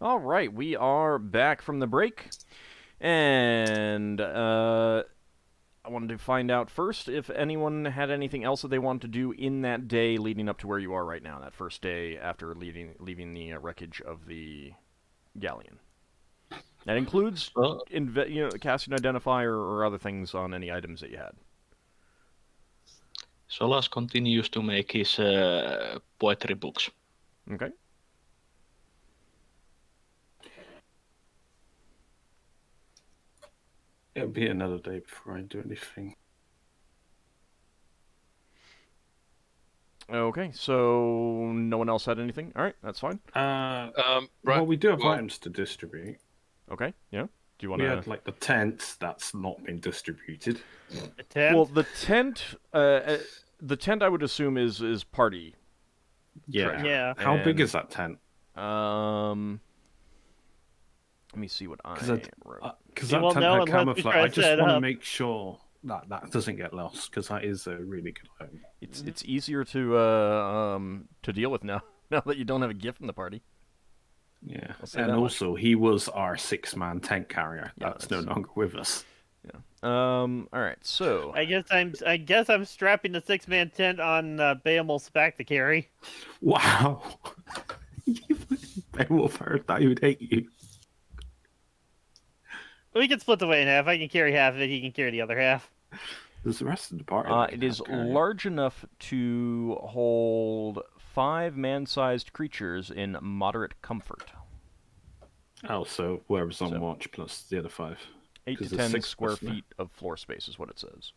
All right, we are back from the break, and I wanted to find out first if anyone had anything else that they wanted to do in that day leading up to where you are right now, that first day after leaving the wreckage of the galleon. That includes Well, casting identifier or other things on any items that you had. Solas continues to make his poetry books. Okay. It'll be another day before I do anything. Okay, so no one else had anything. All right, that's fine. Well, we do have well, items to distribute. Okay, yeah. Do you want We to? had like the tent that's not been distributed. A tent? Well, the tent I would assume is party. Yeah. Yeah. How big And- is that tent? Let me see what I wrote. Because You that won't tent know had unless we camouflage. try I to just set want to up. make sure that doesn't get lost because that is a really good item. It's easier to deal with now now that you don't have a gift in the party. Yeah, I'll say and that much. also he was our 6-man tent carrier. Yeah, That's no that's- longer with us. Yeah. All right. So I guess I'm strapping the 6-man tent on Behemoth's back to carry. Wow. Beowulf heard that he would hate you. We can split the weight in half. I can carry half of it. He can carry the other half. There's the rest of the party. that it can is have carrier. large enough to hold 5 man-sized creatures in moderate comfort. Oh, so whoever's on So- watch plus the other 5. 8 to 'Cause there's 10 6 square plus, no? feet of floor space is what it says.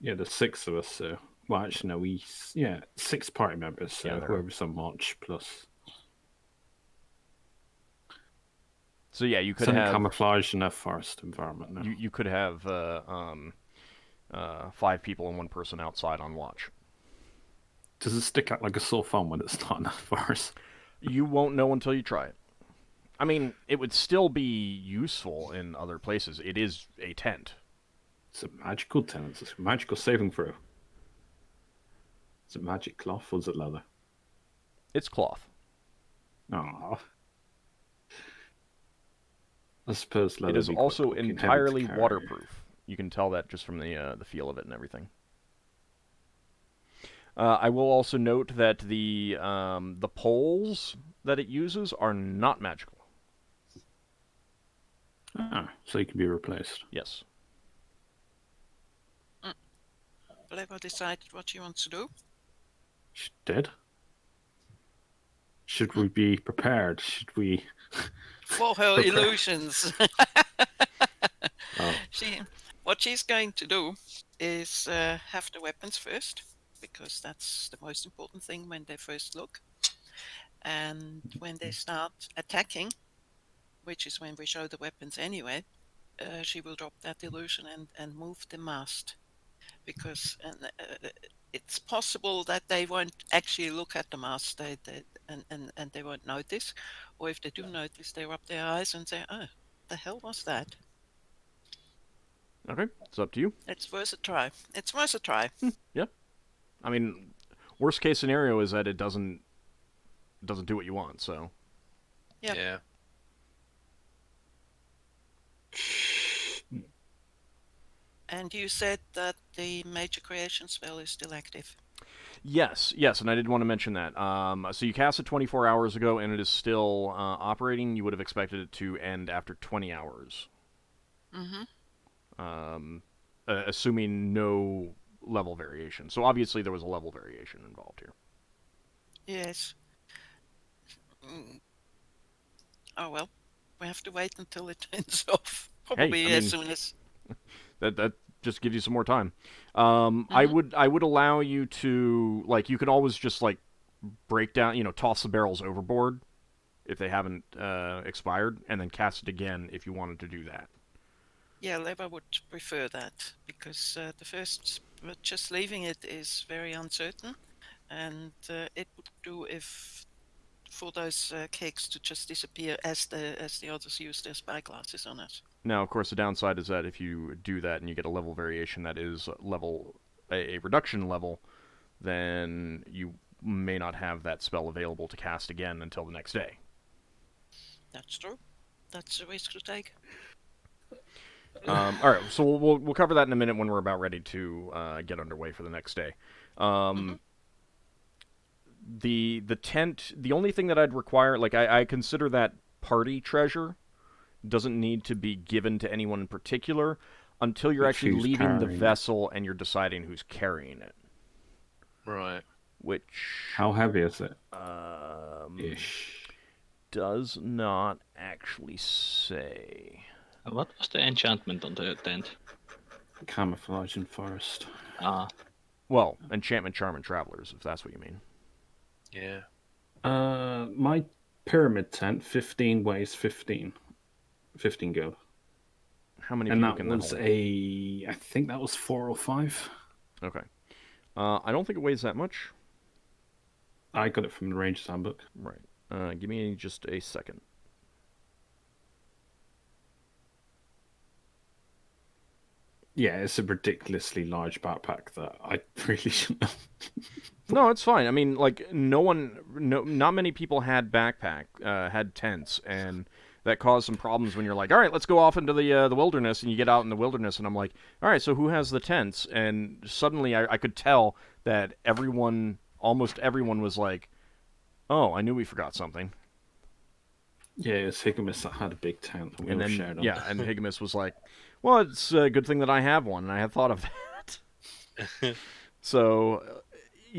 Yeah, there's 6 of us. So, well, actually, no, 6 party members. So Yeah, there are. whoever's on watch plus. So yeah, you could It's have camouflage in a forest environment now. you could have 5 people and 1 person outside on watch. Does it stick out like a sore thumb when it's not in a forest? You won't know until you try it. I mean, it would still be useful in other places. It is a tent. It's a magical tent. It's a magical saving throw. Is it magic cloth or is it leather? It's cloth. Oh. I suppose leather. It is would be quite also quick and heavy to entirely carry. waterproof. You can tell that just from the feel of it and everything. I will also note that the poles that it uses are not magical. Ah, so it can be replaced. Yes. Lego decided what she wants to do. She's dead. Should we be prepared? Should we? For her Prepare. illusions. Oh, What she's going to do is have the weapons first, because that's the most important thing when they first look. And when they start attacking, which is when we show the weapons anyway, she will drop that illusion and move the mast. Because it's possible that they won't actually look at the mast and they won't notice. Or if they do notice, they rub their eyes and say, oh, the hell was that? Okay, it's up to you. It's worth a try. It's worth a try. I mean, worst case scenario is that it doesn't do what you want. So Yep. Yeah. And you said that the major creation spell is still active. yes, and I did want to mention that. So you cast it 24 hours ago, and it is still operating. You would have expected it to end after 20 hours. Mm-hmm. Assuming no level variation. So obviously there was a level variation involved here. Yes. Oh well, we have to wait until it turns off. Probably I as mean- soon as. That just gives you some more time. I would allow you to, like, you can always just like break down, toss the barrels overboard if they haven't expired, and then cast it again if you wanted to do that. Yeah, Leva would prefer that because the first, but just leaving it is very uncertain, and it would do if for those cakes to just disappear as the others use their spyglasses on it. Now, of course, the downside is that if you do that and you get a level variation that is a reduction level, then you may not have that spell available to cast again until the next day. That's true. That's a risk to take. All right, so we'll cover that in a minute when we're about ready to get underway for the next day. The tent, the only thing that I'd require, like I consider that party treasure, doesn't need to be given to anyone in particular until you're It's actually who's leaving the carrying it. vessel and you're deciding who's carrying it. Right. Which How heavy is it? Ish. Does not actually say. What was the enchantment on the tent? Camouflage in forest. Ah, Well, enchantment, charm, and travelers, if that's what you mean. Yeah. My pyramid tent, 15 weighs 15. 15 gold. How many And people that can that was hold? I think that was 4 or 5. Okay. I don't think it weighs that much. I got it from the Ranger's Handbook. Right. Give me just a second. Yeah, it's a ridiculously large backpack that I really shouldn't have. No, it's fine. I mean, like, not many people had had tents, and that caused some problems when you're like, all right, let's go off into the wilderness, and you get out in the wilderness, and I'm like, all right, so who has the tents? And suddenly I could tell that almost everyone was like, oh, I knew we forgot something. Yeah, it's Higamus that had a big tent. And we And all then, shared on. yeah, and Higamus was like, well, it's a good thing that I have one, and I had thought of that. So,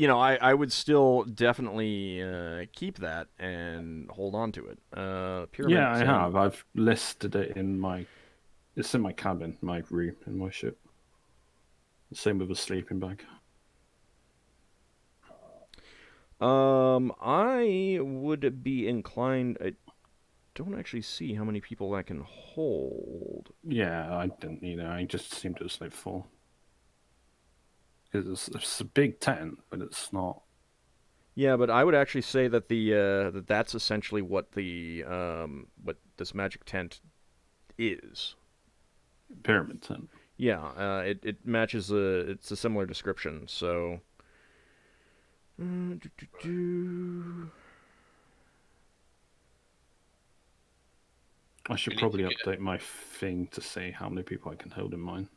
I would still definitely keep that and hold on to it. Pyramid Yeah, I tent. have. I've listed it in my... It's in my cabin, my room, in my ship. The same with a sleeping bag. I would be inclined... I don't actually see how many people that can hold. Yeah, I didn't either. I just seemed to just like 4. Because it's a big tent, but it's not... Yeah, but I would actually say that that's essentially what what this magic tent is. Pyramid tent. Yeah, it matches it's a similar description. So, I should We need probably to get- update my thing to say how many people I can hold in mine.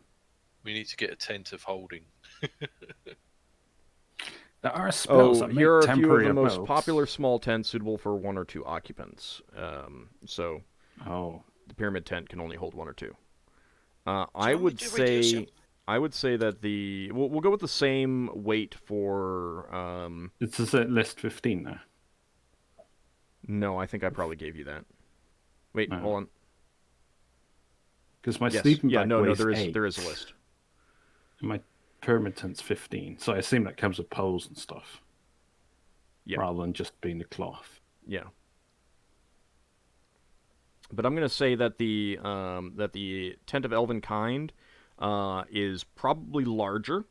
We need to get a tent of holding. There are spells that here are make a few of temporary the most abodes. popular small tents suitable for 1 or 2 occupants. So Oh, the pyramid tent can only hold 1 or 2. I you want me would to reduce say it? that we'll go with the same weight for it's just at list 15 now. No, I think I probably gave you that. Wait, No. hold on. Because my Yes, sleeping yeah, bag no, weighs there 8, is a list. and my pyramid tent's 15. So I assume that comes with poles and stuff. Yeah. Rather than just being the cloth. Yeah. But I'm going to say that the tent of elven kind is probably larger,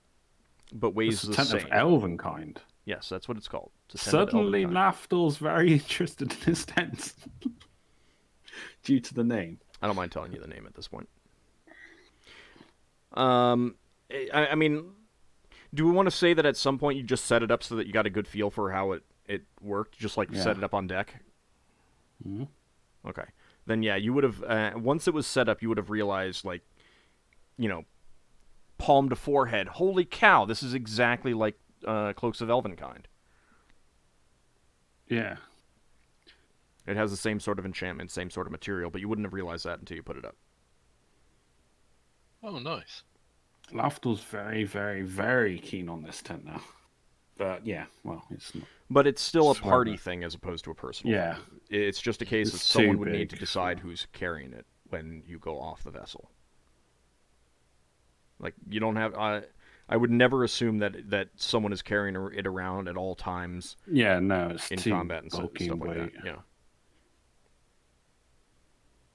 but weighs It's a the tent same. of elven kind. Yes, that's what it's called. It's a tent of Suddenly, elven kind. Lafdul's very interested in his tent. Due to the name. I don't mind telling you the name at this point. I mean, do we want to say that at some point you just set it up so that you got a good feel for how it worked? Just like Yeah. set it up on deck? Mhm. Okay. Then yeah, you would have, once it was set up, you would have realized, like, palm to forehead, holy cow, this is exactly like Cloaks of Elvenkind. Yeah. It has the same sort of enchantment, same sort of material, but you wouldn't have realized that until you put it up. Oh, nice. Lafdul's very, very, very keen on this tent now. But yeah, well, it's not. But it's still a Swear party that. thing as opposed to a personal Yeah. thing. It's just a case that It's someone too would need to big decide for- who's carrying it when you go off the vessel. Like, you don't have... I would never assume that someone is carrying it around at all times Yeah, no, it's in too combat and bulky stuff like weight. that. Yeah.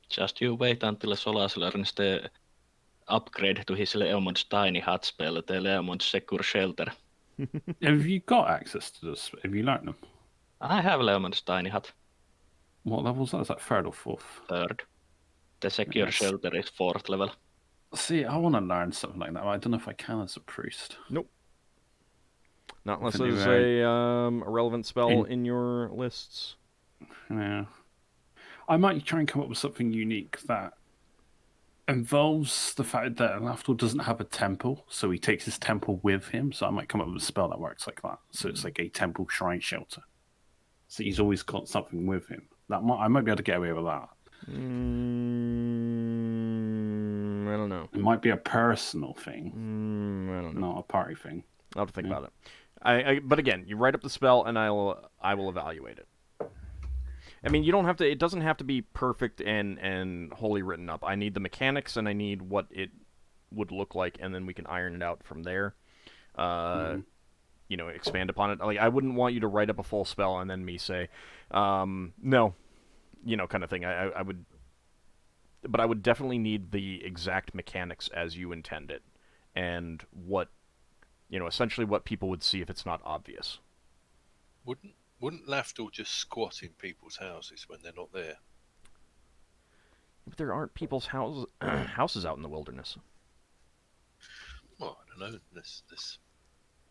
just you wait until Solas learns the upgrade to his Leomond's tiny hut spell, the Leomond's secure shelter. Have you got access to this? Have you learned them? I have Leomond's tiny hut, What level's that? Is that 3rd or 4th? 3rd. The secure Yes. shelter is 4th level. See, I want to learn something like that, but I don't know if I can as a priest. Not unless Anyway. there's a relevant spell in your lists. Yeah. I might try and come up with something unique that involves the fact that Lafdul doesn't have a temple, so he takes his temple with him. So I might come up with a spell that works like that. So it's like a temple shrine shelter. So he's always got something with him. I might be able to get away with that. I don't know. It might be a personal thing, I don't know. not a party thing. I'll have to think about it. But again, you write up the spell, and I will evaluate it. I mean, you don't have to. It doesn't have to be perfect and wholly written up. I need the mechanics, and I need what it would look like, and then we can iron it out from there. You know, expand upon it. Like, I wouldn't want you to write up a full spell and then me say, no, you know, kind of thing. I would, but I would definitely need the exact mechanics as you intend it, and what, you know, essentially what people would see if it's not obvious. Wouldn't Lafdul just squat in people's houses when they're not there? But there aren't people's houses out in the wilderness. Well, I don't know. This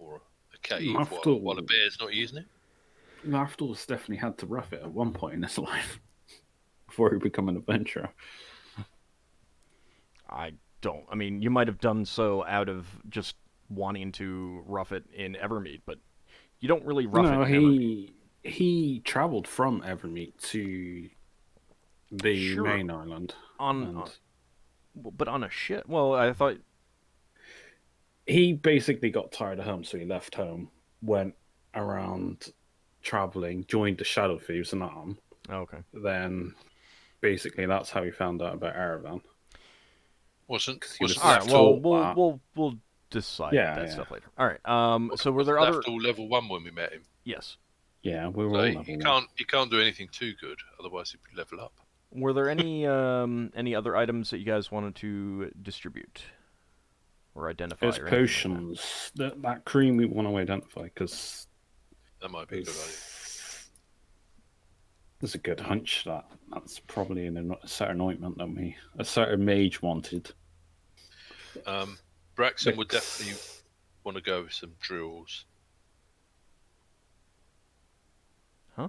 or a cave Lafdul- while a bear's not using it. Lafdul's definitely had to rough it at one point in his life before he became an adventurer. I mean, you might have done so out of just wanting to rough it in Evermeet, but you don't really rough it in Evermeet. He travelled from Evermeet to the Sure. main island. But on a ship. Well, I thought He basically got tired of home, so he left home, went around travelling, joined the Shadow Thieves and Arm. Oh, okay. Then, basically, that's how he found out about Aravan. Wasn't he was All right. told Well, that. we'll decide Yeah, that yeah. stuff later. All right. So were there other? Lafdul level 1 when we met him? Yes. Yeah, we were So all he level one. can't do anything too good, otherwise he'd be level up. Were there any other items that you guys wanted to distribute or identify? There's or anything like potions. That cream we want to identify, because That might be a good idea. there's a good hunch that that's probably a certain ointment that a certain mage wanted. Braxon would definitely want to go with some drills. Huh?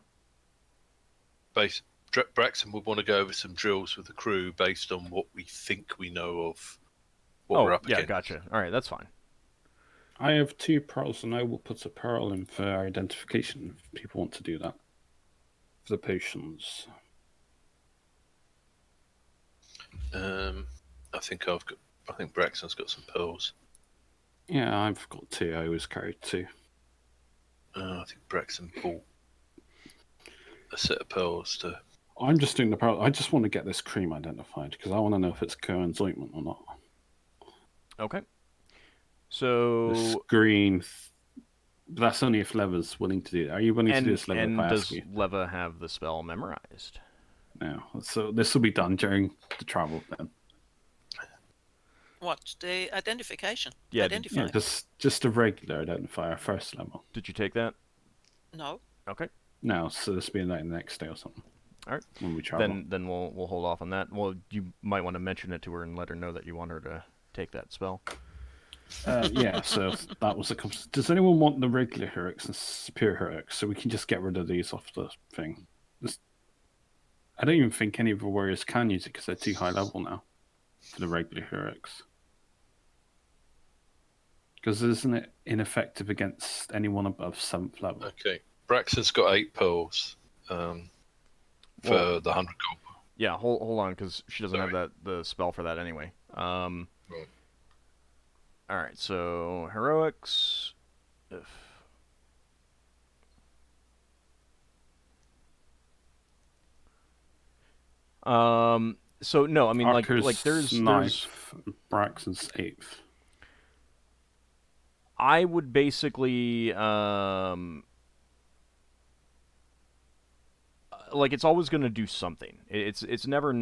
Braxon would want to go over some drills with the crew based on what we think we know of what we're up yeah, against. gotcha. All right, that's fine. I have 2 pearls, and I will put a pearl in for identification if people want to do that. For the potions. I think Braxton's got some pearls. Yeah, I've got 2. I always carry 2. I think Braxton bought a set of pearls to. I'm just doing the pearl. I just want to get this cream identified, because I want to know if it's Cohen's ointment or not. Okay. So This green. That's only if Leva's willing to do that. Are you willing to do this, Leva, if I does ask you? Leva have the spell memorized? No. So this will be done during the travel then. What? The identification? Yeah, Identify. Yeah, just a regular identifier, first level. Did you take that? No. Okay. No, so this will be like the next day or something. All right. When we travel. Then we'll hold off on that. Well, you might want to mention it to her and let her know that you want her to take that spell. Yeah, so that was a. Does anyone want the regular heroics and superior heroics, so we can just get rid of these off the thing? I don't even think any of the warriors can use it because they're too high level now for the regular heroics. Because isn't it ineffective against anyone above 7th level? Okay, Braxton's got 8 pearls for Well, the 100 gold. Yeah, hold on, because she doesn't have the spell for that anyway. Right. All right, so heroics. So no, I mean Archer's like there's 9th, Braxton's 8th. I would basically like it's always going to do something. It's never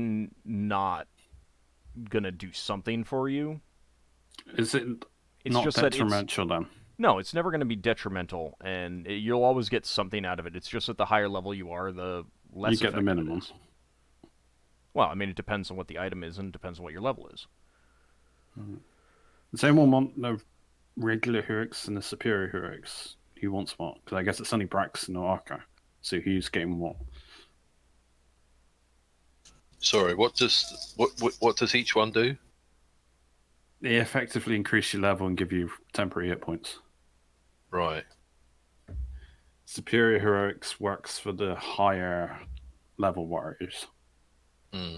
not going to do something for you. Is it It's not just that detrimental then? No, it's never going to be detrimental, and you'll always get something out of it. It's just at the higher level you are, the less You get the effective it minimum. is. Well, I mean, it depends on what the item is, and it depends on what your level is. Does anyone want the regular heroics and the superior heroics? Who wants what? Because I guess it's only Braxon or Ockar. So who's getting what? Sorry, what does each one do? They effectively increase your level and give you temporary hit points. Right. Superior heroics works for the higher level warriors. Hmm.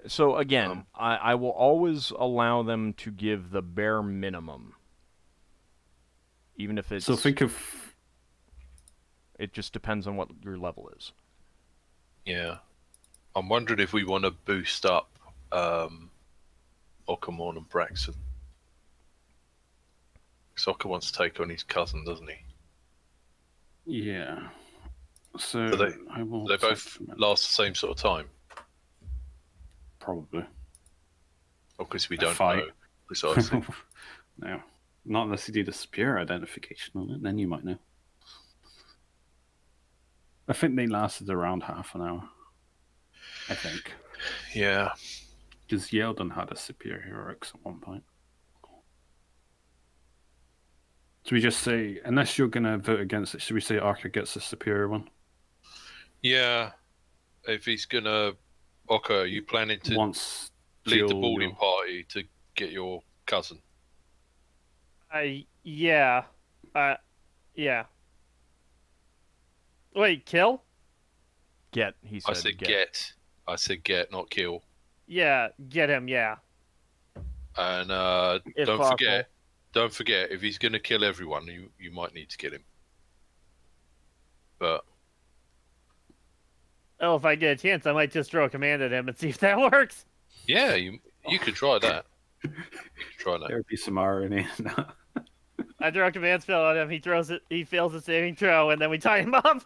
So again, I will always allow them to give the bare minimum, even if it's. So think of. It just depends on what your level is. Yeah. I'm wondering if we want to boost up Ockar and Braxon. Because Ockar wants to take on his cousin, doesn't he? Yeah. So Do I will. they both last the same sort of time? Probably. Or because we A don't fight. know precisely. No. Not unless you do the superior identification on it, then you might know. I think they lasted around half an hour. I think. Yeah. Because Yeldon had a superior heroics at one point. Should we just say, unless you're going to vote against it, should we say Ockar gets the superior one? Yeah. If he's gonna, Ockar, are you planning to Once lead the Jill, boarding party to get your cousin? Yeah. Yeah. Wait, kill? Get, he said. I said get. I said get, not kill. Yeah, get him, yeah. And If don't possible. forget, if he's gonna kill everyone, you might need to kill him. But Oh, if I get a chance, I might just throw a command at him and see if that works. yeah, you could try that. You could try that. There would be some irony in that. I throw a command spell at him, he throws it, he fails the saving throw, and then we tie him up.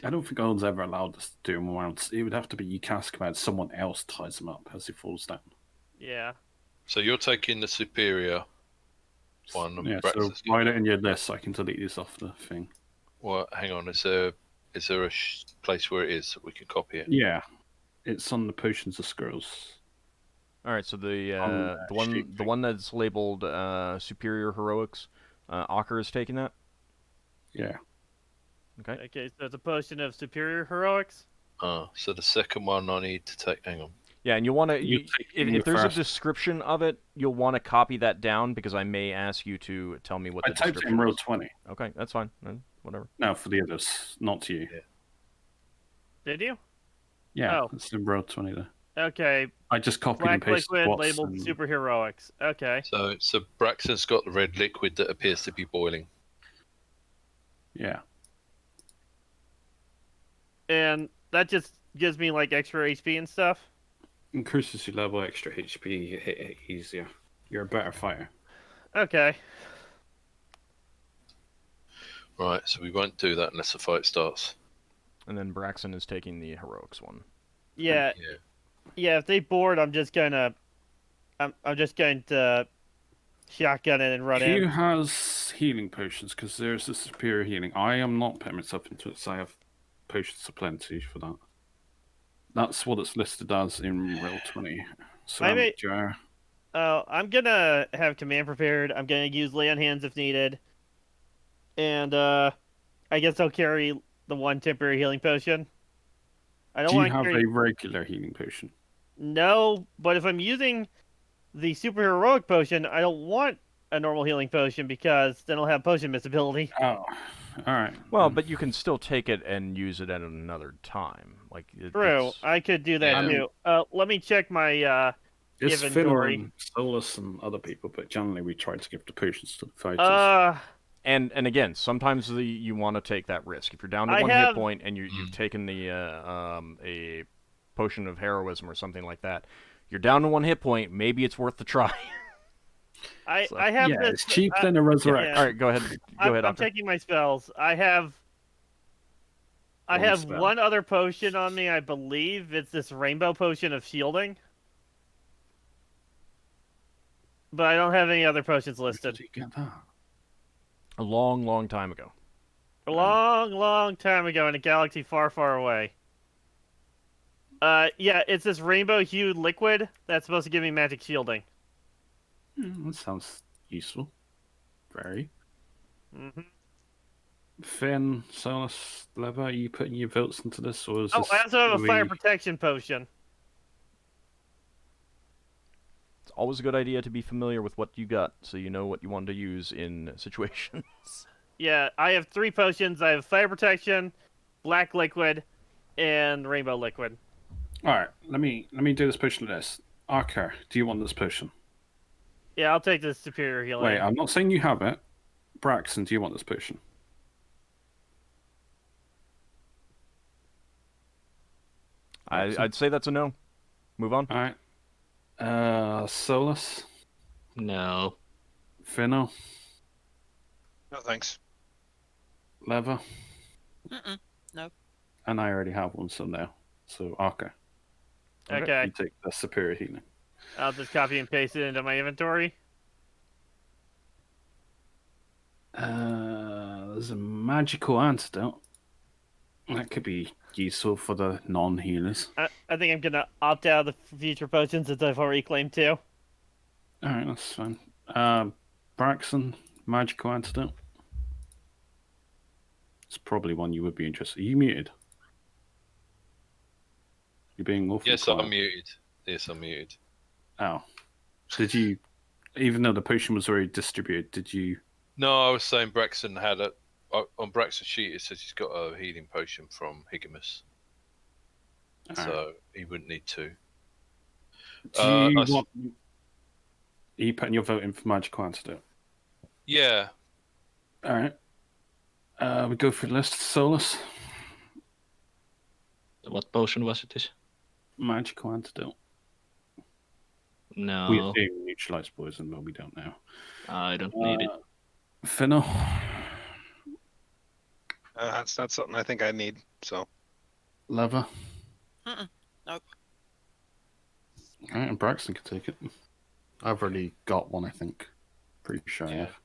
I don't think Old's ever allowed us to do him once. It would have to be you cast command, someone else ties him up as he falls down. Yeah. So you're taking the superior one. And Yeah, so Braxon's write it in your list so I can delete this off the thing. Well, hang on. Is there a place where it is that we can copy it? Yeah, it's on the potions of scrolls. All right, so the sheet the one that's labeled superior heroics, Ockar is taking that. Yeah. Okay. Okay, so it's a potion of superior heroics. So the second one I need to take. Hang on. Yeah, and you'll want to, if there's first. a description of it, you'll want to copy that down because I may ask you to tell me what I the typed it description in roll is. 20. Okay, that's fine. Whatever. No, for the others, not to you. Yeah. Did you? Yeah, Oh. it's in roll 20 there. Okay, I just copied and black pasted liquid what's labeled in- super heroics. Okay. So Braxton's got the red liquid that appears to be boiling. Yeah. And that just gives me like extra HP and stuff. Increases your level, extra HP, you hit it easier. You're a better fighter. Okay. Right. So we won't do that unless the fight starts. And then Braxon is taking the heroics one. Yeah. Yeah. Yeah, if they board, I'm just going to shotgun it and run Who in. has healing potions? Because there's a superior healing. I am not putting myself into it, so I have potions of plenty for that. That's what it's listed as in roll 20. Ceramic jar. I'm gonna have command prepared. I'm gonna use lay on hands if needed. And I guess I'll carry the one temporary healing potion. I don't Do you want to have carry... a regular healing potion? No, but if I'm using the super heroic potion, I don't want a normal healing potion because then I'll have potion miss ability. Oh, alright. Well, but you can still take it and use it at another time. Like True, it's- I could do that Yeah. too. Let me check my It's inventory. Finnel'ar and Solas and other people, but generally we try to give the potions to the fighters. And again, sometimes you want to take that risk. If you're down to I one have- hit point and you've taken the a potion of heroism or something like that, you're down to one hit point. Maybe it's worth the try. I So- have Yeah, this. it's cheap than a resurrection. yeah. All right, go ahead. Go ahead. I'm Ockar. taking my spells. I have One spell. one other potion on me, I believe. It's this rainbow potion of shielding. But I don't have any other potions Where listed. did you get that? A long, long time ago. A long, long time ago in a galaxy far, far away. Yeah, it's this rainbow-hued liquid that's supposed to give me magic shielding. That sounds useful. Very. Mm-hmm. Finn, Solas, Lever, are you putting your votes into this, or is Oh, this I also have a fire we- protection potion. It's always a good idea to be familiar with what you got, so you know what you want to use in situations. Yeah, I have 3 potions. I have fire protection, black liquid, and rainbow liquid. All right, let me do this potion like this. Ockar, do you want this potion? Yeah, I'll take the superior healing. Wait, I'm not saying you have it. Braxon, do you want this potion? I'd say that's a no. Move on. All right. Solas, No. Finno, No thanks. Lever, Mm-mm. No. and I already have one, so no. So Ockar, Okay, you take the superior healing. I'll just copy and paste it into my inventory. There's a magical antidote. That could be useful for the non-healers. I think I'm gonna opt out of the future potions since I've already claimed 2. Alright, that's fine. Braxon, magical antidote. It's probably one you would be interested in. Are you muted? You're being awful Yes, quiet. I'm muted. Yes, I'm muted. Oh. Did you, even though the potion was already distributed, did you... No, I was saying Braxon had a. On Braxon's sheet, it says he's got a healing potion from Higimus, so he wouldn't need to. Do you I s- want... Are you putting your vote in for magical antidote? Yeah, Alright. We go for the list. Solas, What potion was it? This? magical antidote. No, We assume neutralize poison, but we don't know. I don't need it. Finno, That's not something I think I need. So Lever. Mm-mm. Nope. Alright, and Braxton can take it. I've already got one, I think. Pretty sure I have.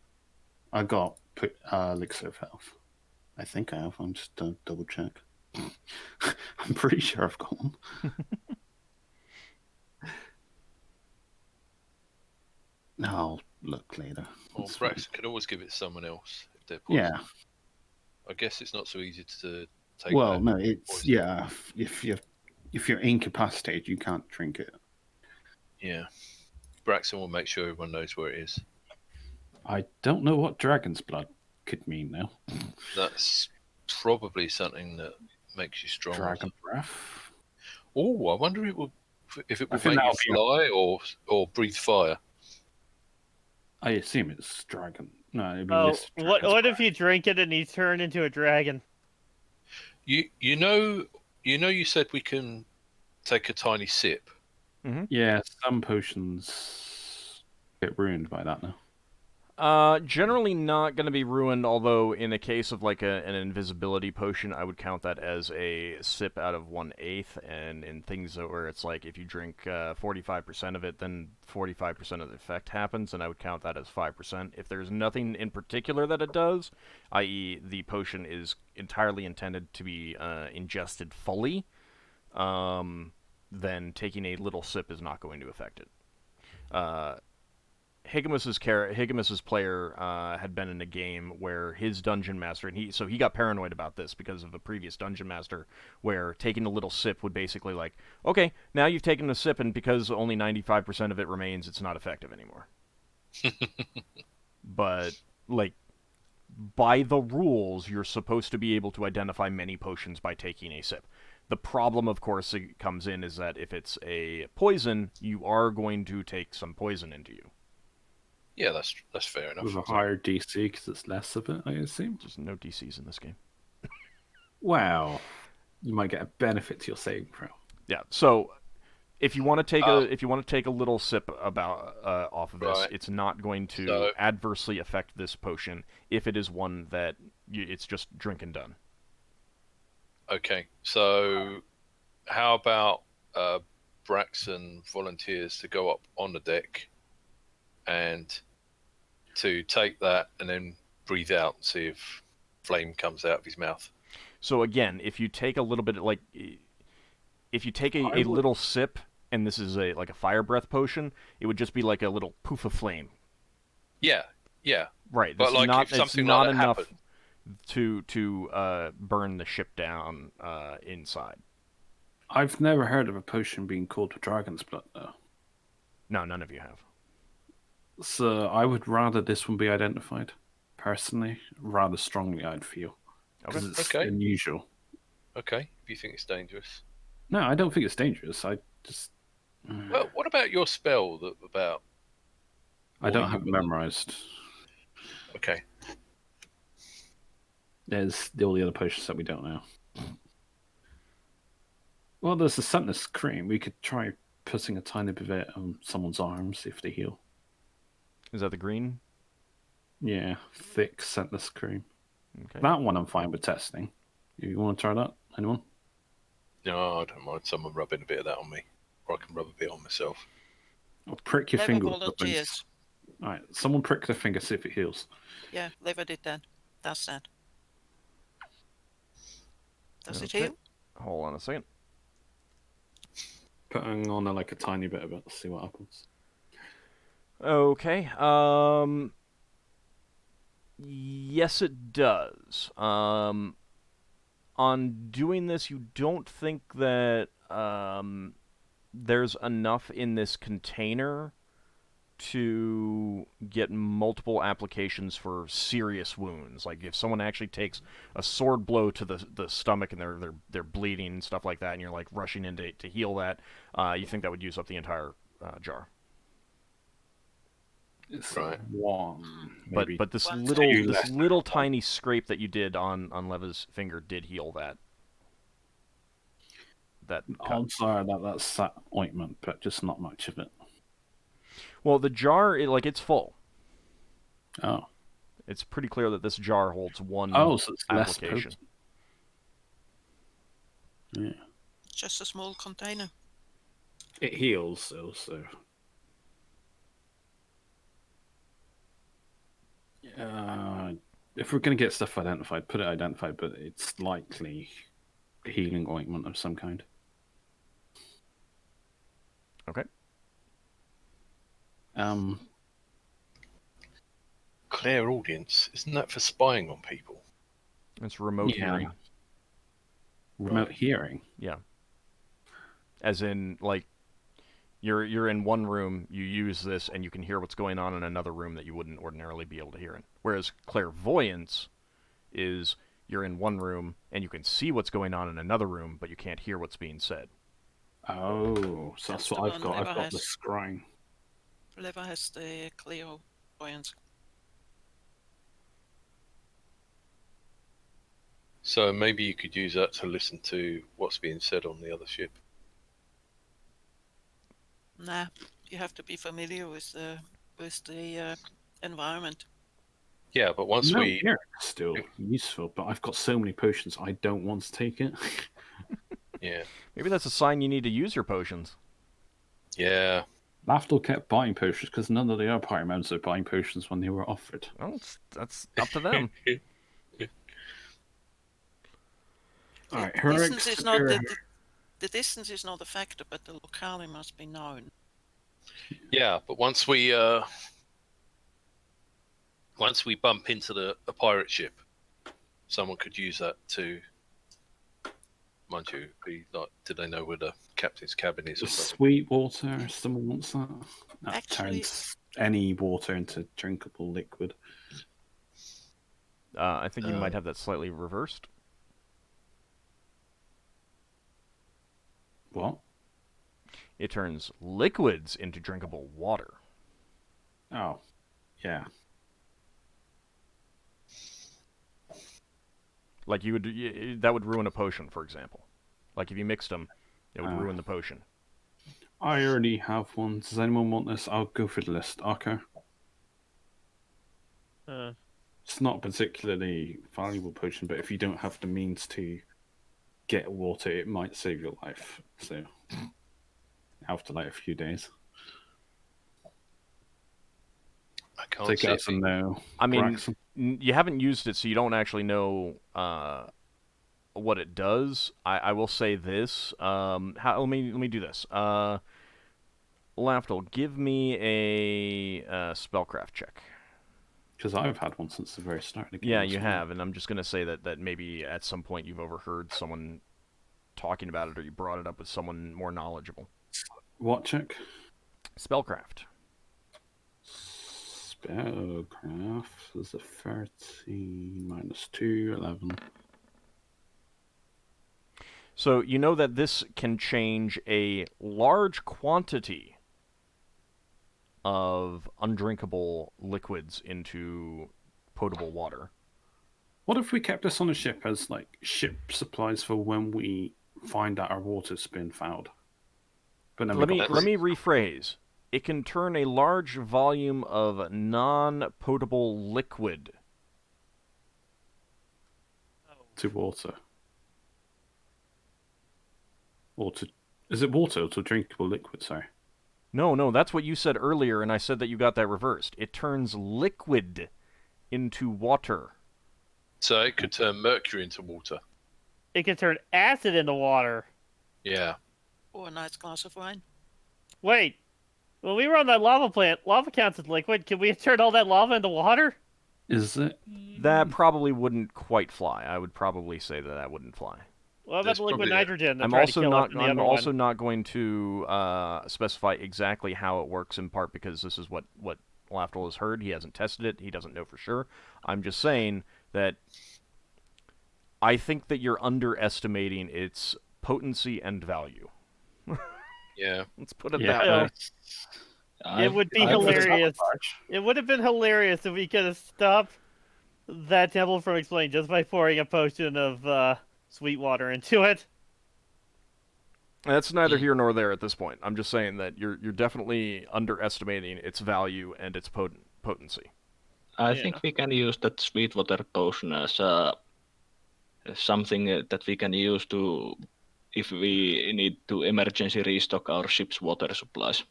I got Elixir of Health. I think I have. I'm just double check. I'm pretty sure I've got one. No, I'll look later. well, It's fine. Braxon could always give it to someone else if they're poisoned. Yeah. I guess it's not so easy to take. Well, that no, it's poison. yeah. If you're incapacitated, you can't drink it. Yeah, Braxon will make sure everyone knows where it is. I don't know what dragon's blood could mean now. That's probably something that makes you stronger. Dragon breath. Oh, I wonder if it will think make you that'll be- fly or breathe fire. I assume it's dragon. No, it'd be Oh, listed what dragon's if you drink it and you turn into a dragon? You know you said we can take a tiny sip. Yeah, some potions get ruined by that now. Generally not going to be ruined, although in a case of like an invisibility potion, I would count that as a sip out of 1/8, and in things where it's like if you drink 45% of it, then 45% of the effect happens, and I would count that as 5%. If there's nothing in particular that it does, i.e. the potion is entirely intended to be ingested fully, then taking a little sip is not going to affect it. Higimus's player had been in a game where his dungeon master, and he got paranoid about this because of a previous dungeon master, where taking a little sip would basically like, okay, now you've taken a sip, and because only 95% of it remains, it's not effective anymore. But like, by the rules, you're supposed to be able to identify many potions by taking a sip. The problem, of course, it comes in is that if it's a poison, you are going to take some poison into you. Yeah, that's fair enough. With a higher DC because it's less of it, I assume. There's no DCs in this game. Wow. You might get a benefit to your saving throw. Yeah. So, if you want to take a little sip off of this, Right. it's not going to So- adversely affect this potion if it is one that it's just drink and done. Okay, so how about Braxon volunteers to go up on the deck and to take that and then breathe out and see if flame comes out of his mouth. So again, if you take a little bit, like, if you take a little sip, and this is like a fire breath potion, it would just be like a little poof of flame. Yeah. Right. But It's like not, if something it's not like that enough. happened. to burn the ship down inside. I've never heard of a potion being called dragon's blood, though. No, none of you have. So I would rather this one be identified, personally, rather strongly, I'd feel. Because Okay. it's Okay. unusual. Okay, if you think it's dangerous. No, I don't think it's dangerous. I just... Well, what about your spell about... I don't or have it you- memorized. Okay. There's all the other potions that we don't know. Well, there's the scentless cream. We could try putting a tiny bit of it on someone's arms if they heal. Is that the green? Yeah, thick scentless cream. Okay. That one I'm fine with testing. You want to try that? Anyone? No, I don't mind someone rubbing a bit of that on me. Or I can rub a bit on myself. Or prick your Lever finger. with volunteers. Alright, someone prick their finger, see if it heals. Yeah, Lever did that. Does that. Does it Okay. heal? Hold on a second. Putting on like a tiny bit of it, see what happens. Okay. Yes, it does. On doing this, you don't think that there's enough in this container to get multiple applications for serious wounds. Like if someone actually takes a sword blow to the stomach and they're bleeding and stuff like that, and you're like rushing in to heal that, you think that would use up the entire jar. It's Right. one, maybe. But this One little tiny scrape that you did on Leva's finger did heal that. That cut. Odds are that's that ointment, but just not much of it. Well, the jar, it's full. Oh. It's pretty clear that this jar holds one Oh, so it's less application. potent. Yeah. Just a small container. It heals also. If we're going to get stuff identified, put it identified, but it's likely a healing ointment of some kind. Okay. Clairaudience, isn't that for spying on people? It's remote Yeah. hearing. Remote hearing. Yeah. As in, like, you're in one room, you use this, and you can hear what's going on in another room that you wouldn't ordinarily be able to hear in. Whereas clairvoyance is you're in one room, and you can see what's going on in another room, but you can't hear what's being said. Oh, so that's That's what the I've one got. I've Lever got the has. scrying. Lever has the clairvoyance. So maybe you could use that to listen to what's being said on the other ship. Nah, you have to be familiar with the environment. Yeah, but once No, we... hearing's still useful, but I've got so many potions, I don't want to take it. Yeah. Maybe that's a sign you need to use your potions. Yeah. Lafdul kept buying potions because none of the other party members are buying potions when they were offered. Well, that's up to them. All right, The heroic distance is not superior. the distance is not a factor, but the locale must be known. Yeah, but once we bump into a pirate ship, someone could use that to, mind you, be like, do they know where the captain's cabin is or something? Sweet water, if someone wants that. That Actually- turns any water into drinkable liquid. I think you might have that slightly reversed. What? It turns liquids into drinkable water. Oh, yeah. Like that would ruin a potion, for example. Like if you mixed them, it would ruin the potion. I already have one. Does anyone want this? I'll go through the list. Ockar. It's not a particularly valuable potion, but if you don't have the means to get water, it might save your life. So, you have to wait a few days. I can't Take see it as a no. I mean, Braxon. you haven't used it, so you don't actually know what it does. I will say this. Let me do this. Lafdul, give me a spellcraft check. Because I've had one since the very start of the game. Yeah, as you well. have, and I'm just going to say that maybe at some point you've overheard someone talking about it, or you brought it up with someone more knowledgeable. What check? Spellcraft. Spellcraft is a 13 minus 2, 11. So you know that this can change a large quantity of undrinkable liquids into potable water. What if we kept this on a ship as like ship supplies for when we find that our water's been fouled? But then Let we me got let me rephrase. It can turn a large volume of non-potable liquid. to water. Or to is it water or to drinkable liquid? Sorry. No, that's what you said earlier, and I said that you got that reversed. It turns liquid into water. So it could turn mercury into water. It can turn acid into water. Yeah. Or a nice glass of wine. Wait, when we were on that lava plant, lava counts as liquid. Can we turn all that lava into water? Is it? That probably wouldn't quite fly. I would probably say that wouldn't fly. What about That's the liquid probably it. nitrogen that I'm tried also to kill not. us in the I'm other also one? not going to specify exactly how it works. In part because this is what Lafdul has heard. He hasn't tested it. He doesn't know for sure. I'm just saying that I think that you're underestimating its potency and value. Yeah. Let's put it Yeah. that way. It would be I've- hilarious. It would have been hilarious if we could have stopped that temple from exploding just by pouring a potion of sweet water into it. That's neither here nor there at this point. I'm just saying that you're definitely underestimating its value and its potency. I Yeah. think we can use that Sweetwater potion as something that we can use to, if we need to emergency restock our ship's water supplies.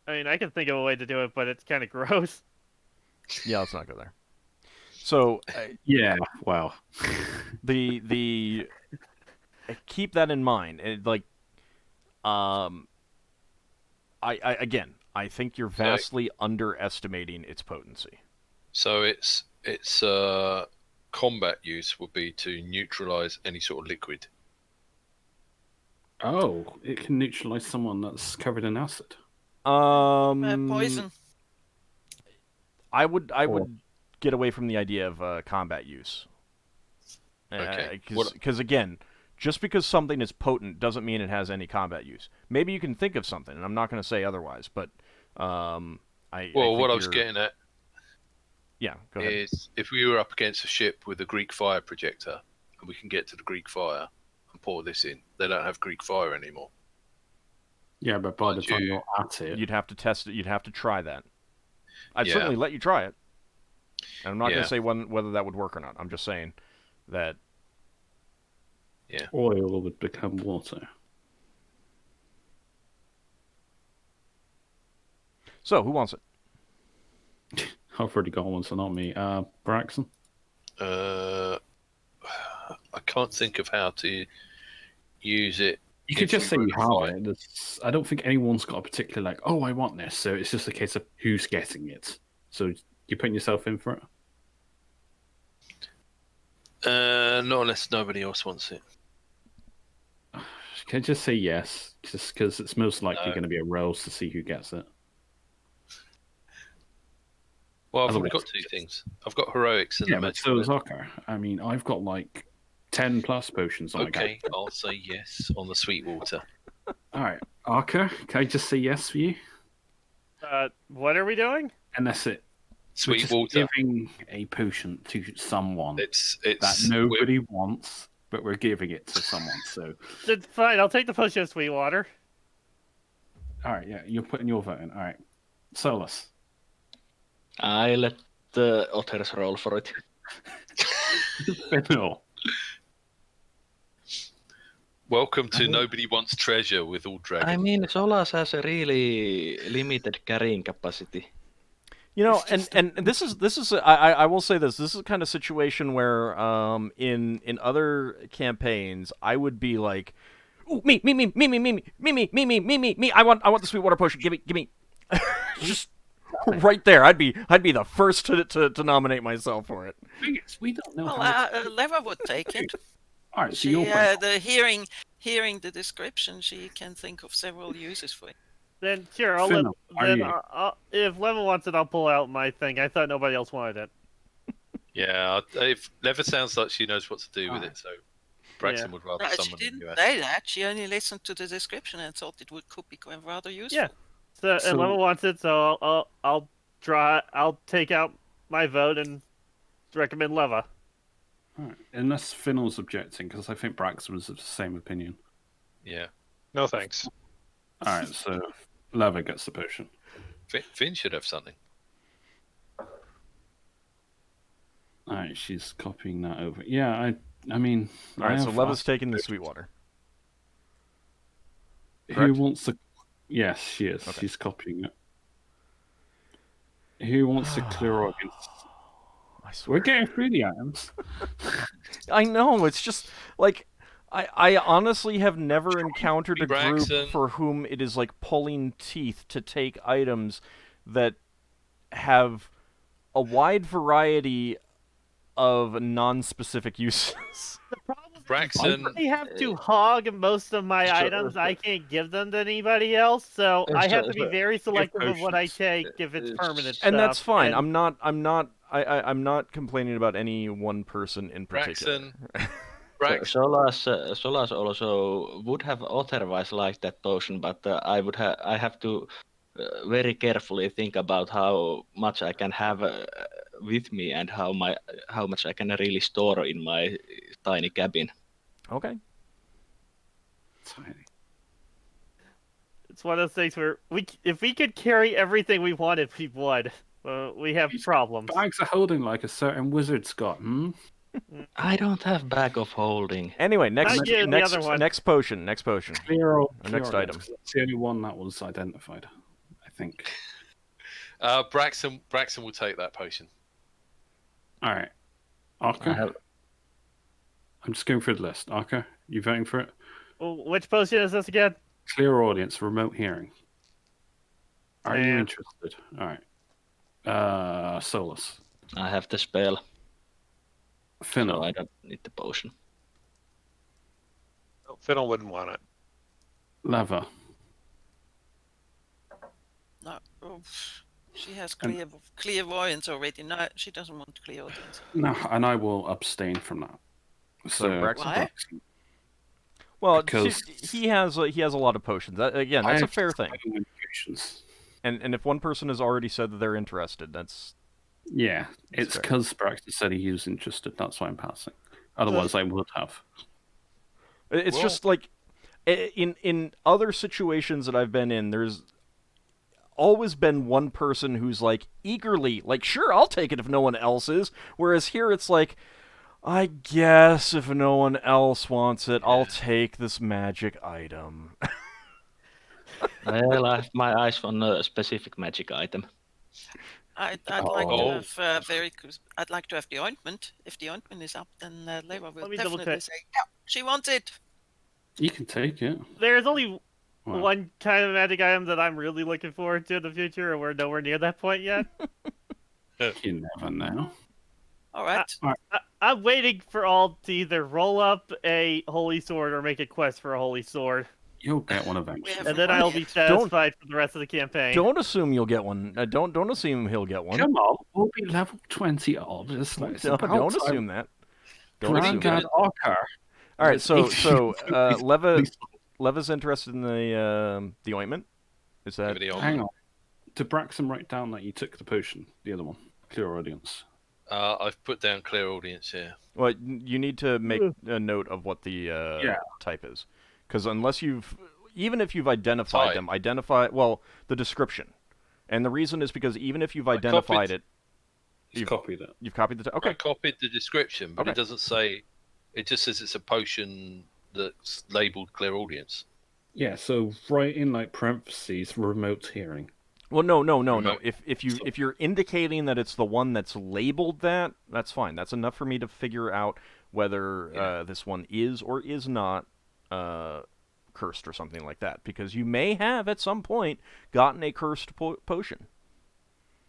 I mean, I can think of a way to do it, but it's kind of gross. Yeah, let's not go there. So Yeah. Well. the keep that in mind. I think you're vastly underestimating its potency. So its combat use would be to neutralize any sort of liquid. Oh, it can neutralize someone that's covered in acid. Poison. I would get away from the idea of combat use. Okay. Because again, just because something is potent doesn't mean it has any combat use. Maybe you can think of something, and I'm not going to say otherwise. But I think What I was you're- getting at yeah, go ahead. is if we were up against a ship with a Greek fire projector, and we can get to the Greek fire and pour this in, they don't have Greek fire anymore. Yeah, but by the Mind time you, you're at it, You'd have to test it. You'd have to try that. I'd Yeah. certainly let you try it. And I'm not going Yeah. to say whether that would work or not. I'm just saying that oil would become water. So, who wants it? I've already got one, so not me. Braxon? I can't think of how to use it. You could if just we say were you to have fight. it. I don't think anyone's got a particular, like, oh, I want this. So it's just a case of who's getting it. So you're putting yourself in for it? Not unless nobody else wants it. Can I just say yes? Just because it's most likely No. going to be a rolls to see who gets it. Well, I've only Otherwise- got two things. I've got heroics and Yeah, the but magic. so is Ockar. I mean, I've got like 10 plus potions on my guy. Okay, I'll say yes on the Sweetwater. All right, Ockar, can I just say yes for you? What are we doing? And that's it. We're just Sweetwater. giving a potion to someone It's that nobody wants, but we're giving it to someone. So, It's fine. I'll take the potion of sweet water. all right, yeah, you're putting your vote in. All right, Solas. I let the otters roll for it. Finnel'ar. Welcome to Nobody Wants Treasure with AuldDragon. I mean, Solas has a really limited carrying capacity. You know, and this is I will say this is the kind of situation where in other campaigns I would be like, ooh, me I want the Sweetwater potion, give me just right there. I'd be the first to nominate myself for it. Thing is, we don't know Well, how it's... Leva would take it. All right, so She, you're playing... the hearing the description, she can think of several uses for it. Then sure, I'll Finnel, are then you? if Leva wants it, I'll pull out my thing. I thought nobody else wanted it. Yeah, if Leva sounds like she knows what to do with Alright. it, so Braxton would rather No, she summon didn't the US. say that. She only listened to the description and thought it could be rather useful. Yeah. So So- and Leva wants it, so I'll take out my vote and recommend Leva. All right. Unless Finnel's objecting, because I think Braxton was of the same opinion. Yeah. No thanks. All right, so Leva gets the potion. Finn should have something. All right, she's copying that over. Yeah, I mean... All right, I so have Leva's asked- taking the Sweetwater. Who correct? wants the... Yes, she is. Okay. She's copying it. Who wants the clear audience? I swear. We're getting through the items. I know, it's just like I honestly have never encountered a group Braxton. for whom it is like pulling teeth to take items that have a wide variety of non-specific uses. The problem is Braxton, I have to hog most of my Sure. items. I can't give them to anybody else, so I have to be Sure. very selective of what I potions. take if it's permanent stuff. And that's fine. and- I'm not complaining about any one person in particular. Braxton, Solas also would have otherwise liked that potion, but I have to very carefully think about how much I can have with me and how much I can really store in my tiny cabin. Okay. Tiny. It's one of those things where if we could carry everything we wanted, we would. We have problems. Bags of holding like a certain wizard's got, hmm? I don't have bag of holding. Anyway, next Not you, the other one. next potion. Clear Our next item. That's the only one that was identified, I think. Braxton will take that potion. All right. I Ockar? have- I'm just going through the list. Ockar, you voting for it? Which potion is this again? Clear audience, remote hearing. Are you Yeah. interested? All right. Solas. I have the spell, so Finnel. I don't need the potion. Fiddle wouldn't want it. Leva. No, she has clairvoyance already. No, she doesn't want clairaudience. No, and I will abstain from that. So Braxton? Why? Braxton. Well, Because- he has a lot of potions. Again, I that's a have fair thing. 7 indications. And if one person has already said that they're interested, that's Yeah, it's fair. because Braxton said he was interested. That's why I'm passing. Otherwise, I would have. it's Well- just like in other situations that I've been in, there's always been one person who's like eagerly like, sure, I'll take it if no one else is. Whereas here it's like, I guess if no one else wants it, I'll take this magic item. Well, I have my eyes on a specific magic item. I'd like to Oh. have I'd like to have the ointment. If the ointment is up, then Leva will Let me double definitely check. say, yeah, she wants it. You can take it. There's only Wow. one kind of magic item that I'm really looking forward to in the future, and we're nowhere near that point yet. You never know. All right. I'm waiting for all to either roll up a holy sword or make a quest for a holy sword, You'll get one eventually. have- and then I'll be satisfied for the rest of the campaign. Don't assume you'll get one. Don't assume he'll get one. Come on, we'll be level 20 odd. It's like, it's Don't about assume time. that. Don't assume Granddad that. Ockar. All right, so Please- Leva's interested in the ointment. Is that Give it the Hang on. Did Braxton write down that you took the potion? The other one. Clear audience. I've put down clear audience here. well? You need to make a note of what the type is, because even if you've identified Type. them, the description, and the reason is because even if you've I identified copied- it, You've copied it. you've copied the I okay. copied the description, but Okay. it doesn't say. It just says it's a potion that's labeled clear audience. Yeah, so write in like parentheses, remote hearing. Well, no. Remote. If you're indicating that it's the one that's labeled that, that's fine. That's enough for me to figure out whether this one is or is not cursed or something like that. Because you may have at some point gotten a cursed potion.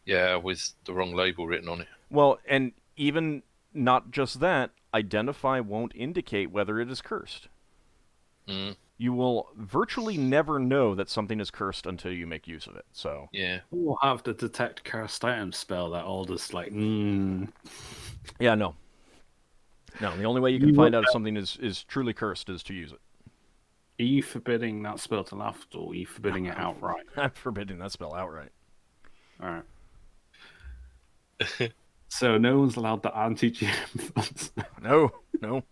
Yeah, with the wrong label written on it. Well, and even not just that, identify won't indicate whether it is cursed. Mm, You will virtually never know that something is cursed until you make use of it. So yeah. We'll have the detect cursed item spell that all just like, yeah, no. No, the only way you can find out if something is truly cursed is to use it. Are you forbidding that spell to Lafdul, or are you forbidding it outright? I'm forbidding that spell outright. Alright. So no one's allowed the anti-GM funds. No, no.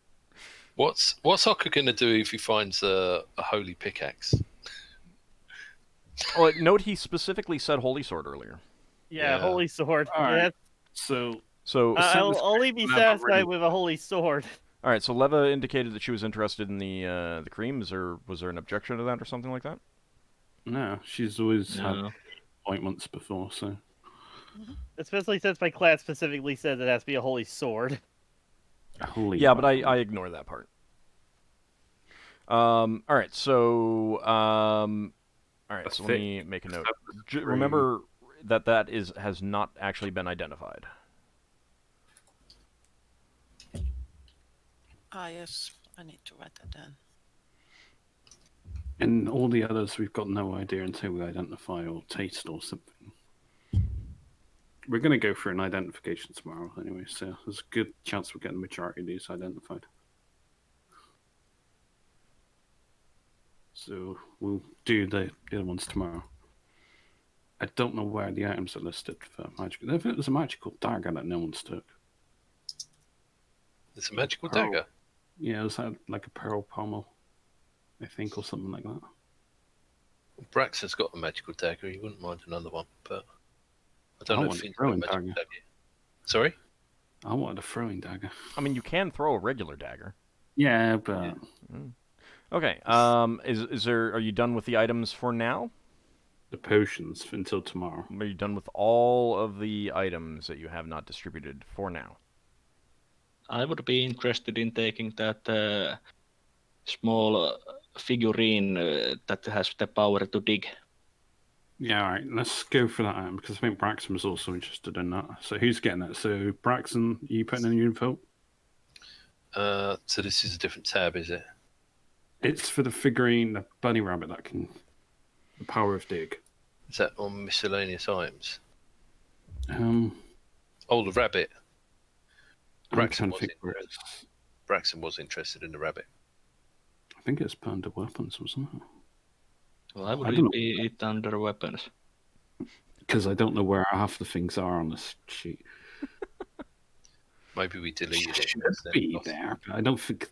What's Ockar gonna do if he finds a holy pickaxe? Well, note he specifically said Holy Sword earlier. Yeah, Yeah. holy sword. All right. Yeah, So So, I'll only be Never satisfied really- with a holy sword. all right. So Leva indicated that she was interested in the cream. Was there an objection to that or something like that? no, she's always had No. appointments before, so Especially since my class specifically says it has to be a holy sword. holy. Yeah, but I ignore that part. All right. So all right. So let me make a note. Remember that has not actually been identified. Ah, yes. I need to write that down. And all the others, we've got no idea until we identify or taste or something. We're going to go for an identification tomorrow anyway, so there's a good chance we're getting the majority of these identified. So we'll do the other ones tomorrow. I don't know where the items are listed for magic. If it was a magical dagger that no one's took. It's a magical Pearl. dagger. Yeah, it was like a pearl pommel, I think, or something like that. Braxon's got a magical dagger. He wouldn't mind another one, but I don't I know want if a Finn's got a throwing magical dagger. dagger. Sorry? I wanted a throwing dagger. I mean, you can throw a regular dagger. Yeah, but Okay. Is there? Are you done with the items for now? the potions until tomorrow. Are you done with all of the items that you have not distributed for now? I would be interested in taking that small figurine that has the power to dig. Yeah, all right. Let's go for that item because I think Braxon was also interested in that. So who's getting that? So Braxon, you putting in your info? So this is a different tab, is it? It's for the figurine, the bunny rabbit that can the power of dig. Is that on miscellaneous items? Oh, the rabbit. I'm Braxon trying to was think where it interested. is. Braxon was interested in the rabbit. I think it's under weapons, wasn't it? Why I would don't it know. be it under weapons? Because I don't know where half the things are on this sheet. Maybe we deleted it. Should and then be lost it. there, but I don't think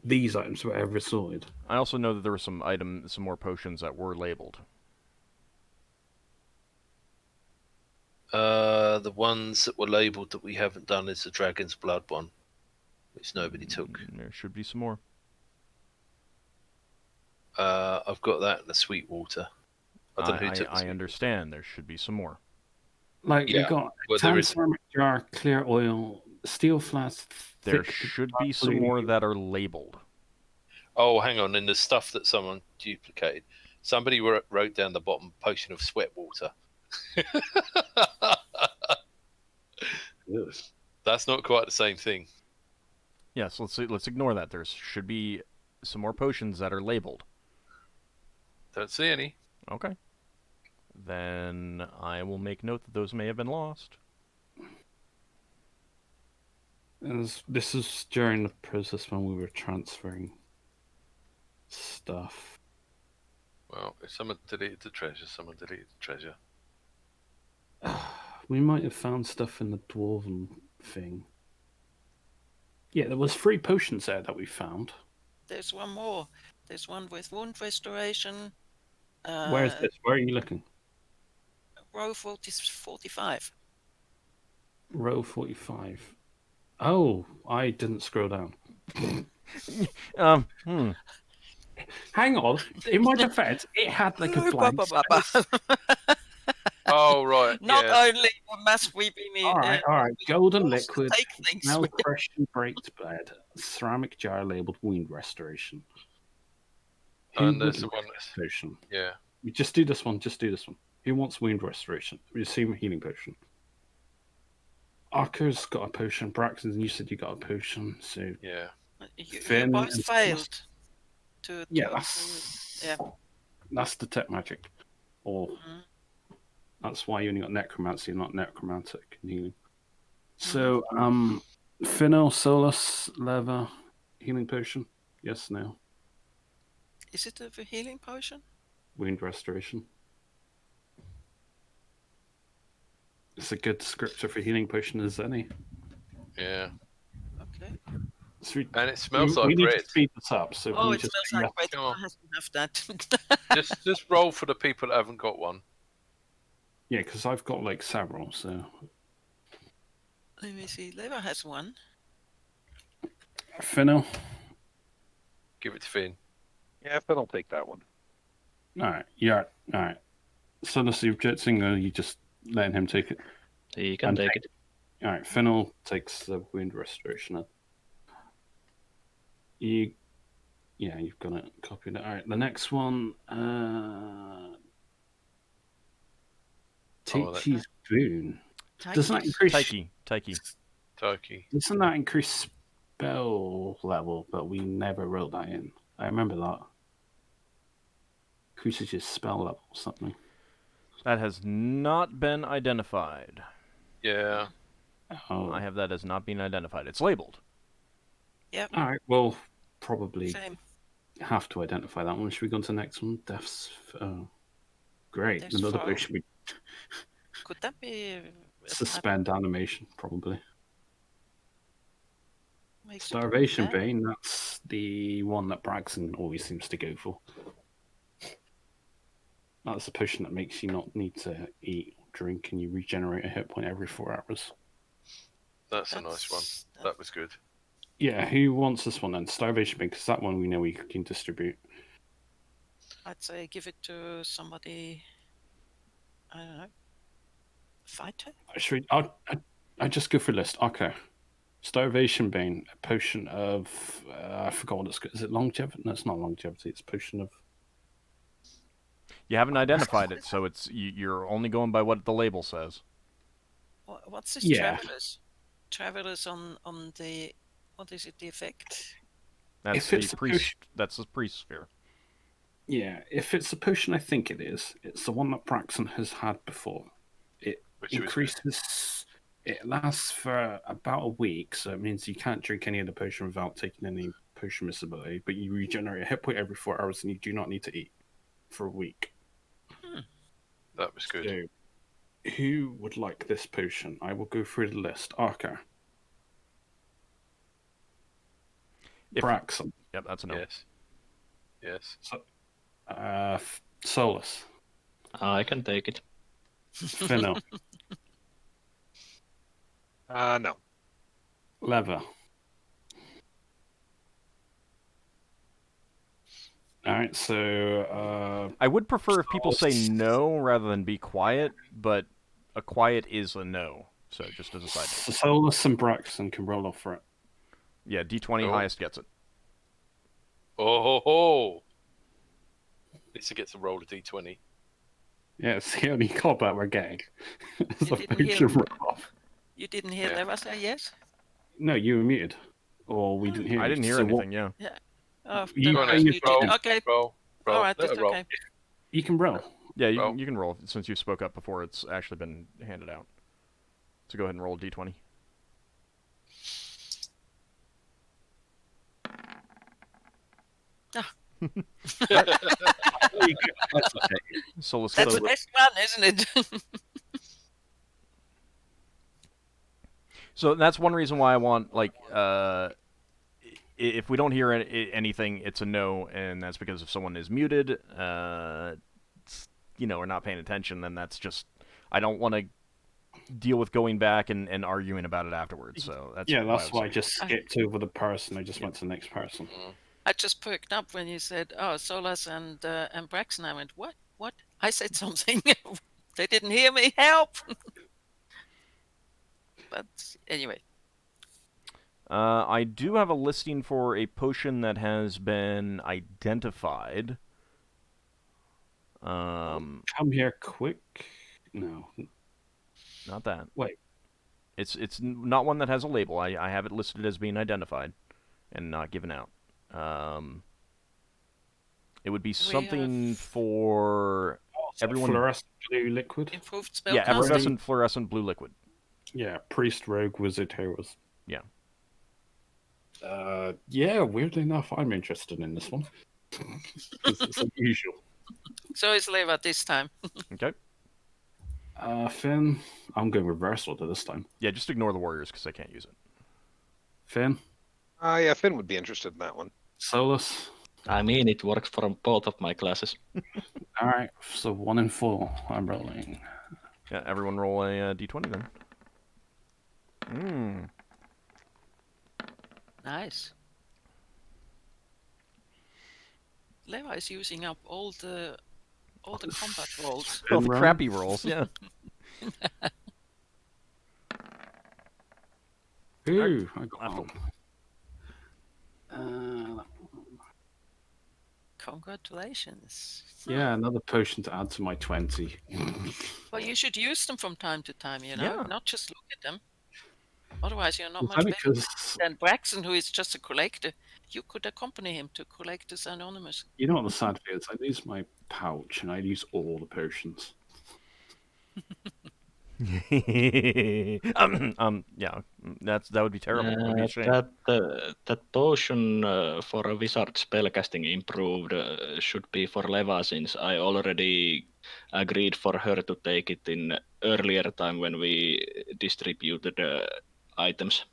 these items were ever sorted. I also know that there were some more potions that were labeled. The ones that were labelled that we haven't done is the Dragon's Blood one, which nobody took. There should be some more. I've got that in the Sweetwater. I don't know who took the I understand. There should be some more. Like Yeah, we got well, there tan is- ceramic jar, clear oil, steel flask. There thick should be some blue. more that are labeled. Oh, hang on. And the stuff that someone duplicated. Somebody wrote down the bottom potion of sweat water. Yes. That's not quite the same thing. Yes, let's ignore that. There should be some more potions that are labeled. Don't see any. Okay. Then I will make note that those may have been lost. This is during the process when we were transferring stuff. Well, if someone deleted the treasure, someone deleted the treasure. We might have found stuff in the dwarven thing. Yeah, there was 3 potions there that we found. There's one more. There's one with wound restoration. Where is this? Where are you looking? Row 45. Row 45. Oh, I didn't scroll down. Hang on. In my defense, it had like a blank space. Oh, right. Not yeah. only must we be All right. Golden also liquid. take things Now with crushed and baked bread. Ceramic jar labeled wound restoration. And Who there's would the one like this potion? Yeah. You just do this one. Just do this one. Who wants wound restoration? We assume a healing potion. Ockar's got a potion. Braxton, you said you got a potion. So Yeah. You Finn both and failed to yeah, yeah. that's detect magic. Or Mm. that's why you only got necromancy, not necromantic and healing. So, Finnel'ar, Solas, Leva, healing potion. Yes, no. Is it a healing potion? Wound restoration. It's a good descriptor for healing potion as any. Yeah. Okay. So And it smells we like need bread. to speed this up. So Oh, we it just smells like bread. Come on. I have that. Just roll for the people that haven't got one. yeah, because I've got like several. So Let me see. Leva has one. Finnel. Give it to Finn. Yeah, Finn will take that one. All right, yeah, all right. So the objecting, or you just letting him take it? You can And take it. All right, Finnel takes the wound restoration. You've got it copied. All right, the next one. Taichi's boon. Doesn't that increase? Taiki. Doesn't that increase spell level? But we never wrote that in. I remember that. Increases your spell level or something. That has not been identified. Yeah. Oh. I have that as not being identified. It's labeled. Yep. All right. Well, probably Same. have to identify that one. Should we go on to the next one? Death's. Oh, great. Death's Another foe. potion. We Could that be suspend animation, probably. makes it Starvation bad? Bane. That's the one that Braxon always seems to go for. That's a potion that makes you not need to eat or drink, and you regenerate a hit point every 4 hours. That's a nice one. That was good. Yeah, who wants this one then? Starvation Bane, because that one we know we can distribute. I'd say give it to somebody. I don't know. Fighter? Actually, I just go for a list. Okay. Starvation Bane, a potion of I forgot what it's called. Is it longevity? No, it's not longevity. It's a potion of. You haven't identified it, so you're only going by what the label says. What's this Yeah. travelers? Travelers on the what is it? The effect? That's If it's the a priest. potion- That's the priest sphere. Yeah, if it's a potion, I think it is. It's the one that Braxon has had before. It Which was good. increases. It lasts for about a week, so it means you can't drink any of the potion without taking any potion miscibility. But you regenerate a hit point every 4 hours, and you do not need to eat for a week. That was good. So, who would like this potion? I will go through the list. Ockar. Braxon. Yep, that's a no. Yes. Solas. I can take it. Finnel. No. Leva. All right, so I would prefer if people say no rather than be quiet, but a quiet is a no. So just as a side note. Solas and Braxon can roll off for it. Yeah, D20 Oh. highest gets it. Oh ho ho! Lisa gets to roll a d20. Yeah, it's the only combat we're getting. It's You a didn't hear- potion roll-off. You didn't hear Yeah. Leva say yes? No, you were muted. Or we didn't hear I you. didn't hear So anything, yeah. Oh, You then go I on, was you muted. roll. Okay. Roll. All right, Let that's her roll. okay. You can roll. Yeah, Roll. you can roll since you spoke up before it's actually been handed out. So go ahead and roll a D20. Solas That's the gets best one, isn't it? So that's one reason why I want, like, if we don't hear anything, it's a no, and that's because if someone is muted, or not paying attention, then that's just, I don't want to deal with going back and arguing about it afterwards. So that's why I just skipped over the person. I just went to the next person. I just perked up when you said, "Oh, Solas and Braxon." I went, "What? What?" I said something. They didn't hear me. Help! But anyway, I do have a listing for a potion that has been identified. Um, Come here quick. No. not that. Wait. It's not one that has a label. I have it listed as being identified and not given out. It would be something have- for everyone. Fluorescent blue liquid. Improved Yeah, spellcasting. effervescent fluorescent blue liquid. Yeah, priest, rogue, wizard, heroes. Yeah. Yeah, weirdly enough, I'm interested in this one. Because it's unusual. So is Leva this time. Okay. Finn, I'm going reverse order this time. Yeah, just ignore the warriors because I can't use it. Finn, Yeah, Finn would be interested in that one. Solas. I mean, it works for both of my classes. All right, so 1 and 4. I'm rolling. Yeah, everyone roll a d20 then. Nice. Leva is using up all the combat rolls. All the Run. crappy rolls, yeah. Ooh, I got Lafdul. one. Congratulations. Yeah, another potion to add to my 20. Well, you should use them from time to time, you know, Yeah. not just look at them. Otherwise, you're not It's much only better 'cause- than Braxon, who is just a collector. You could accompany him to Collectors Anonymous. you know what the sad thing is? I lose my pouch and I use all the potions. Yeah, that would be terrible. It would be a shame. That potion for a wizard spellcasting improved should be for Leva, since I already agreed for her to take it in earlier time when we distributed items.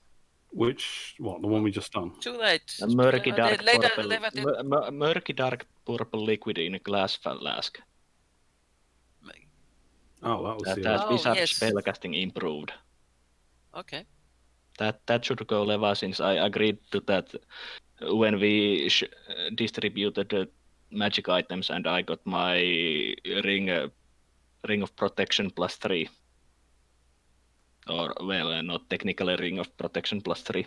Which, what, the one we just done? Too late. A murky dark Later, purple, Leva did. murky dark purple liquid in a glass flask. Oh, that was the That Oh, wizard yes. spellcasting improved. Okay. That should go Leva, since I agreed to that when we distributed the magic items, and I got my ring of protection +3. Or, well, not technically ring of protection +3.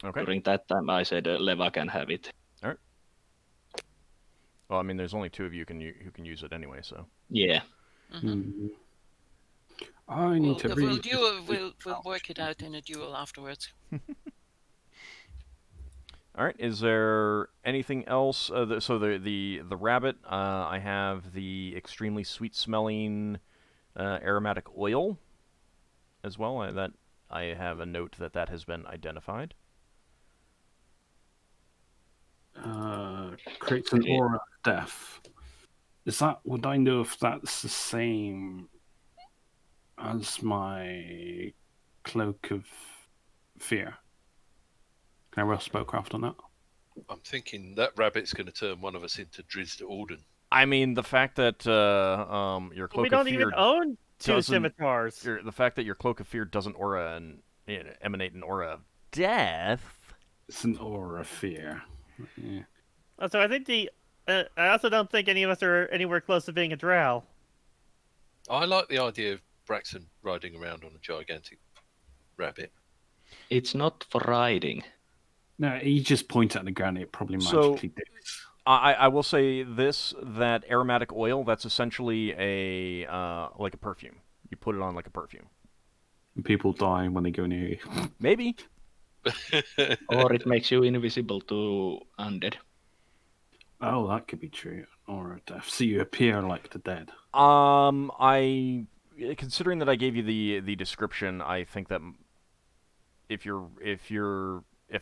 Okay. During that time, I said Leva can have it. Well, I mean, there's only 2 of you who can use it anyway, so. Yeah. Hmm. I need to read. We'll work it out in a duel afterwards. All right. Is there anything else? So the rabbit. I have the extremely sweet-smelling aromatic oil as well. I have a note that has been identified. Creates an aura of death. Would I know if that's the same as my cloak of fear? Can I roll spellcraft on that? I'm thinking that rabbit's going to turn one of us into Drizzt Alden. I mean, the fact that your cloak We of don't fear even own 2 doesn't- scimitars. the fact that your cloak of fear doesn't emanate an aura of death. It's an aura of fear. Yeah. So I think I also don't think any of us are anywhere close to being a drow. I like the idea of Braxon riding around on a gigantic rabbit. It's not for riding. No, you just point at the ground, it probably So- magically dips. I will say this: that aromatic oil, that's essentially like a perfume. You put it on like a perfume. And people die when they go near you. Maybe. Or it makes you invisible to undead. Oh, that could be true. Aura of death. So you appear like the dead. Considering that I gave you the description, I think that if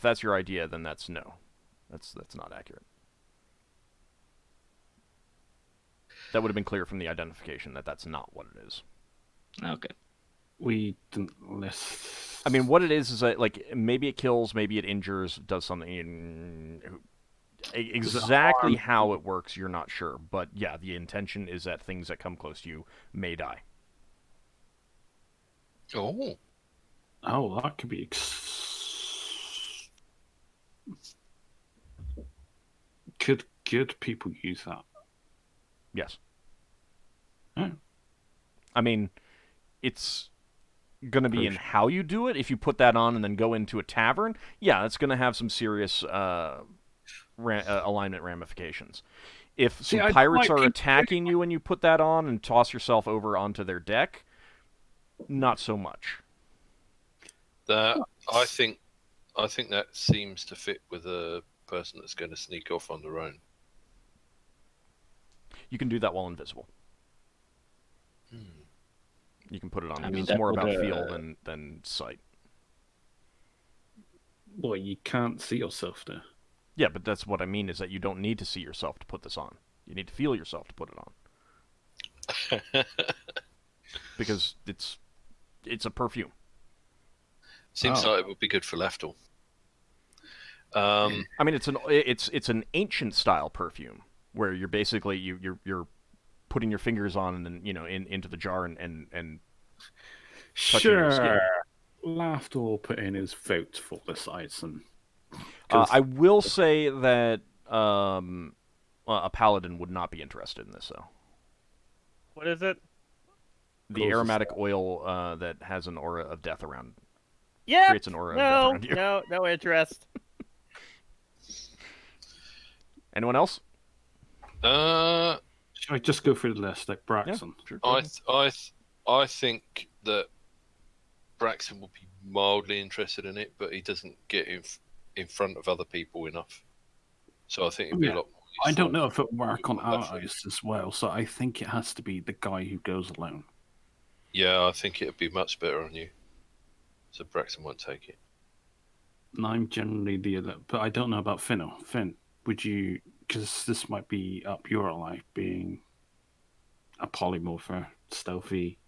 that's your idea, then that's no. That's not accurate. That would have been clear from the identification that that's not what it is. Okay. We didn't list. I mean, what it is that, like, maybe it kills, maybe it injures, does something. Exactly how it works, you're not sure. But yeah, the intention is that things that come close to you may die. Oh, Oh, that could be. Could people use that? Yes. Oh. I mean, it's going to be in how you do it. If you put that on and then go into a tavern, yeah, it's going to have some serious alignment ramifications. If See, some I don't pirates like are people attacking you and you put that on and toss yourself over onto their deck, not so much. That I think that seems to fit with a person that's going to sneak off on their own. You can do that while invisible. You can put it on. I because mean, it's that more would, about feel than sight. Well, you can't see yourself there. Yeah, but that's what I mean is that you don't need to see yourself to put this on. You need to feel yourself to put it on. Because it's a perfume. Seems like it would be good for Lafdul. I mean, it's an ancient style perfume where you're basically you're putting your fingers on and then into the jar and touching your skin. Sure. Lafdul will put in his vote for this item. I will say that a paladin would not be interested in this, though. What is it? The aromatic oil that has an aura of death around. Yeah. Creates an aura of death around you. No interest. Anyone else? Should I just go through the list like Braxon? Yeah, sure. I think that Braxon will be mildly interested in it, but he doesn't get in front of other people enough. So I think it'd be a lot more useful. I don't know if it will work on allies as well, so I think it has to be the guy who goes alone. Yeah, I think it'd be much better on you. So Braxon won't take it. And I'm generally but I don't know about Finnel'ar. Finn, would you? Because this might be up your alley, being a polymorpher, stealthy,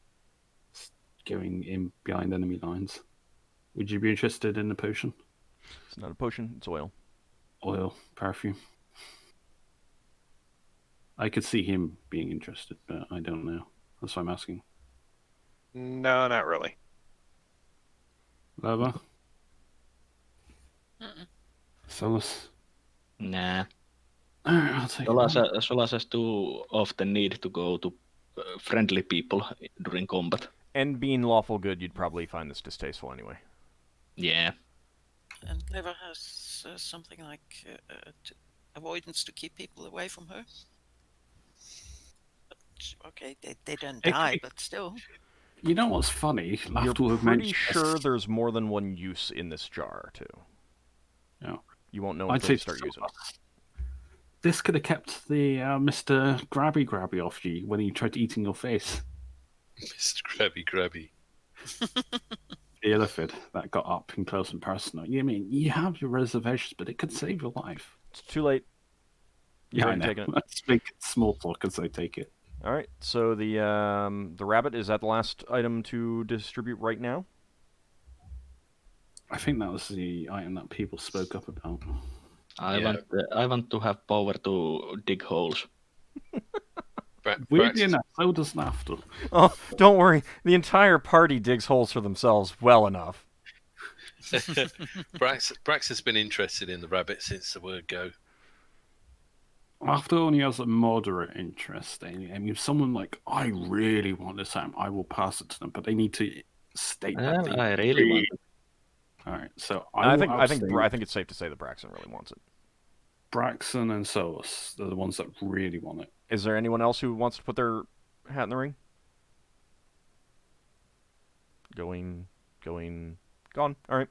going in behind enemy lines. Would you be interested in the potion? It's not a potion; it's oil. Oil, perfume. I could see him being interested, but I don't know. That's why I'm asking. No, not really. Lava? Solas? Nah. Alright, I'll take Solas has too often need to go to friendly people during combat. And being lawful good, you'd probably find this distasteful anyway. Yeah. And Lever has something like avoidance to keep people away from her. But, okay, they don't die, but still. You know what's funny? You're Lafdul have pretty mentioned sure this. there's more than one use in this jar, too. Yeah. You won't know I'd until say you start using it. this could have kept the Mr. Grabby off you when he tried eating your face. Mr. Grabby. The elephant that got up in close and personal. You mean you have your reservations, but it could save your life. It's too late. You've I already know. taken it. Let's make it small talk as I take it. All right, so the rabbit, is that the last item to distribute right now? I think that was the item that people spoke up about. I want to have power to dig holes. Weirdly enough, so does Lafdul. Oh, don't worry. The entire party digs holes for themselves well enough. Brax has been interested in the rabbit since the word go. Lafdul only has a moderate interest. I mean, if someone like, I really want this item, I will pass it to them, but they need to state that they I really want it. All right, so I think it's safe to say that Braxon really wants it. Braxon and Solas, they're the ones that really want it. Is there anyone else who wants to put their hat in the ring? Gone. All right.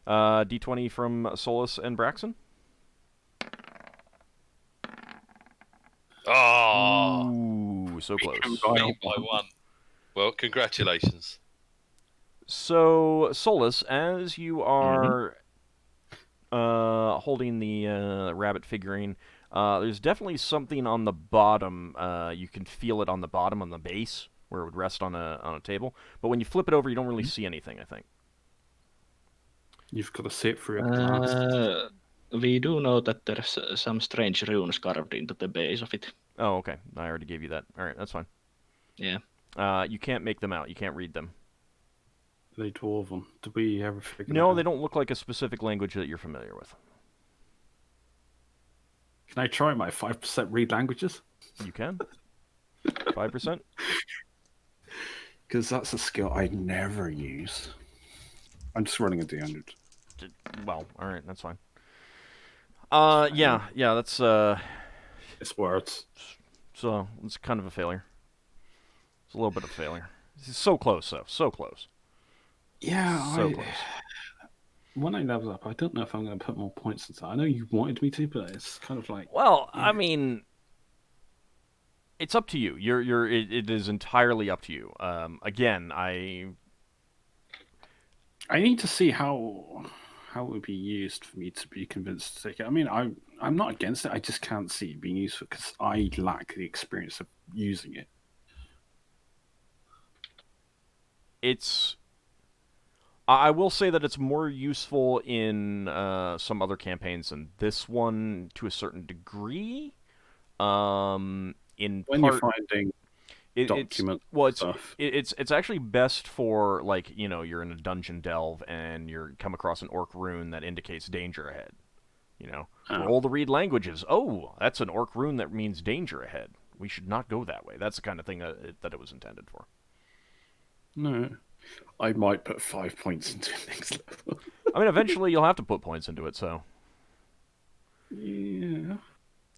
D20 from Solas and Braxon. Oh, Ooh, so close. beat by one. Well, congratulations. So, Solas, as you are holding the rabbit figurine, there's definitely something on the bottom. You can feel it on the bottom, on the base, where it would rest on a table. But when you flip it over, you don't really see anything, I think. You've got to see it through a glass. We do know that there's some strange runes carved into the base of it. Oh, okay. I already gave you that. All right, that's fine. Yeah. You can't make them out. You can't read them. They dwarven. Did we ever figure No, that they out? don't look like a specific language that you're familiar with. Can I try my 5% read languages? You can. 5%? Because that's a skill I never use. I'm just running a D100. Well, all right, that's fine. Yeah, that's It's words. so it's kind of a failure. It's a little bit of a failure. It's so close, though. So close. Yeah, So close. When I level up, I don't know if I'm going to put more points into that. I know you wanted me to, but it's kind of like... Well, yeah. I mean, it's up to you. It is entirely up to you. Again, I need to see how it would be used for me to be convinced to take it. I mean, I'm not against it. I just can't see it being useful because I lack the experience of using it. I will say that it's more useful in some other campaigns than this one to a certain degree. In When part, you're finding document stuff. It's actually best for, like, you're in a dungeon delve and you come across an orc rune that indicates danger ahead. Roll to read languages. Oh, that's an orc rune that means danger ahead. We should not go that way. That's the kind of thing that it was intended for. No. I might put 5 points into it next level. I mean, eventually you'll have to put points into it, so... Yeah.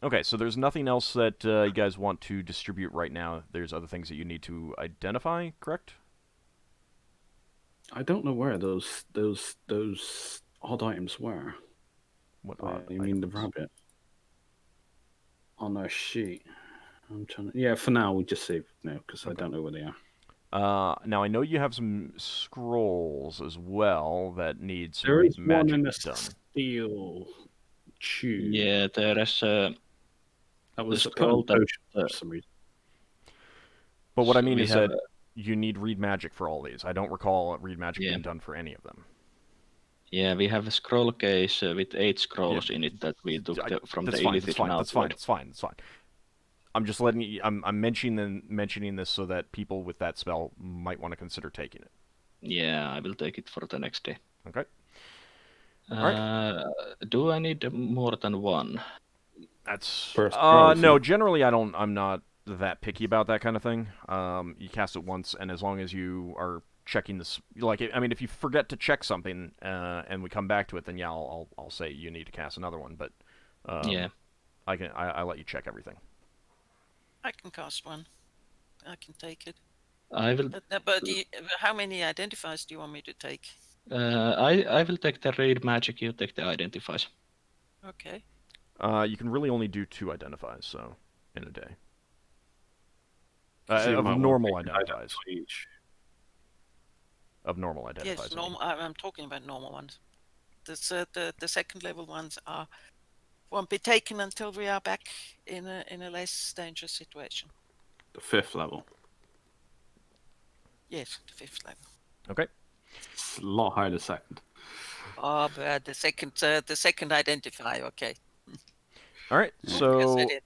Okay, so there's nothing else that you guys want to distribute right now. There's other things that you need to identify, correct? I don't know where those odd items were. What You mean the rabbit? On our sheet. I'm trying to... Yeah, for now we'll just save now because I don't know where they are. Now I know you have some scrolls as well that need some There is magic one in a done. steel tube. Yeah, there is that was the a scroll that, for some reason. But what I So mean we is have that you need read magic for all these. I don't recall read magic Yeah. being done for any of them. Yeah, we have a scroll case with 8 scrolls in it that we took from the Levalithana. That's fine. I'm just letting you. I'm mentioning this so that people with that spell might want to consider taking it. Yeah, I will take it for the next day. Okay. Do I need more than one? That's First scroll, no. Generally, I'm not that picky about that kind of thing. You cast it once, and as long as you are checking this, like, I mean, if you forget to check something and we come back to it, then yeah, I'll say you need to cast another one. But Yeah, I let you check everything. I can cast one. I can take it. I will. But how many identifiers do you want me to take? I will take the read magic. You take the identifies. Okay. You can really only do 2 identifies, so in a day. So you Of might want normal to take identifies. each. Of normal identifies. Yes, normal. I'm talking about normal ones. The second level ones won't be taken until we are back in a less dangerous situation. The 5th level. Yes, the 5th level. Okay. It's a lot higher the second. Oh, but the second identifier. Okay. All right. Yes, So I did.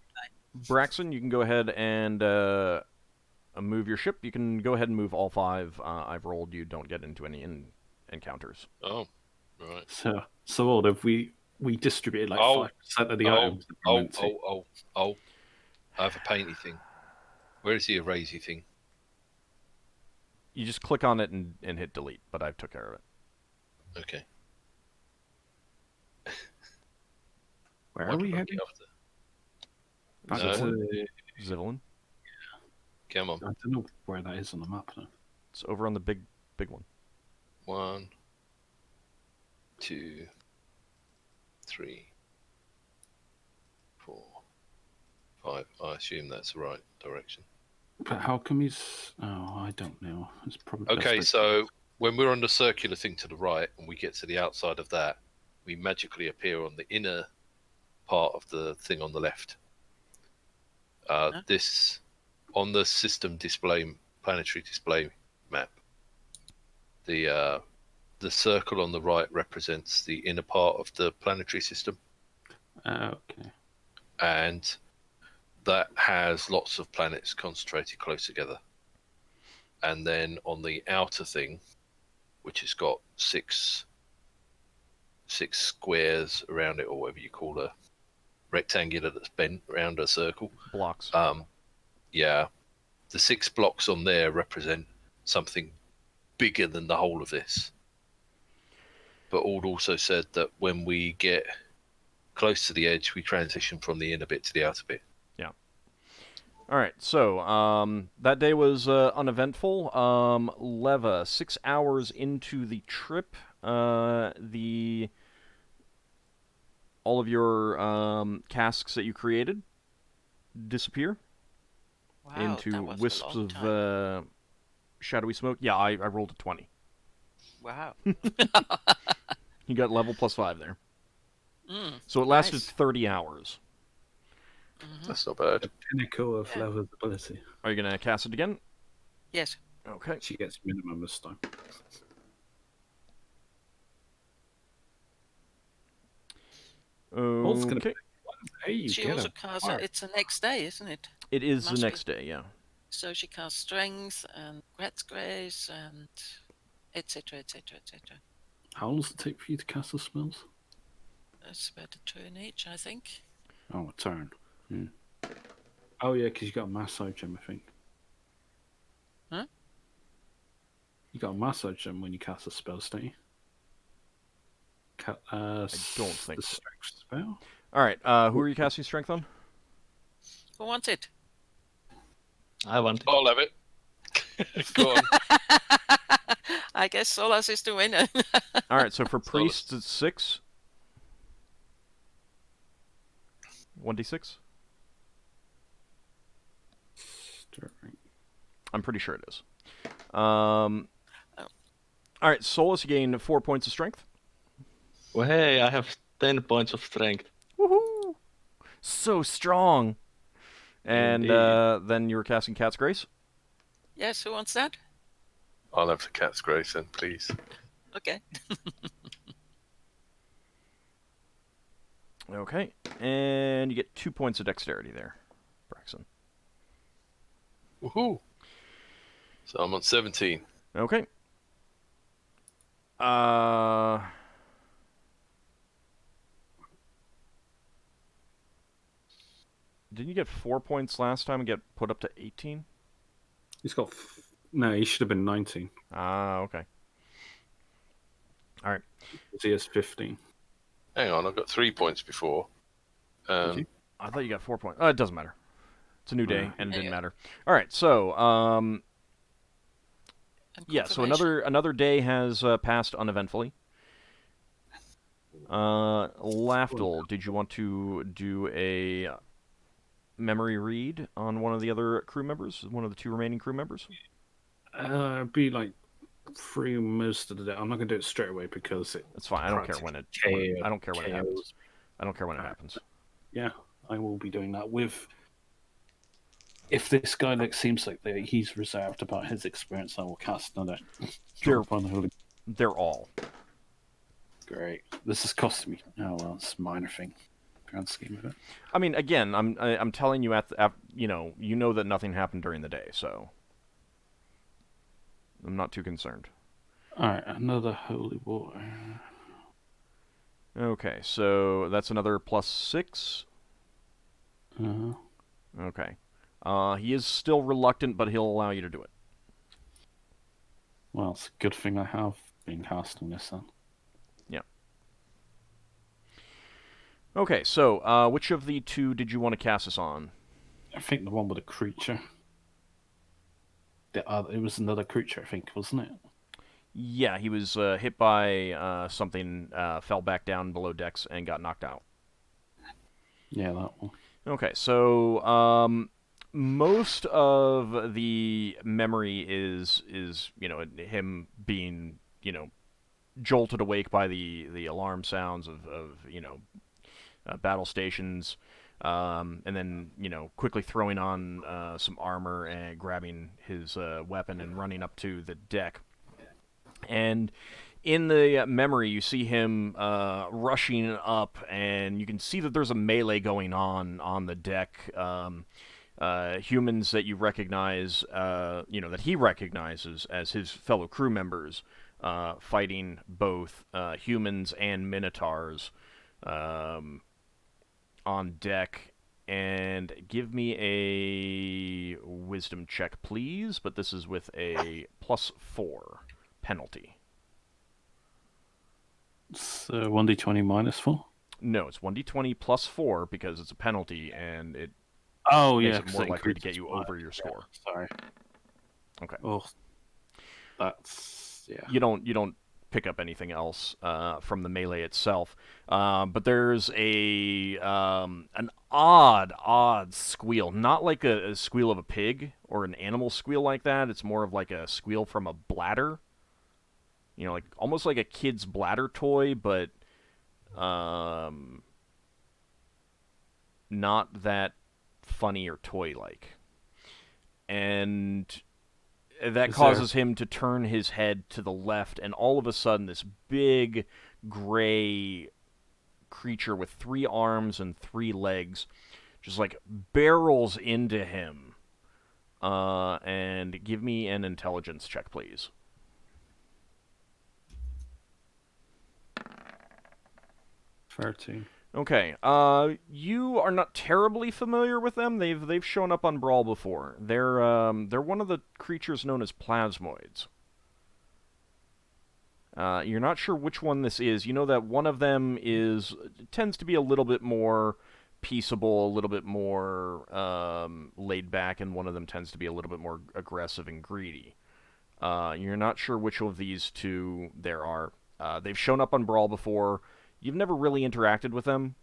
Braxon, you can go ahead and move your ship. You can go ahead and move all 5. I've rolled. You don't get into any encounters. Oh, right. So old if we distributed like 5% of the items. I have a painty thing. Where is the erasy thing? You just click on it and hit delete, but I've took care of it. Okay. Where are we heading? Back No. to Zivelin. Come on. I don't know where that is on the map now. It's over on the big one. 1, 2, 3, 4, 5. I assume that's the right direction. But how come he's... Oh, I don't know. It's probably Okay, so when we're on the circular thing to the right and we get to the outside of that, we magically appear on the inner part of the thing on the left. This, on the system display, planetary display map, the circle on the right represents the inner part of the planetary system. Okay. And that has lots of planets concentrated close together. And then on the outer thing, which has got six squares around it, or whatever you call a rectangular that's bent around a circle. Blocks. Yeah. The 6 blocks on there represent something bigger than the whole of this. But Auld also said that when we get close to the edge, we transition from the inner bit to the outer bit. All right, so that day was uneventful. Leva, 6 hours into the trip, all of your casks that you created disappear Wow, that into was a wisps long of time. shadowy smoke. Yeah, I rolled a 20. Wow. You got level +5 there. So it Nice. lasted 30 hours. That's not bad. The pinnacle of Yeah. Leva's ability. Are you going to cast it again? Yes. Okay. She gets minimum this time. Okay. Hey, you She get also a casts. mark. It's the next day, isn't it? It is the Must be. next day, yeah. So she casts strength and Grat's grace and etc. etc. etc. How long does it take for you to cast the spells? That's about a turn each, I think. Oh, a turn. Yeah. Oh, yeah, because you got a massage gem, I think. Huh? You got a massage gem when you cast a spell, don't you? I don't think the so. strength spell? All right, who are you casting strength on? Who wants it? I want it. I'll have it. Go on. I guess Solas is the winner. All right, so for Solas. priests it's 6. 1d6? Stirring. I'm pretty sure it is. All right, Solas, you gain 4 points of strength. Well, hey, I have 10 points of strength. Woohoo! So strong. And Indeed. then you were casting Cat's Grace. Yes, who wants that? I'll have the cat's grace then, please. Okay. Okay, and you get 2 points of dexterity there, Braxon. Woohoo! So I'm on 17. Okay. Didn't you get 4 points last time and get put up to 18? He's got... No, he should have been 19. Ah, okay. All right. He has 15. Hang on, I've got 3 points before. Did you? I thought you got 4 points. It doesn't matter. It's a new day, and it didn't Yeah. matter. All right, so And yeah, so confirmation. another day has passed uneventfully. Lafdul, did you want to do a memory read on one of the other crew members, one of the 2 remaining crew members? It'd be like through most of the day. I'm not going to do it straight away because it... That's fine. I don't care when it. I don't care when it happens. I don't care when it happens. Yeah, I will be doing that with... If this guy seems like he's reserved about his experience, I will cast another drop on the holy. They're all. Great. This is costing me. Oh well, it's a minor thing. Grand scheme of it. I mean, again, I'm telling you you know that nothing happened during the day, so I'm not too concerned. All right, another holy water. Okay, so that's another +6. Okay. He is still reluctant, but he'll allow you to do it. Well, it's a good thing I have been casting this then. Yeah. Okay, so which of the 2 did you want to cast this on? I think the one with the creature. It was another creature, I think, wasn't it? Yeah, he was hit by something, fell back down below decks, and got knocked out. Yeah, that one. Okay, so most of the memory is him being jolted awake by the alarm sounds of battle stations, and then quickly throwing on some armor and grabbing his weapon and running up to the deck. And in the memory, you see him rushing up, and you can see that there's a melee going on the deck. Humans that you recognize, that he recognizes as his fellow crew members, fighting both humans and minotaurs on deck. And give me a wisdom check, please, but this is with a +4 penalty. So 1d20 -4? No, it's 1d20 plus 4 because it's a penalty, and it Oh, makes yeah. it 'cause more it likely to get increases you my- over your score. Sorry. Okay. Oh, that's... Yeah. You don't pick up anything else from the melee itself, but there's an odd squeal, not like a squeal of a pig or an animal squeal like that. It's more of like a squeal from a bladder. You know, like almost like a kid's bladder toy, but not that funny or toy-like. And that causes him to turn his head to the left, and all of a sudden this big gray creature with 3 arms and 3 legs just like barrels into him. And give me an intelligence check, please. Okay. You are not terribly familiar with them. They've shown up on Brawl before. They're one of the creatures known as Plasmoids. You're not sure which one this is. You know that one of them tends to be a little bit more peaceable, a little bit more laid back, and one of them tends to be a little bit more aggressive and greedy. You're not sure which of these two there are. They've shown up on Brawl before. You've never really interacted with them.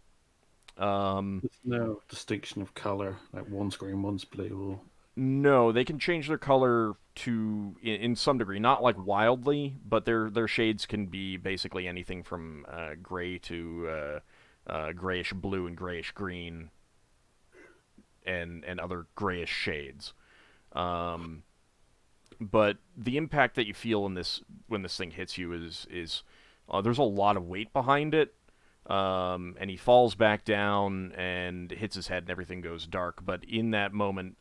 There's no distinction of color, like one's green, one's blue. No, they can change their color to in some degree, not like wildly, but their shades can be basically anything from gray to grayish blue and grayish green, and other grayish shades. But the impact that you feel in this when this thing hits you is there's a lot of weight behind it. And he falls back down and hits his head and everything goes dark. But in that moment,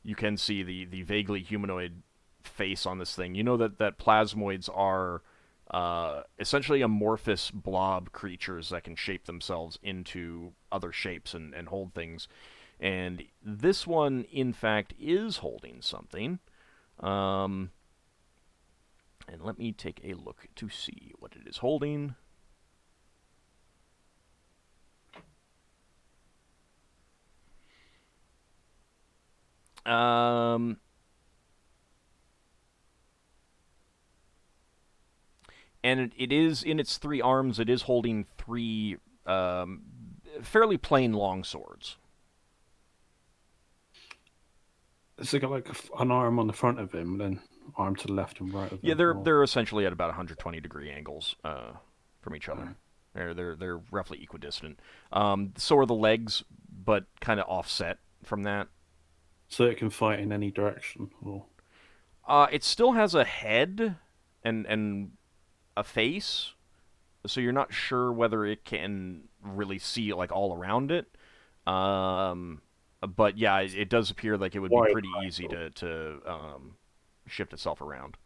you can see the vaguely humanoid face on this thing. You know that plasmoids are essentially amorphous blob creatures that can shape themselves into other shapes and hold things. And this one, in fact, is holding something. And let me take a look to see what it is holding. And it is, in its 3 arms, it is holding 3 fairly plain long swords. Has it got like an arm on the front of him, and then arm to the left and right of him? Yeah, they're essentially at about 120-degree angles from each other. They're roughly equidistant. So are the legs, but kind of offset from that. So it can fight in any direction. Or... It still has a head and a face, so you're not sure whether it can really see like all around it. But yeah, it does appear like it would be pretty easy to shift itself around.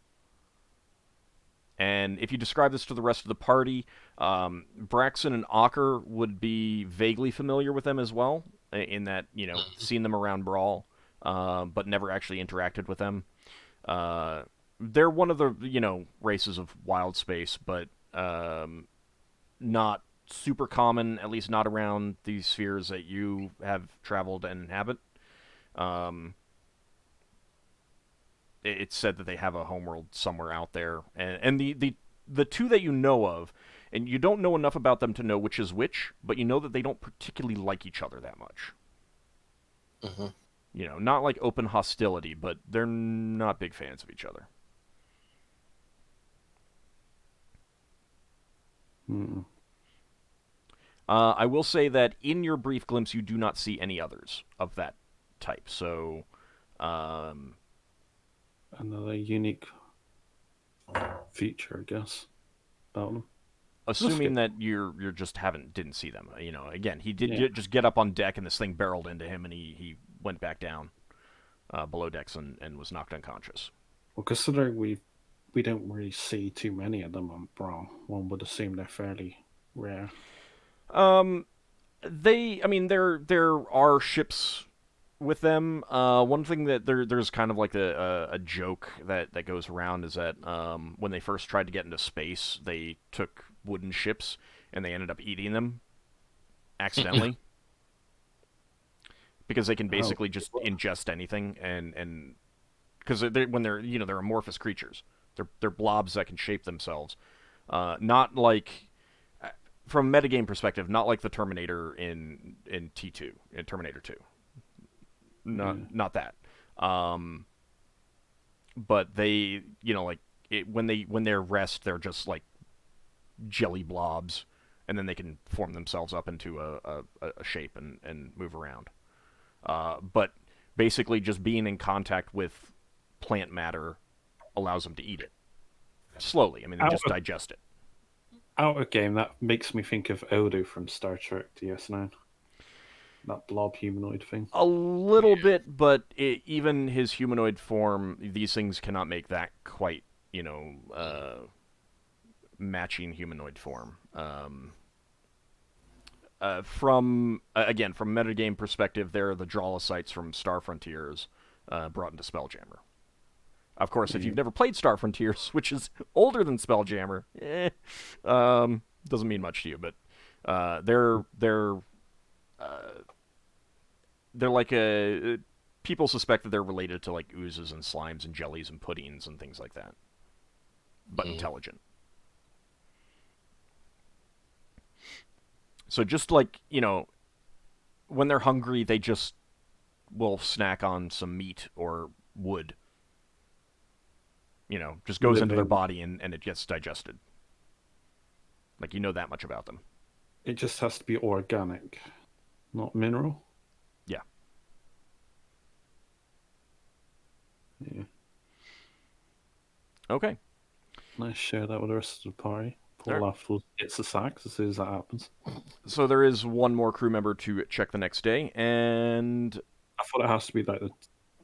And if you describe this to the rest of the party, Braxon and Ockar would be vaguely familiar with them as well, in that, you know, seen them around Brawl, but never actually interacted with them. They're one of the, you know, races of wild space, but not super common, at least not around these spheres that you have traveled and inhabit. It's said that they have a homeworld somewhere out there, and the two that you know of, and you don't know enough about them to know which is which, but you know that they don't particularly like each other that much. Mm-hmm. You know, not like open hostility, but they're not big fans of each other. I will say that in your brief glimpse, you do not see any others of that type. So, another unique feature, I guess, about them. Assuming that you're just didn't see them. You know, again, he did just get up on deck, and this thing barreled into him, and he went back down below decks and was knocked unconscious. Well, considering we don't really see too many of them on Brawl, one would assume they're fairly rare. There are ships with them. One thing that there's kind of like a joke that goes around is that when they first tried to get into space, they took wooden ships and they ended up eating them accidentally. Because they can basically just ingest anything, and because when they're amorphous creatures, they're blobs that can shape themselves. Not like, from a metagame perspective, not like the Terminator in T2, in Terminator 2. Not that. But they, like when they're rest, they're just like jelly blobs, and then they can form themselves up into a shape and move around. But basically, just being in contact with plant matter allows them to eat it slowly. I mean, they just digest it. Out of game, that makes me think of Odo from Star Trek DS9. That blob humanoid thing. A little bit, but even his humanoid form, these things cannot make that quite, matching humanoid form. From metagame perspective, they're the Drawlicites from Star Frontiers brought into Spelljammer. Of course, if you've never played Star Frontiers, which is older than Spelljammer, doesn't mean much to you. But they're like people suspect that they're related to like oozes and slimes and jellies and puddings and things like that, but intelligent. So just like, when they're hungry, they just will snack on some meat or wood. Just goes into their body and it gets digested. Like, that much about them. It just has to be organic, not mineral. Yeah. Yeah. Okay. Let's share that with the rest of the party. Poor Lafdul gets the sacks as soon as that happens. So there is one more crew member to check the next day, and I thought it has to be like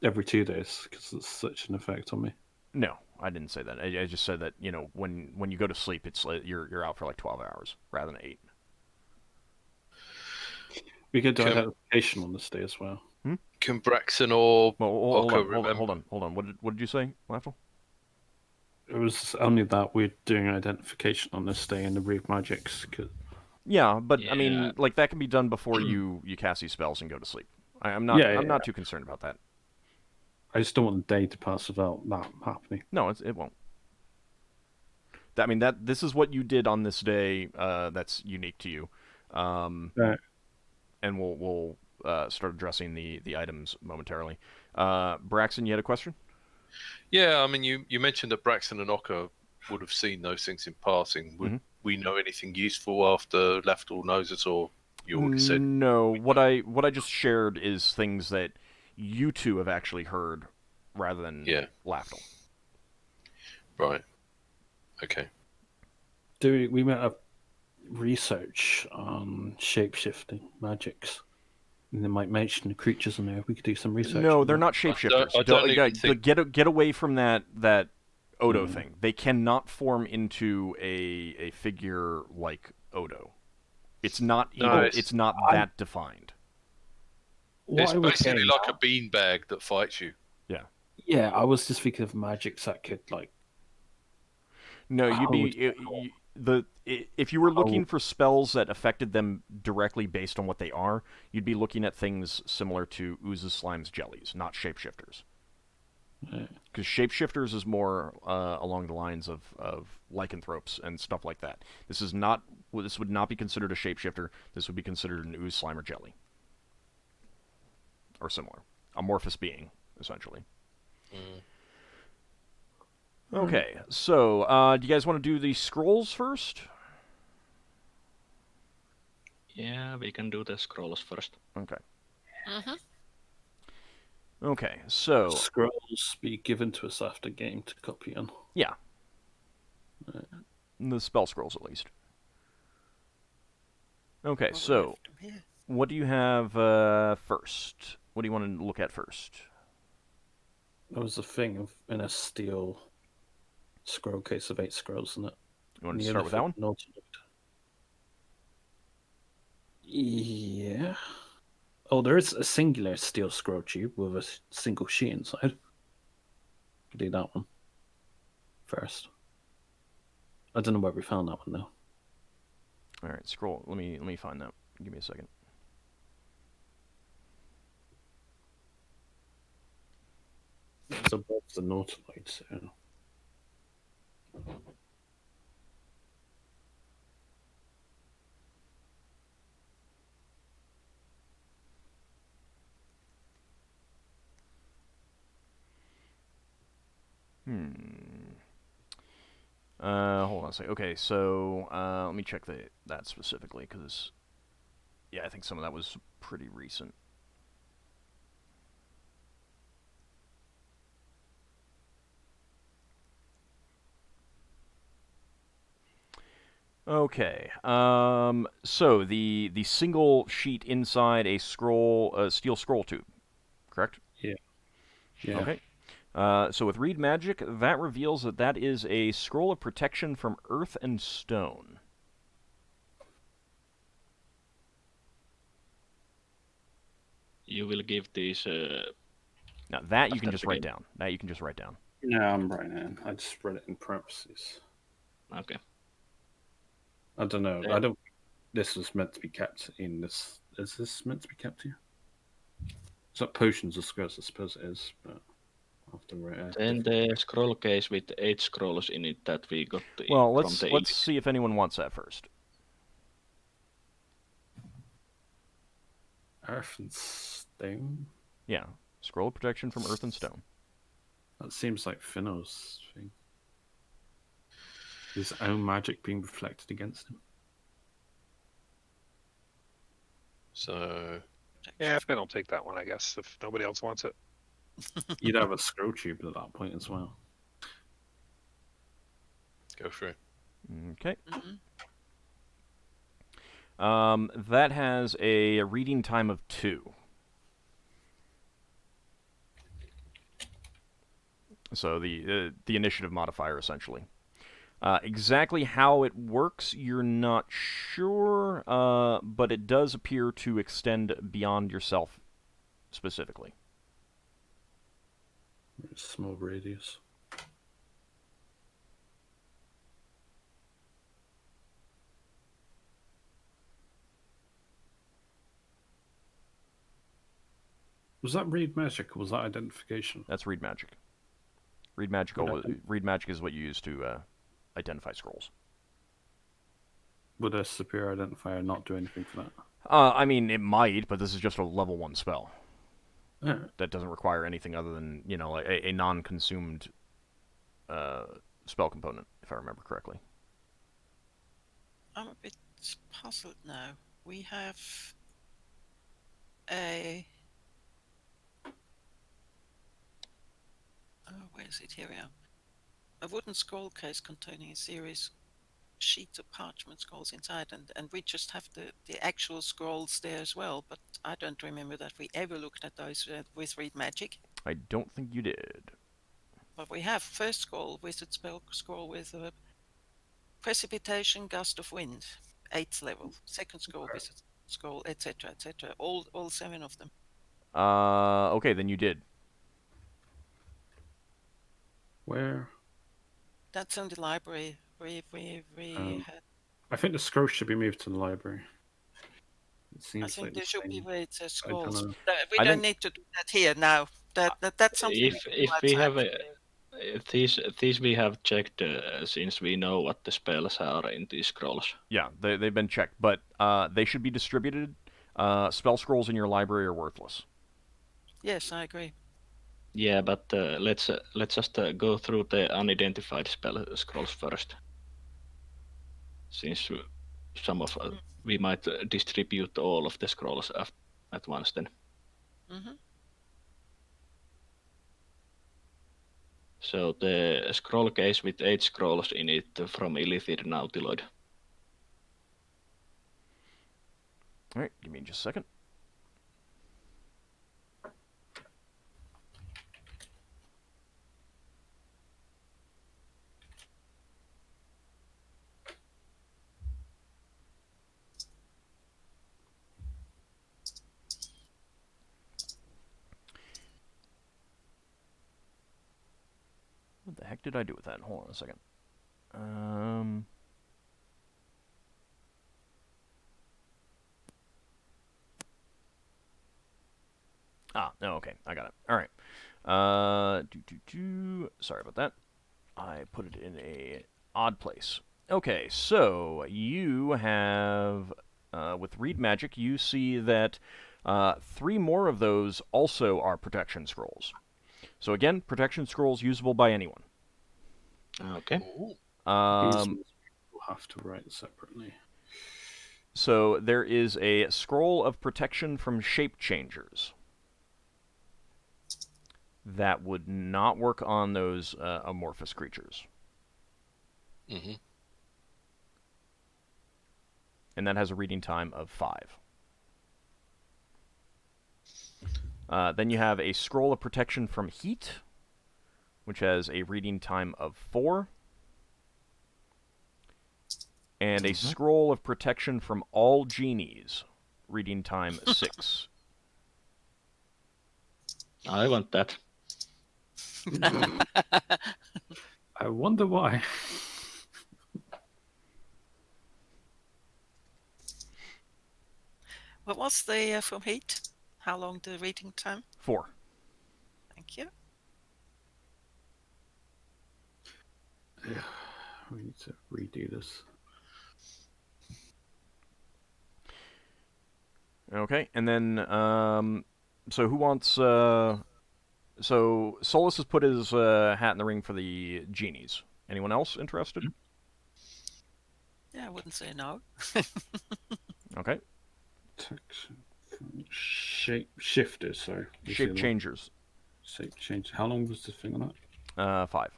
every 2 days because it's such an effect on me. No, I didn't say that. I just said that when you go to sleep, it's you're out for like 12 hours rather than 8. We could do identification on this day as well. Can Braxon or Ockar hold on. What did you say, Lafdul? It was only that we're doing identification on this day in the Reef Magics. Yeah, but I mean, like that can be done before you cast these spells and go to sleep. I'm not too concerned about that. I just don't want the day to pass without that happening. No, it won't. I mean, this is what you did on this day. That's unique to you. Right. And we'll start addressing the items momentarily. Braxon, you had a question? Yeah, I mean, you mentioned that Braxon and Ockar would have seen those things in passing. Would we know anything useful after Lafdul knows it, or you already said? No, what I just shared is things that you two have actually heard rather than Lafdul. Right. Okay. We might have research on shape-shifting magics. And they might mention the creatures in there. We could do some research. No, they're not shapeshifters. I don't even think... Get away from that Odo thing. They cannot form into a figure like Odo. It's not it's not that defined. It's basically like a beanbag that fights you. Yeah. Yeah, I was just thinking of magics that could like. No, you'd be if you were looking for spells that affected them directly based on what they are, you'd be looking at things similar to oozes, slimes, jellies, not shapeshifters. Because shapeshifters is more along the lines of lycanthropes and stuff like that. This would not be considered a shapeshifter. This would be considered an ooze, slime, or jelly. Or similar. Amorphous being, essentially. Okay, so do you guys want to do the scrolls first? Yeah, we can do the scrolls first. Okay. Okay, so... Scrolls be given to us after game to copy on. Yeah. The spell scrolls, at least. Okay, so what do you have first? What do you want to look at first? There was a thing in a steel scroll case of 8 scrolls in it. You want to start with that one? Yeah. Oh, there is a singular steel scroll tube with a single sheet inside. Do that one first. I don't know where we found that one, though. All right, scroll. Let me find that. Give me a second. It's above the Nautiloid, so. Hold on a second. Okay, so let me check that specifically, because yeah, I think some of that was pretty recent. Okay. So the single sheet inside a steel scroll tube, correct? Yeah. Yeah. Okay. So with Read Magic, that reveals that is a scroll of protection from earth and stone. You will give these. Now that you can After just the write game. down. That you can just write down. No, I'm writing it in. I just read it in parentheses. Okay. I don't know. Yeah. I don't. This was meant to be kept in this. Is this meant to be kept here? It's not potions or scrolls. I suppose it is, but I'll have to write it. Then the scroll case with 8 scrolls in it that we got Well, from the let's see if anyone wants that first. Earth and stone. Yeah, scroll of protection from earth and stone. That seems like Finnel'ar's thing. His own magic being reflected against him. So Yeah, if they don't take that one, I guess, if nobody else wants it. You'd have a scroll tube at that point as well. go through. Okay. Mm-hmm. That has a reading time of 2. So the initiative modifier, essentially. Exactly how it works, you're not sure, but it does appear to extend beyond yourself specifically. Small radius. Was that read magic or was that identification? That's Read Magic. Read Magic is what you use to identify scrolls. Would a superior identifier not do anything for that? I mean, it might, but this is just a level 1 spell. Yeah. That doesn't require anything other than, a non-consumed spell component, if I remember correctly. I'm a bit puzzled now. We have a... Oh, where is it? Here we are. A wooden scroll case containing a series sheets of parchment scrolls inside, and we just have the actual scrolls there as well, but I don't remember that we ever looked at those with Read Magic. I don't think you did. But we have first scroll, wizard spell scroll with precipitation, gust of wind, 8th level. Second scroll, wizard scroll, etc., etc. All 7 of them. Okay, then you did. Where? That's in the library. We had... I think the scroll should be moved to the library. It I seems think like there should be where it says scrolls. know. We don't need to do that here now. That's something. If we have these we have checked since we know what the spells are in these scrolls. Yeah, they've been checked, but they should be distributed. Spell scrolls in your library are worthless. Yes, I agree. Yeah, but let's just go through the unidentified spell scrolls first, since some of we might distribute all of the scrolls at once then. Mm-hmm. So the scroll case with 8 scrolls in it from Illithid Nautiloid. All right, give me just a second. What the heck did I do with that? Hold on a second. No, okay, I got it. All right. Sorry about that. I put it in a odd place. Okay, so you have, with Read Magic, you see that 3 more of those also are protection scrolls. So again, protection scrolls usable by anyone. Okay. Ooh. These we'll have to write separately. So there is a scroll of protection from shape changers. That would not work on those amorphous creatures. Mm-hmm. And that has a reading time of 5. Then you have a scroll of protection from heat, which has a reading time of 4. And a scroll of protection from all genies, reading time 6. I want that. I wonder why. What was the from heat? How long the reading time? 4. Thank you. We need to redo this. Okay, and then, so who wants, so Solas has put his hat in the ring for the genies. Anyone else interested? Yeah, I wouldn't say no. Okay. Shape shifters, sorry. Shape changers. Shape change. How long was the thing on that? 5.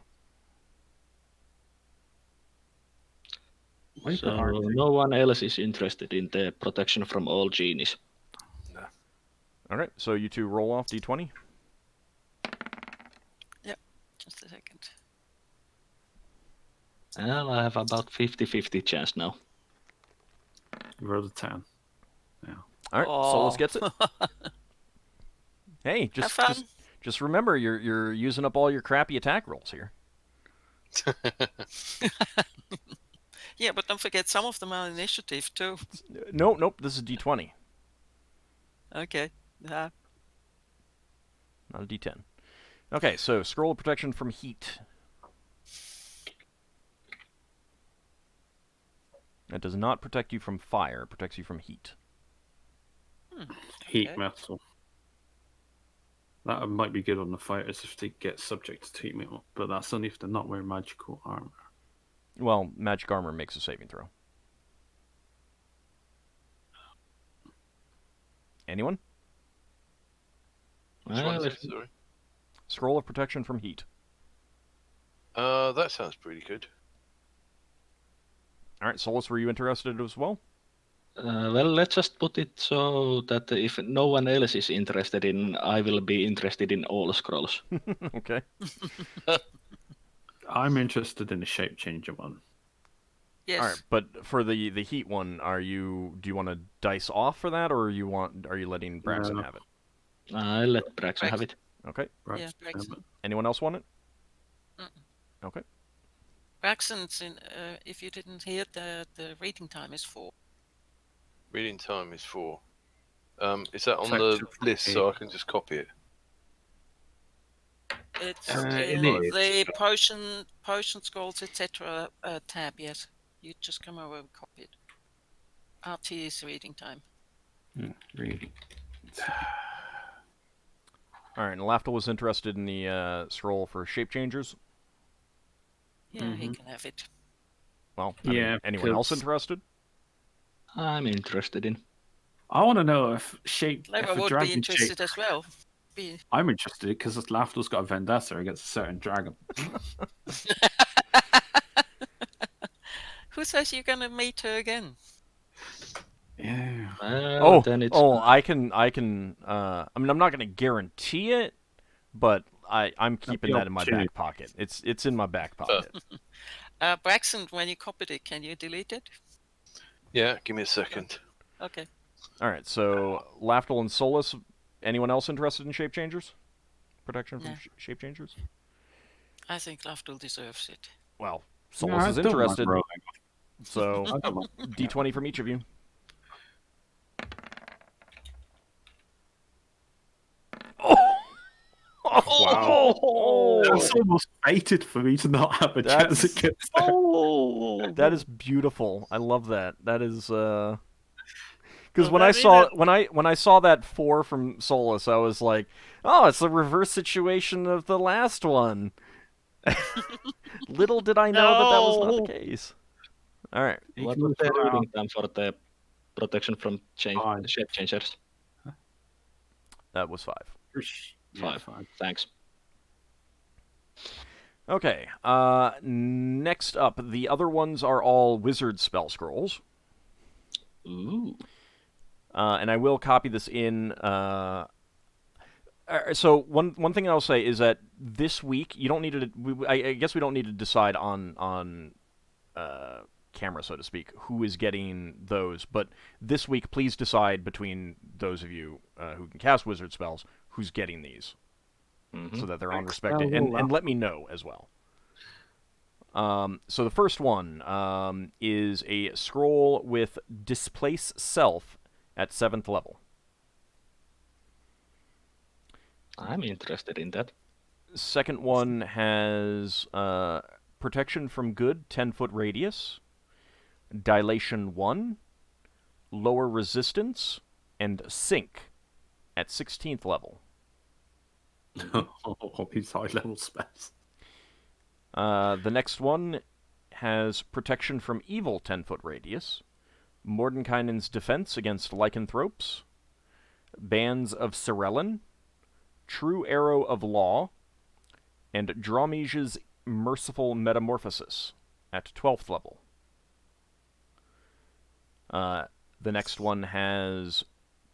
Why So hard? no one else is interested in the protection from all genies. Alright, so you two roll off d20. Just a second. Well, I have about 50-50 chance now. Roll a 10. Alright, Solas gets it. Hey, Have fun. just remember, you're using up all your crappy attack rolls here. Yeah, but don't forget some of them are initiative too. Nope, this is d20, Okay. not a d10. Okay, so scroll of protection from heat. That does not protect you from fire, it protects you from heat. Heat Okay. metal. That might be good on the fighters if they get subject to heat metal, but that's only if they're not wearing magical armor. Well, magic armor makes a saving throw. Anyone? Which one Well, is it, sorry? Scroll of protection from heat. That sounds pretty good. Alright, Solas, were you interested as well? well, let's just put it so that if no one else is interested in, I will be interested in all scrolls. Okay. I'm interested in the shape changer one. Yes. Alright, but for the heat one, do you want to dice off for that, or are you letting Braxon No. have it? I let Braxon have it. Okay. Right? Yeah, Braxon. Anyone else want it? Mm-mm. Okay. Braxon's in. If you didn't hear, the reading time is 4. Reading time is 4. Is that on Protection the from list so I can just copy it? It's it in is. the potion scrolls, etc. Tab. Yes, you just come over and copy it. RT is reading time. Read. Alright, and Lafdul was interested in the scroll for shape changers. Yeah, he can have it. Well, I mean, anyone else because interested? I'm interested in. I want to know if Clever if a would be dragon interested shape. as well. I'm interested because Lafdul's got a vendetta against a certain dragon. Who says you're gonna meet her again? Yeah. Well, then it's I can. I mean, I'm not going to guarantee it, but I'm keeping that in my opportunity. back pocket. It's in my back pocket. Braxon, when you copied it, can you delete it? Yeah, give me a second. Okay. All right, so Lafdul and Solas. Anyone else interested in shape changers? Protection from No. shape changers? I think Lafdul deserves it. Well, No, Solas I is don't mind interested, rolling. so I don't mind. d20 from each of you. Wow. Oh, That's almost fated for me to not have a chance That's- against that. Oh, that is beautiful. I love that. That is because Does when that I mean saw that- when I saw that 4 from Solas, I was like, oh, it's the reverse situation of the last one. Little did I know that that was not the No. case. All right. What can was the move around. reading time for the protection from Fine. shape changers? That was 5. Yeah, 5. fine. Thanks. Okay. Next up, the other ones are all wizard spell scrolls. Ooh. And I will copy this in. So one thing I'll say is that this week you don't need to. I guess we don't need to decide on camera, so to speak, who is getting those. But this week, please decide between those of you who can cast wizard spells who's getting these, so that they're on respected, and let me know as well. So the first one is a scroll with Displace Self at 7th level. I'm interested in that. Second one has Protection from Good, 10-foot radius, Dilation 1, Lower Resistance, and Sync at 16th level. All these high level spells. The next one has Protection from Evil, 10-foot radius, Mordenkainen's Defense against Lycanthropes, Bands of Cirellin, True Arrow of Law, and Dramige's Merciful Metamorphosis at 12th level. The next one has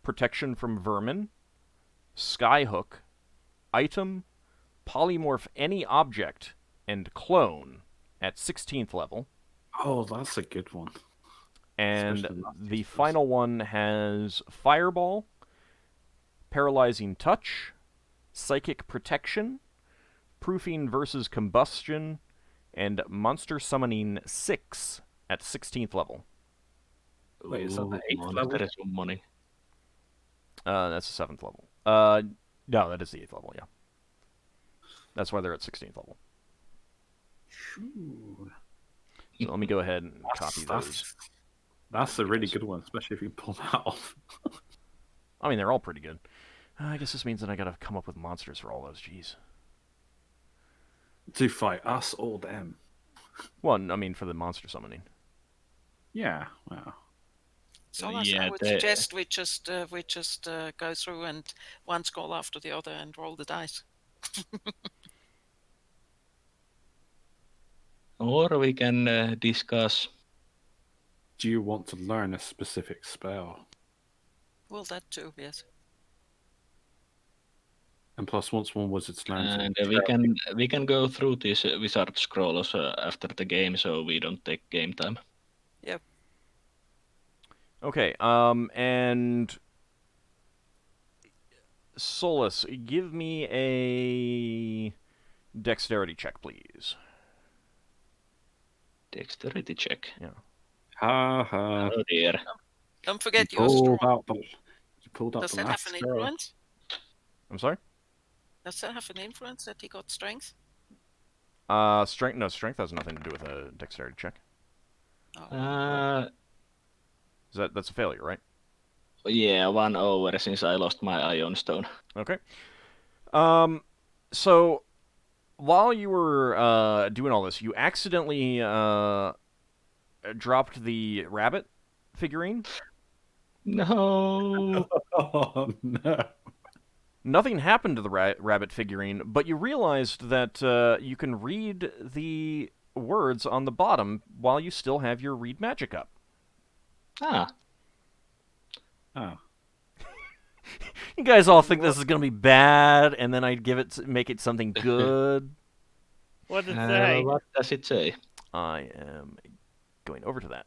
Protection from Vermin, Skyhook, Item, Polymorph Any Object, and Clone at 16th level. Oh, that's a good one. And Especially last the year's. final one has Fireball, Paralyzing Touch, Psychic Protection, Proofing versus Combustion, and Monster Summoning 6 at 16th level. Wait, is that the 8th Monster level? is some money. That's the 7th level. No, that is the 8th level, yeah. That's why they're at 16th level. Ooh. So let me go ahead and copy those. That's a really good one, especially if you pull that off. I mean, they're all pretty good. I guess this means that I gotta come up with monsters for all those, jeez. To fight us or them. Well, I mean, for the monster summoning. Yeah, well. Solas, Yeah, I would suggest we just go through and one scroll after the other and roll the dice. Or we can discuss. Do you want to learn a specific spell? Well, that too, yes. And plus, once one wizard's learned And something, we can go through this wizard scrolls after the game, so we don't take game time. Okay, and Solas, give me a dexterity check, please. Dexterity check. ha ha. Oh dear. Don't forget You your pulled strong. out the, you pulled out Does the that have last an straw. influence? I'm sorry? Does that have an influence that he got strength? Strength. No, strength has nothing to do with a dexterity check. Oh. That's a failure, right? Yeah, 1 over since I lost my Ion Stone. Okay. So while you were doing all this, you accidentally dropped the rabbit figurine. No. Oh no. Nothing happened to the rabbit figurine, but you realized that you can read the words on the bottom while you still have your read magic up. Ah. Oh. You guys all think this is gonna be bad, and then I'd make it something good. What did it say? What does it say? I am going over to that.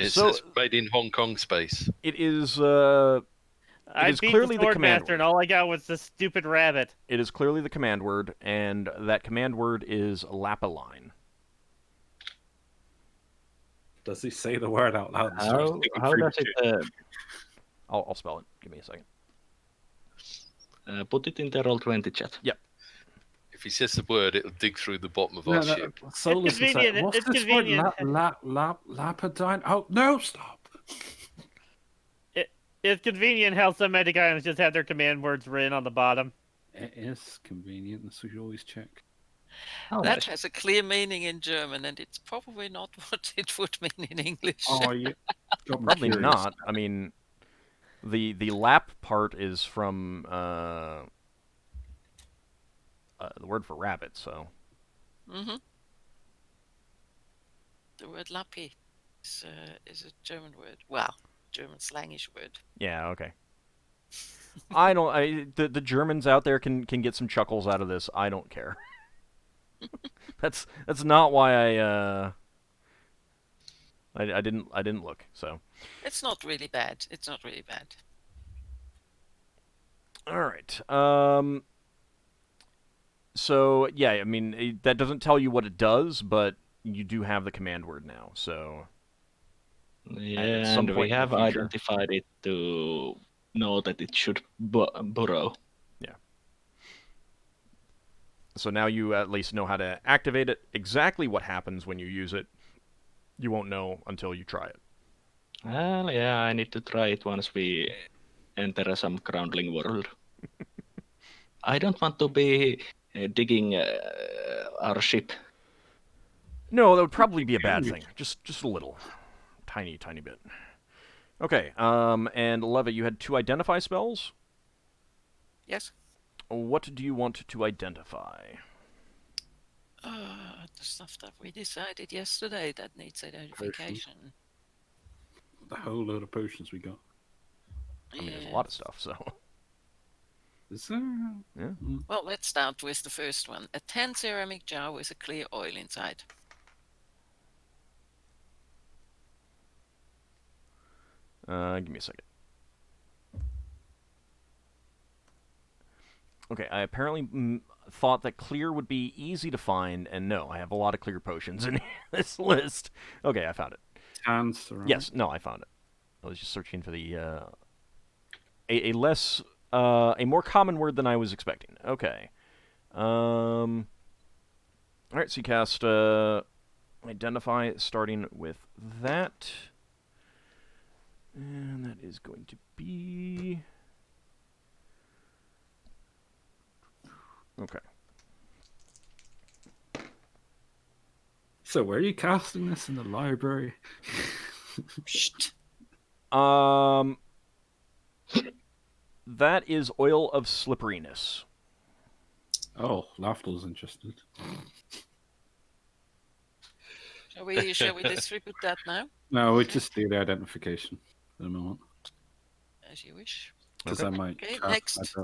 It So says made in Hong Kong space. it is. I is beat clearly the the command Swordmaster, and word. all I got was this stupid rabbit. It is clearly the command word, and that command word is Lapaline. Does he say the word out loud? and starts How digging how through does the it? shit? I'll spell it. Give me a second. Put it in the Roll20 chat. If he says the word, it'll dig through the bottom of No, our ship. Solas is like, convenient, what's it's this convenient. word? Lapidine? Oh, no, stop. It's convenient how some magic items just have their command words written on the bottom. It is convenient, so you always check. Oh, That nice. has a clear meaning in German, and it's probably not what it would mean in English. Oh, you got me Probably curious. not. I mean, the lap part is from the word for rabbit, so. Mm-hmm. The word Lappi is a German word. Well, German slangish word. Yeah, okay. The Germans out there can get some chuckles out of this. I don't care. That's not why I didn't look. So. It's not really bad. It's not really bad. All right. So yeah, I mean that doesn't tell you what it does, but you do have the command word now. So. Yeah, some and point we in the have future. identified it to know that it should burrow. Yeah. So now you at least know how to activate it. Exactly what happens when you use it, you won't know until you try it. Well, yeah, I need to try it once we enter some groundling world. I don't want to be digging our ship. No, that would probably be a bad thing. Just a little. Tiny bit. Okay, and Leva, you had 2 identify spells? Yes. What do you want to identify? The stuff that we decided yesterday that needs identification. The whole load of potions we got. I mean, there's a lot of stuff, so. Is there? Yeah. Well, let's start with the first one. A 10 ceramic jar with a clear oil inside. Give me a second. Okay, I apparently thought that clear would be easy to find, and no, I have a lot of clear potions in this list. Okay, I found it. Answer. Yes, no, I found it. I was just searching for the a more common word than I was expecting. Okay. All right, so you cast identify, starting with that, and that is going to be okay. So where are you casting this? In the library? That is oil of slipperiness. Oh, Lafdul's interested. Shall we distribute that now? No, we just do the identification at the moment. As you wish. Because Okay. I might. Okay, cast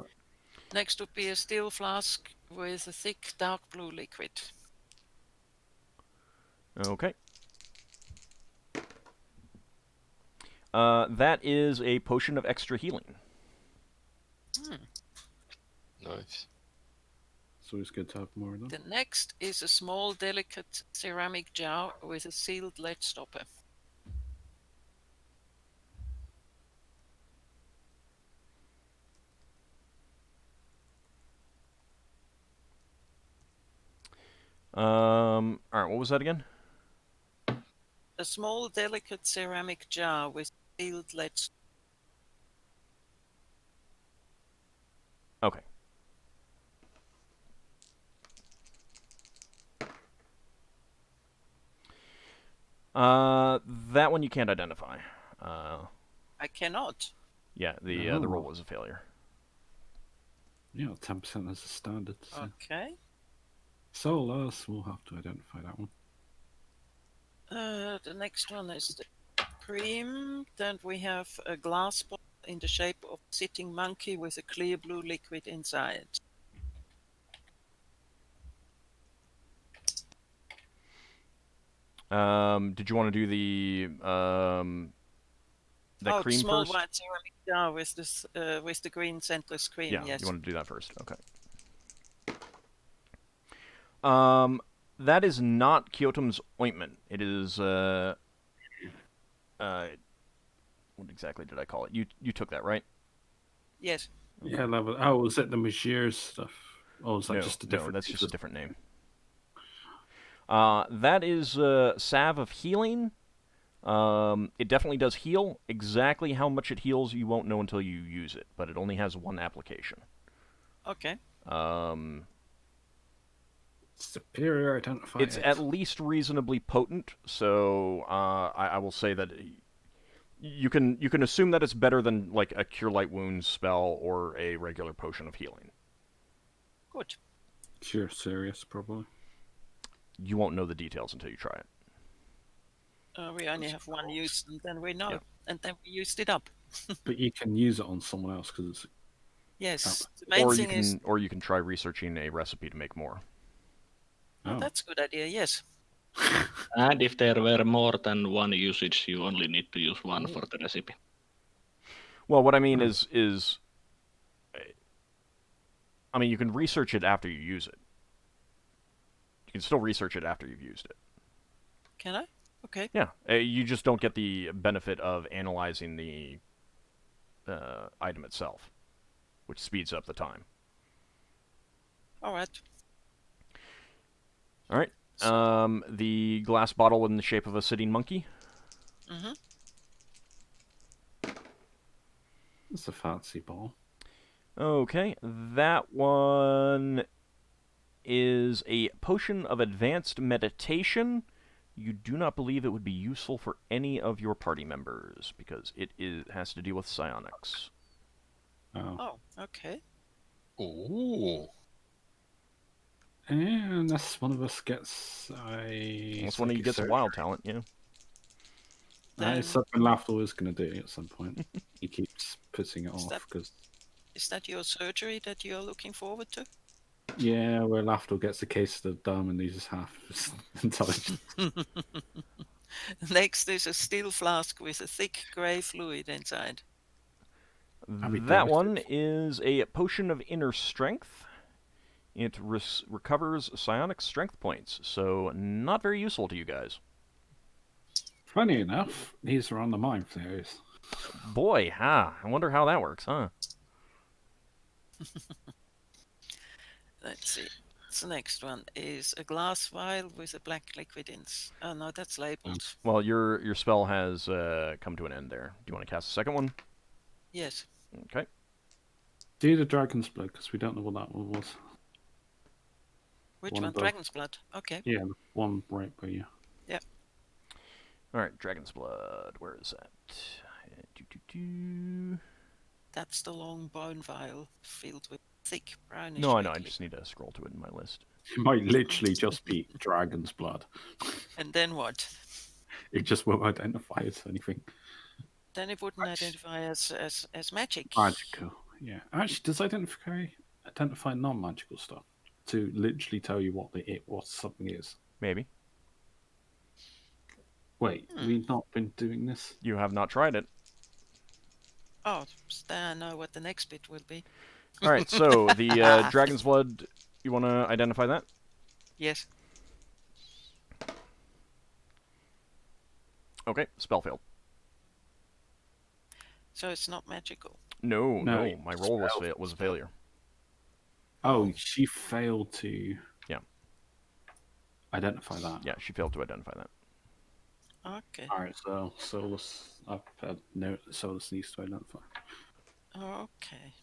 next would be a steel flask with a thick dark blue liquid. Okay. That is a potion of extra healing. Nice. It's always good to have more of them. The next is a small, delicate ceramic jar with a sealed lead stopper. All right, what was that again? A small, delicate ceramic jar with sealed lead stopper. Okay. That one you can't identify. I cannot. Yeah, the roll was a failure. Yeah, 10% as a standard. So. Okay. Solas, we'll have to identify that one. The next one is the cream. Then we have a glass bottle in the shape of a sitting monkey with a clear blue liquid inside. Did you want to do the cream small first? white ceramic jar with this with the green scentless cream. Yeah, Yes. you want to do that first. Okay. That is not Kyotom's ointment. It is what exactly did I call it? You took that, right? Yes. Yeah, level. Oh, was it the Magier's stuff? Or was that No, just a different? that's just a system? different name. That is Salve of Healing. It definitely does heal. Exactly how much it heals, you won't know until you use it, but it only has one application. Okay. Superior identified. It's at least reasonably potent, so I will say that you can assume that it's better than like a Cure Light Wounds spell or a regular potion of healing. Good. Cure Serious, probably. You won't know the details until you try it. We only have one use, and then we know, Yeah. and then we used it up. But you can use it on someone else because it's. Yes. The main thing is. Or you can try researching a recipe to make more. Oh, that's a good idea. Yes. And if there were more than one usage, you only need to use one for the recipe. Well, what I mean is, I mean, you can research it after you use it. You can still research it after you've used it. Can I? Okay. Yeah, you just don't get the benefit of analyzing the item itself, which speeds up the time. All right. All right. The glass bottle in the shape of a sitting monkey. Mm-hmm. It's a fancy ball. Okay, that one is a potion of advanced meditation. You do not believe it would be useful for any of your party members because it has to deal with psionics. Oh. Okay. Ooh. Yeah, unless one of us gets a. Unless one of you gets a wild talent, yeah. It's something Lafdul is going to do at some point. He keeps putting it off because. Is that your surgery that you're looking forward to? Yeah, where Lafdul gets a case of the dumb and uses half his intelligence. Next is a steel flask with a thick grey fluid inside. That one is a potion of inner strength. It recovers psionic strength points, so not very useful to you guys. Funny enough, these are on the mind flares. Boy, I wonder how that works, huh? Let's see. The next one is a glass vial with a black liquid in. Oh no, that's labeled. Well, your spell has come to an end there. Do you want to cast a second one? Yes. Okay. Do the dragon's blood because we don't know what that one was. Which One one? above. Dragon's blood. Okay. Yeah, the one right by you. Yeah. All right, dragon's blood. Where is that? That's the long bone vial filled with thick brownish No, I know. I liquid. just need to scroll to it in my list. It might literally just be dragon's blood. And then what? It just won't identify as anything Then it wouldn't identify as magic. magical. Yeah, actually, does identify non-magical stuff to literally tell you what something is? Maybe. Wait, we've not been doing this. You have not tried it. Oh, then I know what the next bit will be. All right, so the dragon's blood, you want to identify that? Yes. Okay, spell failed. So it's not magical. No, No, my roll was a failure. Oh, she failed to. Yeah. Identify that. Yeah, she failed to identify that. Okay. All right, so Solas. I've had note that Solas needs to identify. Okay.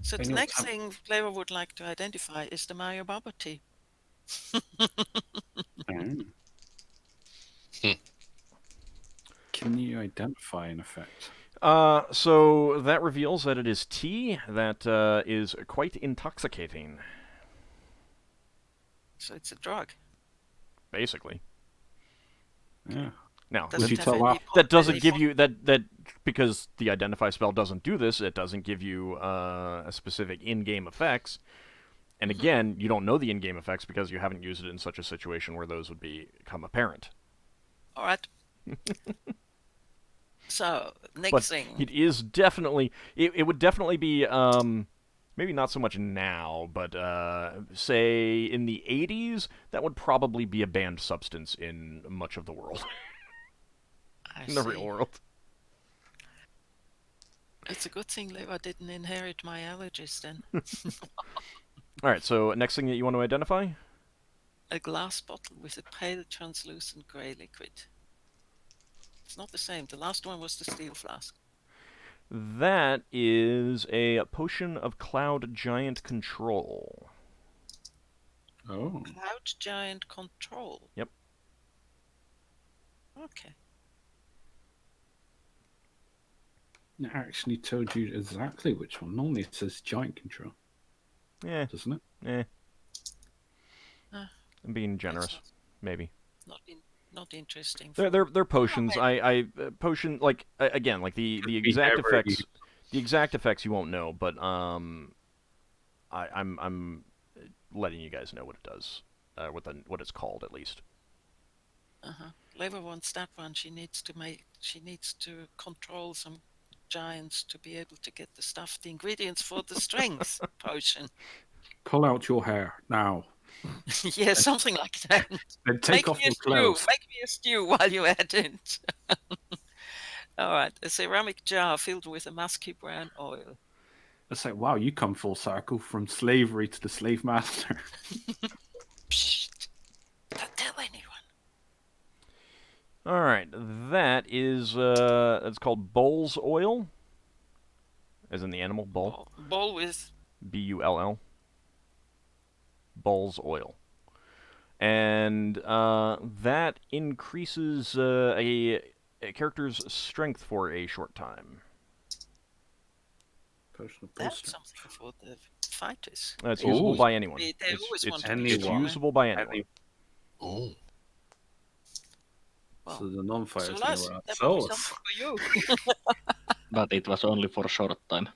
So the Anyone next have- thing Flavor would like to identify is the Mario bubble tea. Can you identify an effect? So that reveals that it is tea that is quite intoxicating, So it's a drug. basically. Yeah. Now, Doesn't Would you have tell any that doesn't any give you that because the identify spell doesn't do this. It doesn't give you a specific in-game effects. And again, you don't know the in-game effects because you haven't used it in such a situation where those would become apparent. All right. So next But thing. it is definitely it would definitely be maybe not so much now, but say in the 80s, that would probably be a banned substance in much of the world. I In the see. real world. It's a good thing Leva didn't inherit my allergies then. All right. So next thing that you want to identify? A glass bottle with a pale translucent grey liquid. It's not the same. The last one was the steel flask. That is a potion of cloud giant control. Oh. Cloud giant control. Yep. Okay. It actually told you exactly which one. Normally it says giant control, Yeah. doesn't it? Eh. Ah, I'm being generous, maybe. Not interesting. They're potions. Potion like again like the exact effects. The exact effects you won't know, but I'm letting you guys know what it does, what it's called at least. Leva wants that one. She needs to control some giants to be able to get the ingredients for the strength potion. Pull out your hair now. Yeah, something like that. Then take off your clothes. Make me a stew while you're at it. All right, a ceramic jar filled with a musky brown oil. It's like, wow, you come full circle from slavery to the slave master. Psst. Don't tell anyone. All right, that is it's called bull's oil, as in the animal bull. Bull with Bull. Bull's oil, and that increases a character's strength for a short time. That's something for the fighters. It's usable by anyone. They always want to anyone. It's usable by anyone. Oh. Well, So the non-fighters Solas, know that that. would be something for you. But it was only for a short time.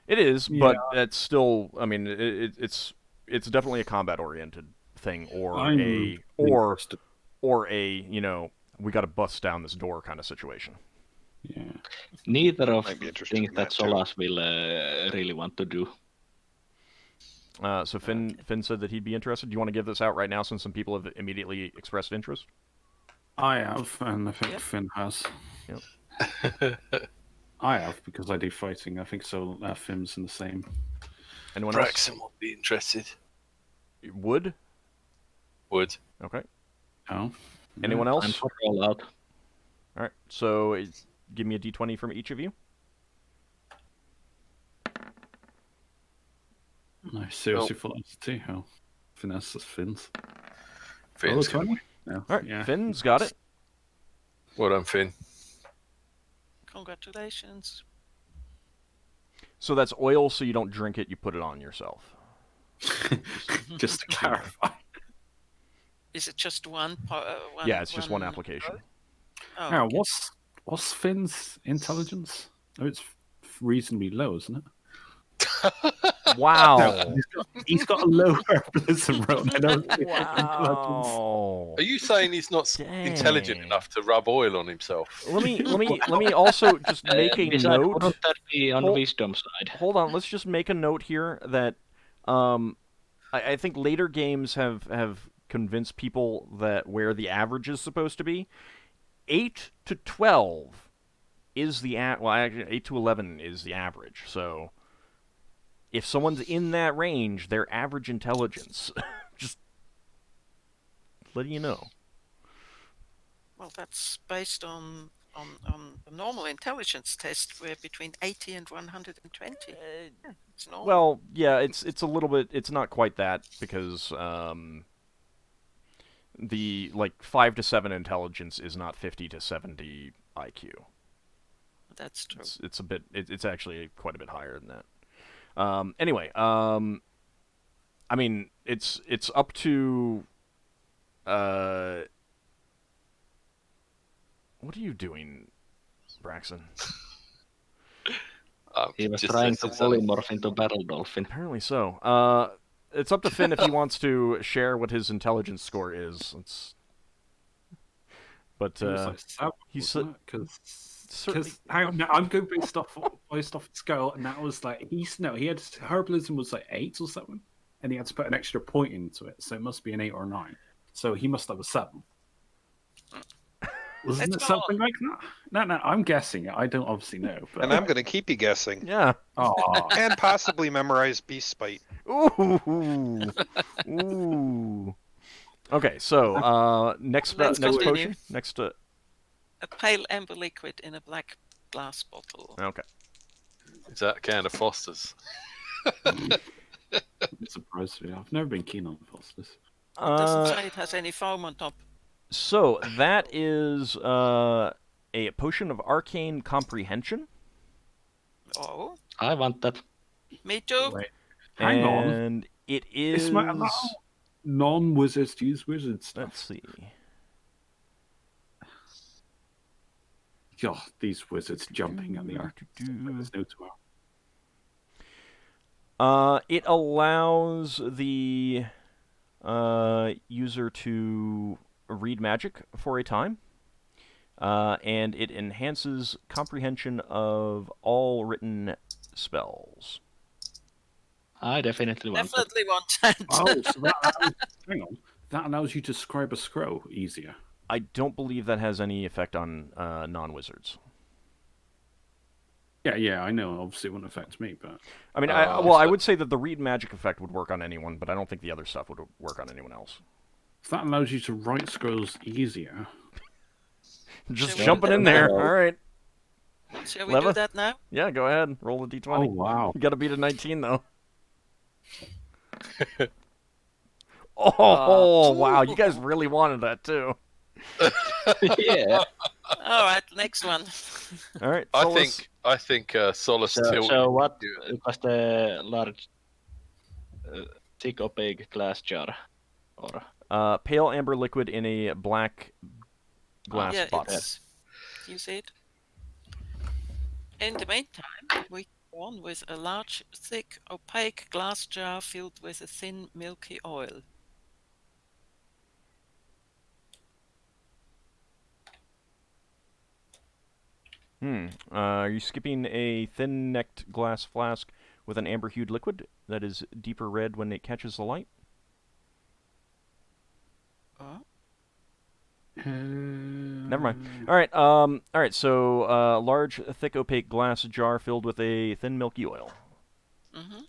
It is, but it's still. I mean, it's definitely a combat-oriented thing, or a we got to bust down this door kind of situation. Yeah. Neither of Might be the interested things in that that too. Solas will really want to do. So Finn said that he'd be interested. Do you want to give this out right now, since some people have immediately expressed interest? I have, and I think Finn has. Yep. I have, because I do fighting. I think so. Finn's in the same. Anyone Braxon will be interested. else? Would? Okay. Oh. Anyone I'm else? for roll out. All right. So give me a d20 from each of you. I seriously thought that was two. Oh. Finesse is Finn's. Finn's Oh, gonna 20? win. No. All right. Yeah. Finn's got it. Well done, Finn. Congratulations. So that's oil, so you don't drink it, you put it on yourself. Just to clarify. Is it just one? Yeah, it's just one application. Oh, Now, okay. what's Finn's intelligence? Oh, it's reasonably low, isn't it? Wow. No, he's got a low herbalism roll. I know. Wow. Are you saying he's not intelligent Dang. enough to rub oil on himself? Let me also just make a Besides, note. wouldn't that be on Hold- wisdom side? Hold on, let's just make a note here that I think later games have convinced people that where the average is supposed to be. 8 to 12 is the actually 8 to 11 is the average. So if someone's in that range, their average intelligence. Just letting you know. Well, that's based on the normal intelligence test, where between 80 and 120. It's normal. Well, yeah, it's a little bit. It's not quite that, because the 5 to 7 intelligence is not 50 to 70 IQ. That's true. It's a bit. It's actually quite a bit higher than that. Anyway, I mean, it's up to. What are you doing, Braxon? He was Just trying to listen something. polymorph into battle dolphin. Apparently so. It's up to Finn if he wants to share what his intelligence score is. But It was like 7, he's because hang on, now I'm going based off scale, and that was like he had herbalism was like 8 or 7, and he had to put an extra point into it, so it must be an 8 or 9. So he must have a 7. Wasn't Let's it go something like that? No, I'm guessing it. I don't obviously know. But... And I'm going to keep you guessing. Yeah. Aw. And possibly memorize Beast Bite. Ooh. Ooh. Okay, so next Let's next continue. potion. Next. A pale amber liquid in a black glass bottle. Okay. Is that a can of Foster's? I'm surprised. I've never been keen on Foster's. Doesn't say it has any foam on top. So that is a potion of arcane comprehension. Oh, I want that. me too. Wait, hang on. And it is. It's not allow non-wizards to use wizard stuff. Let's see. God, these wizards jumping at the arc. There's no tomorrow. It allows the user to read magic for a time, and it enhances comprehension of all written spells. I definitely want that. Definitely want that. Oh, so that allows, hang on. That allows you to scribe a scroll easier. I don't believe that has any effect on non-wizards. Yeah, I know. Obviously, it wouldn't affect me, but I mean, I would say that the read magic effect would work on anyone, but I don't think the other stuff would work on anyone else. if that allows you to write scrolls easier. Just Shall we jumping do in that there. now? All right. Shall we Leva? do that now? Yeah, go ahead. Roll a d20. Oh wow! You got to beat a 19 though. Oh, wow! You guys really wanted that too. Yeah. All right, next one. All right. I Solas. think Solas So, still. what Yeah. was the large, thick opaque glass jar? Or Pale amber liquid in a black glass yeah, bottle. you see it. In the meantime, we go on with a large, thick, opaque glass jar filled with a thin, milky oil. Are you skipping a thin-necked glass flask with an amber-hued liquid that is deeper red when it catches the light? Never mind. All right. All right. So, large, thick, opaque glass jar filled with a thin, milky oil. Mm-hmm.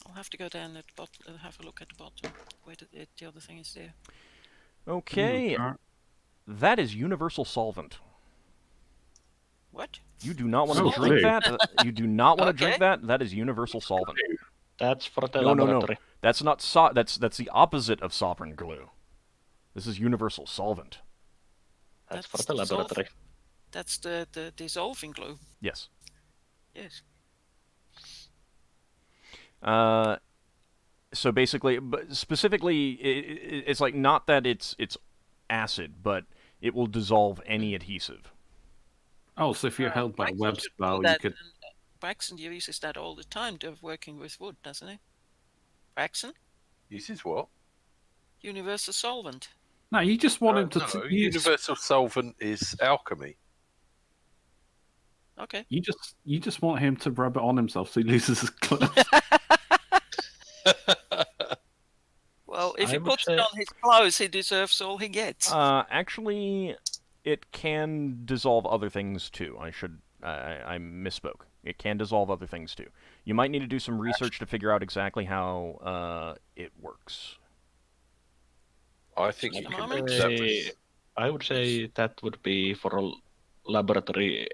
I'll have to go down at the bottom and have a look at the bottom. Where the other thing is there. Okay. That is universal solvent. What? You do not want Oh, to drink really? that. You do not want to drink Okay. that. That is universal solvent. that's for the No. laboratory. That's not that's the opposite of sovereign glue. This is universal solvent. That's for That's the the laboratory. That's the dissolving glue. Yes. Yes. So basically, but specifically, it's like not that it's acid, but it will dissolve any adhesive. Oh, so if you're held by a Braxon web should spell, do you that, could. and Braxon uses that all the time to working with wood, doesn't he? Braxon? Uses what? Universal solvent. No, you just want him to. No, use... universal solvent is alchemy. Okay. You just want him to rub it on himself so he loses his clothes. Well, if I he would puts it say- on his clothes, he deserves all he gets. Actually, it can dissolve other things too. I misspoke. It can dissolve other things too. You might need to do some research to figure out exactly how it works. I think you At the can moment? mix that with. I would say that would be for a laboratory.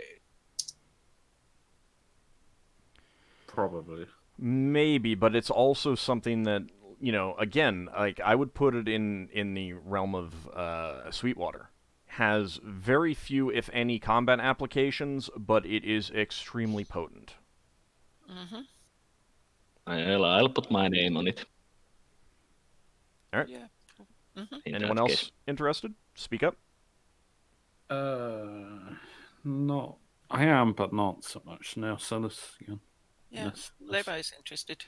Probably. Maybe, but it's also something that, you know, again, like I would put it in the realm of Sweetwater. Has very few, if any, combat applications, but it is extremely potent. Mm-hmm. I'll put my name on it. Alright. Yeah. Mm-hmm. in Anyone that else case. interested? Speak up. Not. I am, but not so much. No, Solas again. Yeah. Yes, Leva is interested.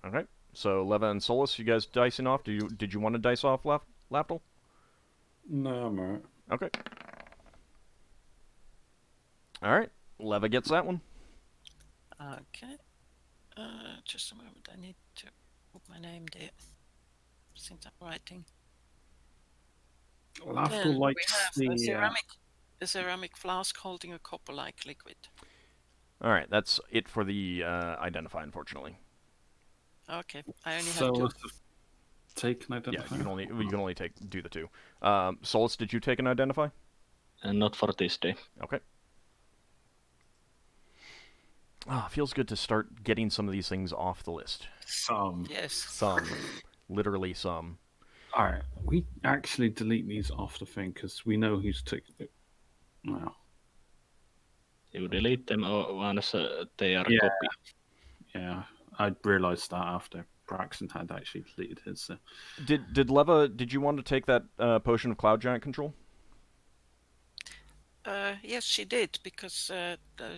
Okay. So Leva and Solas, you guys dicing off? Did you want to dice off, Lafdul? No, I'm alright. Okay. All right. Leva gets that one. Okay. Just a moment. I need to put my name there. Since I'm writing. Lafdul Then we likes have the. a ceramic flask holding a copper-like liquid. All right, that's it for the identify, unfortunately. Okay, I only have So two. take an Yeah, identifier. you can only do the two. Solas, did you take an identify? And not for this day. Okay. Feels good to start getting some of these things off the list. Some. Yes. Some, literally some. All right, we actually delete these off the thing because we know who's took it. Wow. You delete them once they are Yeah. copied. Yeah, I realised that after Braxon had actually deleted his. So. Did Leva? Did you want to take that potion of cloud giant control? Yes, she did, because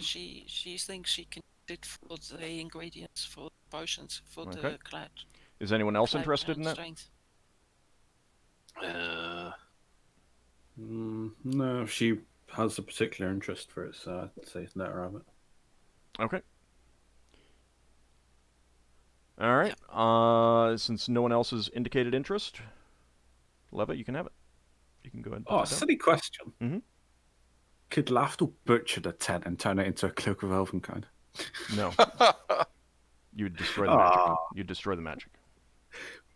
she thinks she can use it for the ingredients for potions for Okay. the cloud. Is anyone else cloud interested in giant that? strength. No, she has a particular interest for it, so I'd say let her have it. Okay. All right. Since no one else has indicated interest, Leva, you can have it. You can go ahead and put Oh, that down. silly question. Mhm. Could Lafdul butcher the tent and turn it into a cloak of elvenkind? No. You would destroy the magic. You'd destroy the magic.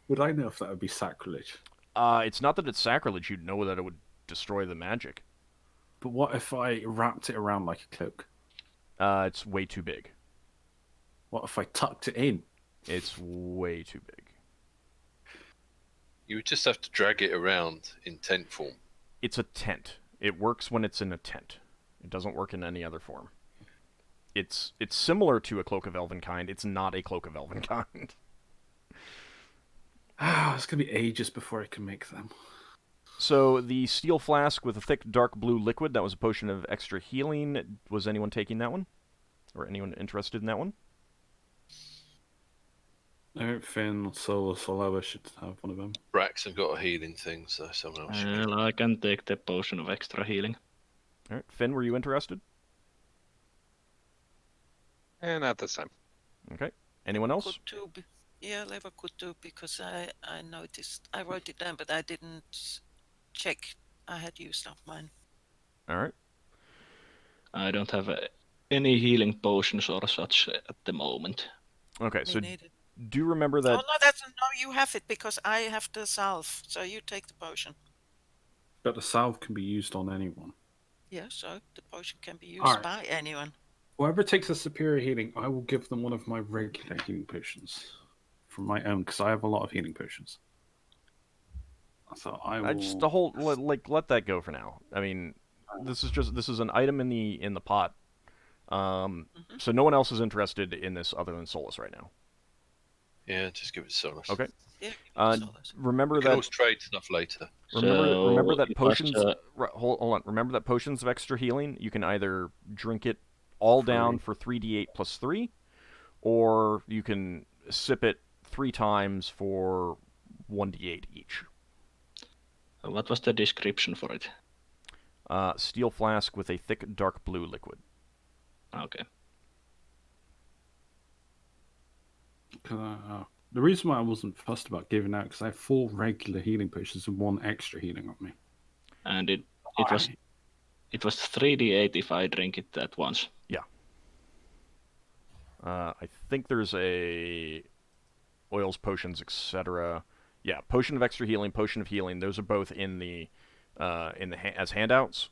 Would I know if that would be sacrilege? It's not that it's sacrilege. You'd know that it would destroy the magic. But what if I wrapped it around like a cloak? It's way too big. What if I tucked it in? It's way too big. You would just have to drag it around in tent form. It's a tent. It works when it's in a tent. It doesn't work in any other form. It's similar to a cloak of elvenkind. It's not a cloak of elvenkind. It's going to be ages before I can make them. So the steel flask with a thick dark blue liquid, that was a potion of extra healing. Was anyone taking that one? Or anyone interested in that one? Finn, Solas, Leva should have one of them. Braxon got a healing thing, so someone else should get it. Well, I can take the potion of extra healing. All right. Finn, were you interested? And not this time. Okay. Anyone else? Could do. Yeah, Leva could do, because I noticed. I wrote it down, but I didn't check. I had used up mine. All right. I don't have any healing potions or such at the moment. Okay, Me so neither. do you remember that... Oh no, you have it, because I have the salve. So you take the potion. But the salve can be used on anyone. Yeah, so the potion can be used Alright. by anyone. Whoever takes a superior healing, I will give them one of my regular healing potions from my own, because I have a lot of healing potions. So I will. just the whole let that go for now. I mean, this is an item in the pot. So no one else is interested in this other than Solas right now. Yeah, just give it to Solas. Okay. Yeah. Remember We can that. always trade stuff later. Remember So that it was, potions. Hold on. Remember that potions of extra healing. You can either drink it all down for 3d8 plus 3, or you can sip it 3 times for 1d8 each. What was the description for it? Steel flask with a thick dark blue liquid. Okay. The reason why I wasn't fussed about giving out, because I have 4 regular healing potions and 1 extra healing on me. And it was 3d8 if I drink it at once. Yeah. I think there's a oils, potions, etc. Yeah, potion of extra healing, potion of healing. Those are both in the as handouts.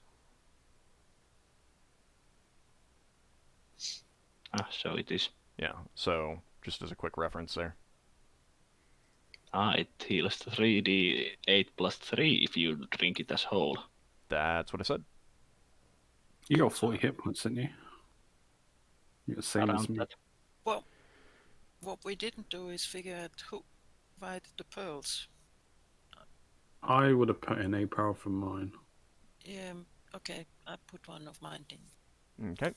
So it is. Yeah. So just as a quick reference there. It heals 3d8 plus 3 if you drink it as whole. That's what I said. You got 40 hit points, didn't you? You're the same as Around me. that. Well, what we didn't do is figure out who provided the pearls. I would have put in a pearl from mine. Yeah. Okay, I put one of mine in. Okay.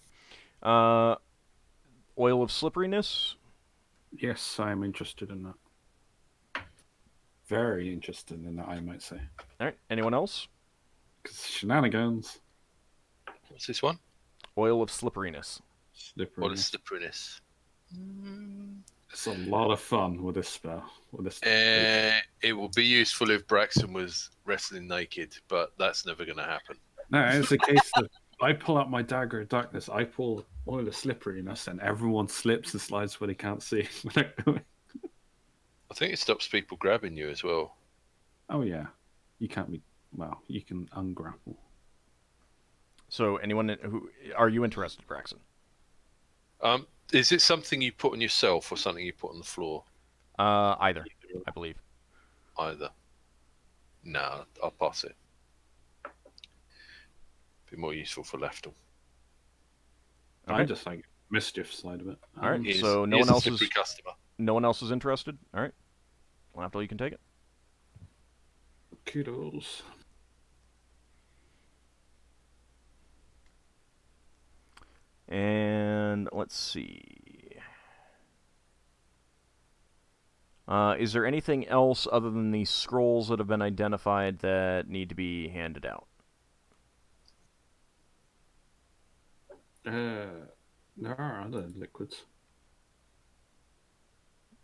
Oil of slipperiness. Yes, I am interested in that. Very interested in that, I might say. All right. Anyone else? Because shenanigans. What's this one? Oil of slipperiness. Slippery. What is slipperiness? It's a lot of fun with this spell. With this. It will be useful if Braxon was wrestling naked, but that's never going to happen. No, it's a case of I pull out my dagger of darkness. I pull oil of slipperiness, and everyone slips and slides where they can't see. I think it stops people grabbing you as well. Oh yeah, you can't be. Well, you can ungrapple. So, anyone who are you interested, Braxon? Is it something you put on yourself or something you put on the floor? Either, I believe. Either. No, I'll pass it. Be more useful for Lafdul. Okay. I just like mischief side of it. All right. He's, So no he's one a else is slippery customer. no one else is interested. All right. Lafdul, you can take it. Kudos. And let's see. Is there anything else other than these scrolls that have been identified that need to be handed out? There are other liquids.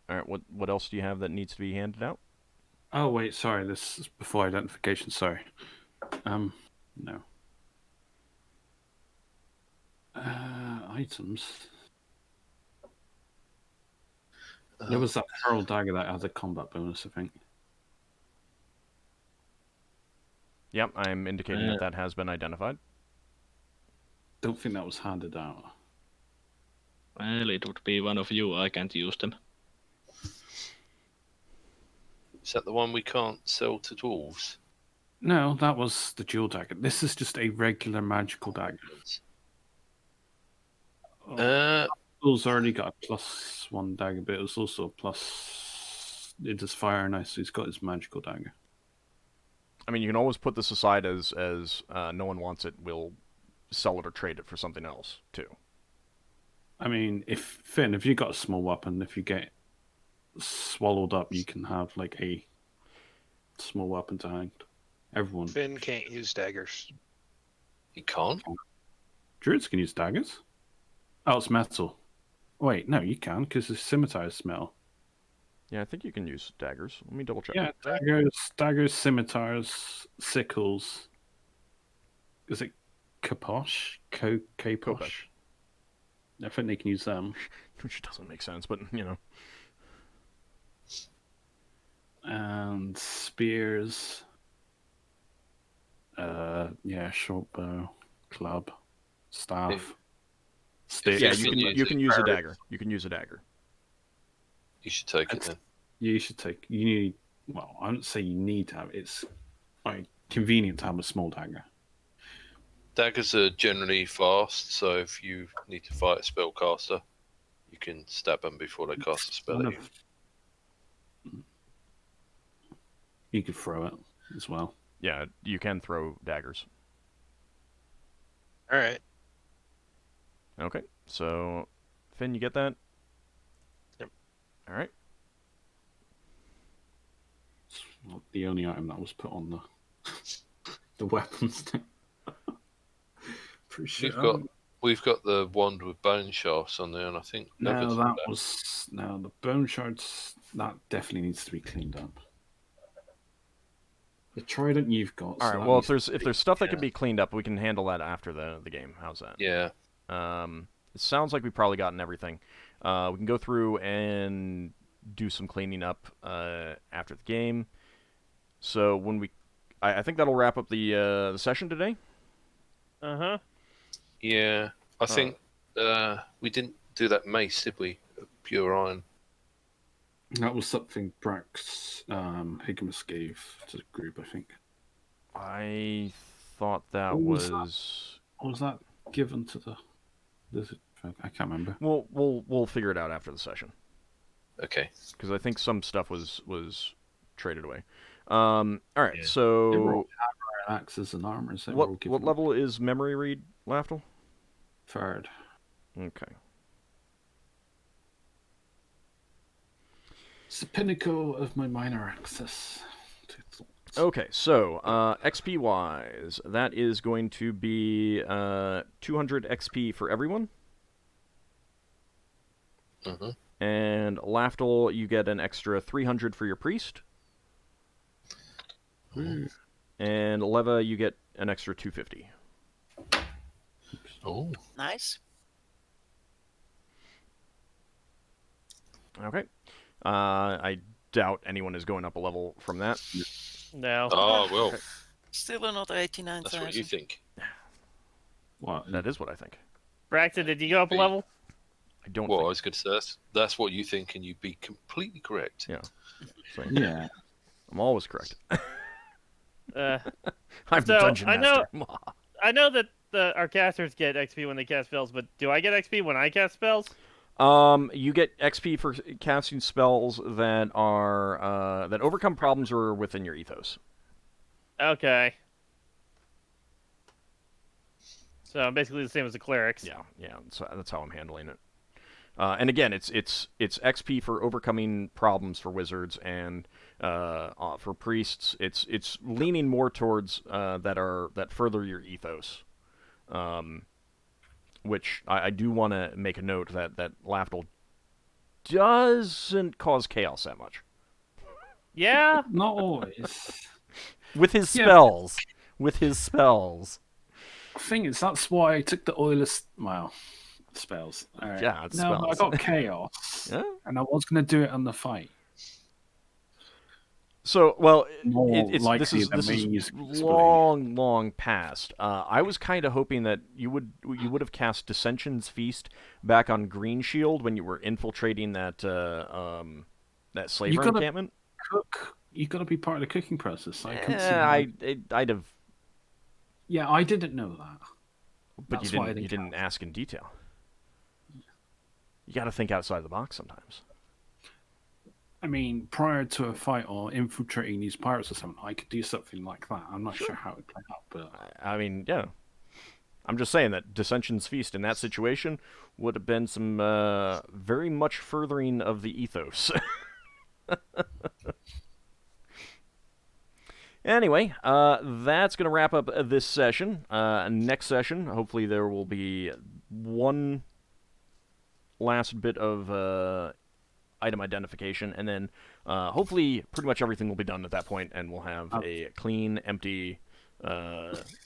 All right. What else do you have that needs to be handed out? Oh wait, sorry. This is before identification. Sorry. No. Items. There was that pearl dagger that has a combat bonus, I think. Yep, I'm indicating that that has been identified. Don't think that was handed out. Well, it would be one of you. I can't use them. Is that the one we can't sell to dwarves? No, that was the dual dagger. This is just a regular magical dagger. Dual's already got a +1 dagger, but it was also a plus. It does fire and ice, so he's got his magical dagger. I mean, you can always put this aside as no one wants it. We'll sell it or trade it for something else too. I mean, if you got a small weapon, if you get swallowed up, you can have like a small weapon to hand. Everyone. Finn can't use daggers. You can't? Druids can use daggers. Oh, it's metal. Wait, no, you can because the scimitar is metal. Yeah, I think you can use daggers. Let me double check. Yeah, daggers, scimitars, sickles. Is it kaposh? Kaposh? I think they can use them. Which doesn't make sense, but you know. And spears. Short bow, club, staff, stick. Yeah, you can use a dagger. You can use a dagger. You should take it then. You should take. You need. Well, I don't say you need to have. It's like convenient to have a small dagger. Daggers are generally fast, so if you need to fight a spellcaster, you can stab them before they cast a spell at you. You could throw it as well. Yeah, you can throw daggers. All right. Okay, so Finn, you get that? Yep. All right. It's not the only item that was put on the weapons thing. Pretty sure. We've got the wand with bone shafts on there, and I think the bone shards. That definitely needs to be cleaned up. The trident you've got. All right. Well, if there's stuff that can be cleaned up, we can handle that after the game. How's that? Yeah. It sounds like we've probably gotten everything. We can go through and do some cleaning up after the game. So when I think that'll wrap up the session today. Uh-huh. Yeah. I think we didn't do that mace, did we? Pure iron. That was something Brax Higamus gave to the group, I think. I thought that was that given to the I can't remember. We'll figure it out after the session. Okay. Because I think some stuff was traded away. All right. Yeah. So They were all axes and armors. what level is memory read, Lafdul? 3rd. Okay. It's the pinnacle of my minor access. Okay, so XP wise, that is going to be 200 XP for everyone. Mm-hmm. And Lafdul, you get an extra 300 for your priest. And Leva, you get an extra 250. Oh. Nice. Okay. I doubt anyone is going up a level from that. No. Oh, well, Still another that's what you 89,000. think. What? That is what I think. Braxton, did you go up a level? I don't Well, I think. was going to say that's what you think, and you'd be completely correct. Yeah. So, Yeah. I'm always correct. Uh, I'm the So, dungeon I know- master. I know that our casters get XP when they cast spells, but do I get XP when I cast spells? You get XP for casting spells that are that overcome problems or are within your ethos. Okay. So I'm basically the same as the clerics. Yeah. So that's how I'm handling it. And again, it's XP for overcoming problems for wizards, and for priests, it's leaning more towards that further your ethos. Which I do want to make a note that Lafdul doesn't cause chaos that much Yeah. Not always. with his Yeah. spells. With his spells. The thing is, that's why I took the oilers. Well, spells. All right. Yeah, it's no, spells. I got chaos, Yeah. and I was going to do it on the fight. So, well, More this likely is than me using display. long past. I was kind of hoping that you would have cast Dissension's Feast back on Green Shield when you were infiltrating that slaver gotta- encampment. Cook. You got to be part of the cooking process. I can see. Yeah, how- I'd have, Yeah, I didn't know that. but That's you why I didn't. You didn't didn't ask in detail. You got to think outside the box sometimes. I mean, prior to a fight or infiltrating these pirates or something, I could do something like that. I'm not sure how it would play out, but I mean, yeah. I'm just saying that Dissension's Feast in that situation would have been some very much furthering of the ethos. Anyway, that's going to wrap up this session. Next session, hopefully there will be one last bit of item identification, and then hopefully pretty much everything will be done at that point, and we'll have a clean, empty,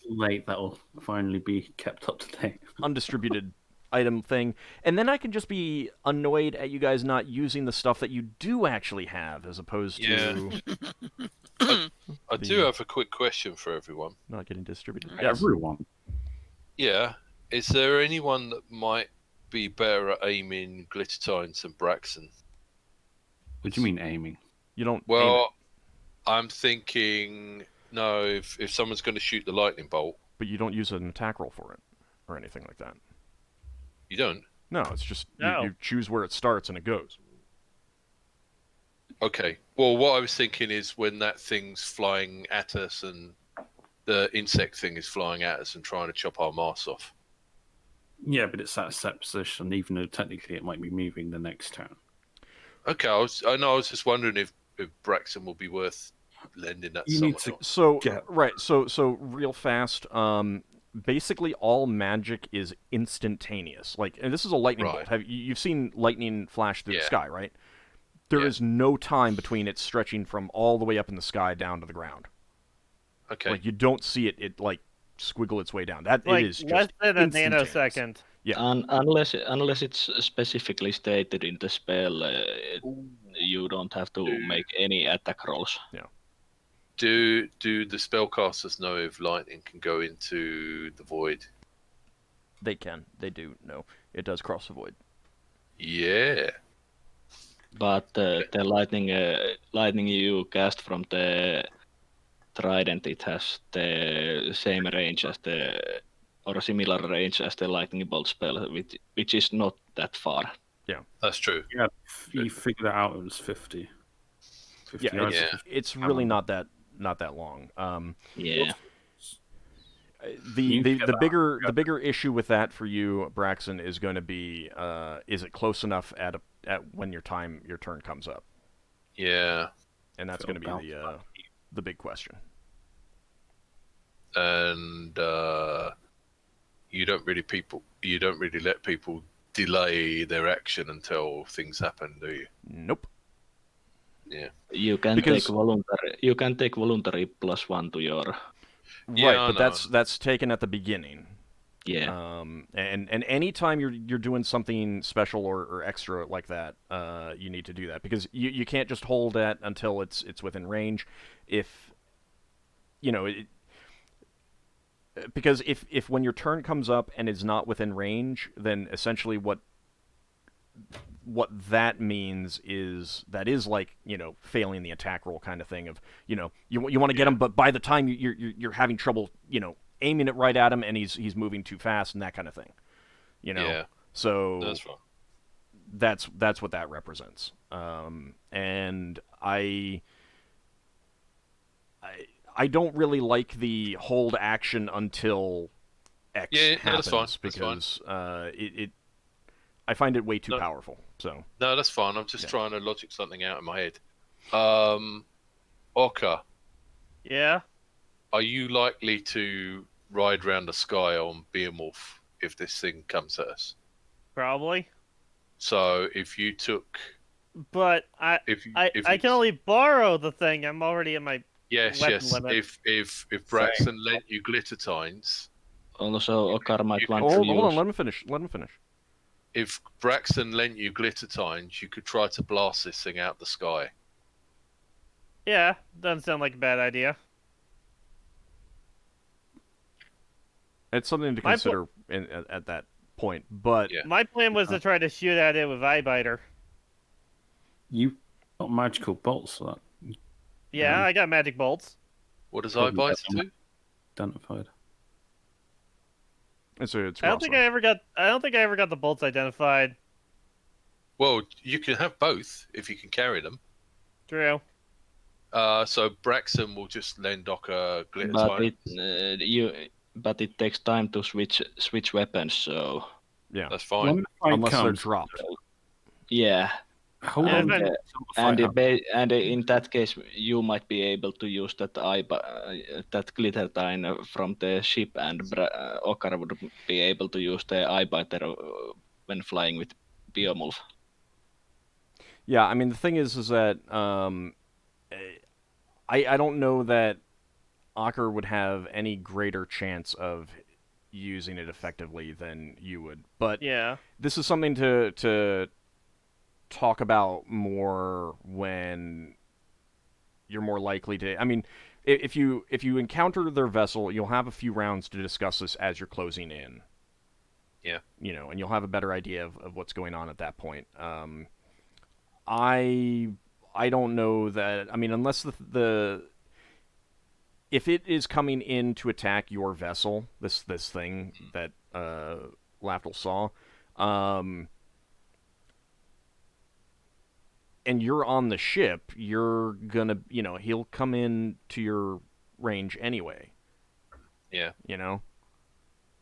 late that'll finally be kept up to date. undistributed item thing. And then I can just be annoyed at you guys not using the stuff that you do actually have, as opposed to I do have a quick question for everyone. not getting distributed. Yes. Everyone. Yeah, is there anyone that might be better at aiming Glittertines than Braxon? What do you mean aiming? You don't aim it. Well, I'm thinking, no, if someone's going to shoot the lightning bolt, But you don't use an attack roll for it, or anything like that. you don't. No, it's just No. you choose where it starts and it goes. Okay. Well, what I was thinking is when that thing's flying at us and the insect thing is flying at us and trying to chop our mass off. Yeah, but it's at a set position, even though technically it might be moving the next turn. Okay, I was just wondering if Braxon will be worth lending that to You someone need to- else. So Yeah. right, so real fast. Basically, all magic is instantaneous. Like, and this is a lightning Right. bolt. You've seen lightning flash through the Yeah. sky, right? There is Yeah. no time between it stretching from all the way up in the sky down to the ground. Okay. Like, you don't see it like squiggle its way down. That Like it is less just than a instantaneous. nanosecond. Yeah. Unless it's specifically stated in the spell, you don't have to make any attack rolls. Do the spellcasters know if lightning can go into the void? They can. They do. No, it does cross the void. Yeah. But the lightning you cast from the trident, it has the same range as or a similar range as the lightning bolt spell, which is not that far. That's true. Yeah, you figured it out. It was 50. 50 Yeah, yards. Yeah. It's really not that long. Yeah. The get that. the bigger issue with that for you, Braxon, is going to be is it close enough at when your turn comes up, Yeah. and that's So going to be the big question. And you don't really let people delay their action until things happen, do you? Nope. Yeah. You can Because- take voluntary. You can take voluntary +1 to your. Yeah, Right, I but know. that's taken at the beginning. Yeah. And anytime you're doing something special or extra like that, you need to do that because you can't just hold that until it's within range. If you know, because if when your turn comes up and is not within range, then essentially what that means is that is like failing the attack roll kind of thing of you want to get him, but by the time you're having trouble aiming it right at him and he's moving too fast and that kind of thing, Yeah. So That's right. that's what that represents. And I don't really like the hold action until X Yeah, no, happens that's fine. because I find it way too powerful. So No, that's fine. I'm just trying to logic something out in my head. Ockar, Yeah. are you likely to ride around the sky on Behemoth if this thing comes at us? Probably. So if you took, But I can only borrow the thing. I'm already in my weapon limit. If Braxon lent you glitter tines, Also, Ockar might want hold to use. on, let him finish. if Braxon lent you glitter tines, you could try to blast this thing out the sky. Yeah, doesn't sound like a bad idea. It's something to consider at that point, but Yeah. My plan was to try to shoot at it with Eyebiter. You got magical bolts for that. Yeah, I got magic bolts. What does Probably Eyebiter better do? Identified. it's I don't think I ever got the bolts identified. Well, you can have both if you can carry them. True. So Braxon will just lend Ockar glitter tines. But it takes time to switch weapons. So yeah, That's fine. When the fight unless they're comes, dropped. yeah. hold Yeah, on. but- till the fight happens. And in that case, you might be able to use that that glitter tine from the ship, and Ockar would be able to use the Eyebiter when flying with Behemoth. Yeah, I mean the thing is that I don't know that Ockar would have any greater chance of using it effectively than you would, but Yeah. this is something to talk about more when you're more likely to. I mean, if you encounter their vessel, you'll have a few rounds to discuss this as you're closing in. Yeah. And you'll have a better idea of what's going on at that point. I don't know that. I mean, unless the if it is coming in to attack your vessel, this thing that Lafdul saw, and you're on the ship, you're gonna, he'll come in to your range anyway. Yeah.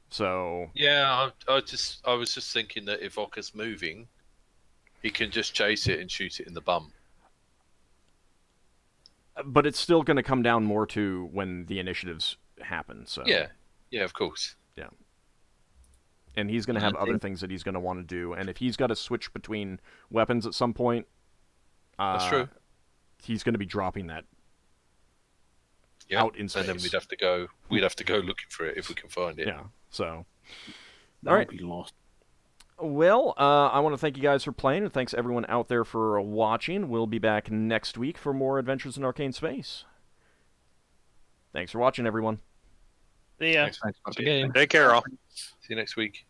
So. Yeah, I was just thinking that if Ockar's moving, he can just chase it and shoot it in the bum. But it's still going to come down more to when the initiatives happen. So. Yeah, of course. Yeah. And he's going to I have other think- things that he's going to want to do, and if he's got to switch between weapons at some point, That's true. He's going to be dropping that Yeah. out in space. And then we'd have to go looking for it if we can find it. Yeah. So. That'll right. be lost. Well, I want to thank you guys for playing, and thanks everyone out there for watching. We'll be back next week for more Adventures in Arcane Space. Thanks for watching, everyone. See ya. Thanks. Thanks for the game. Take care, all. See you next week.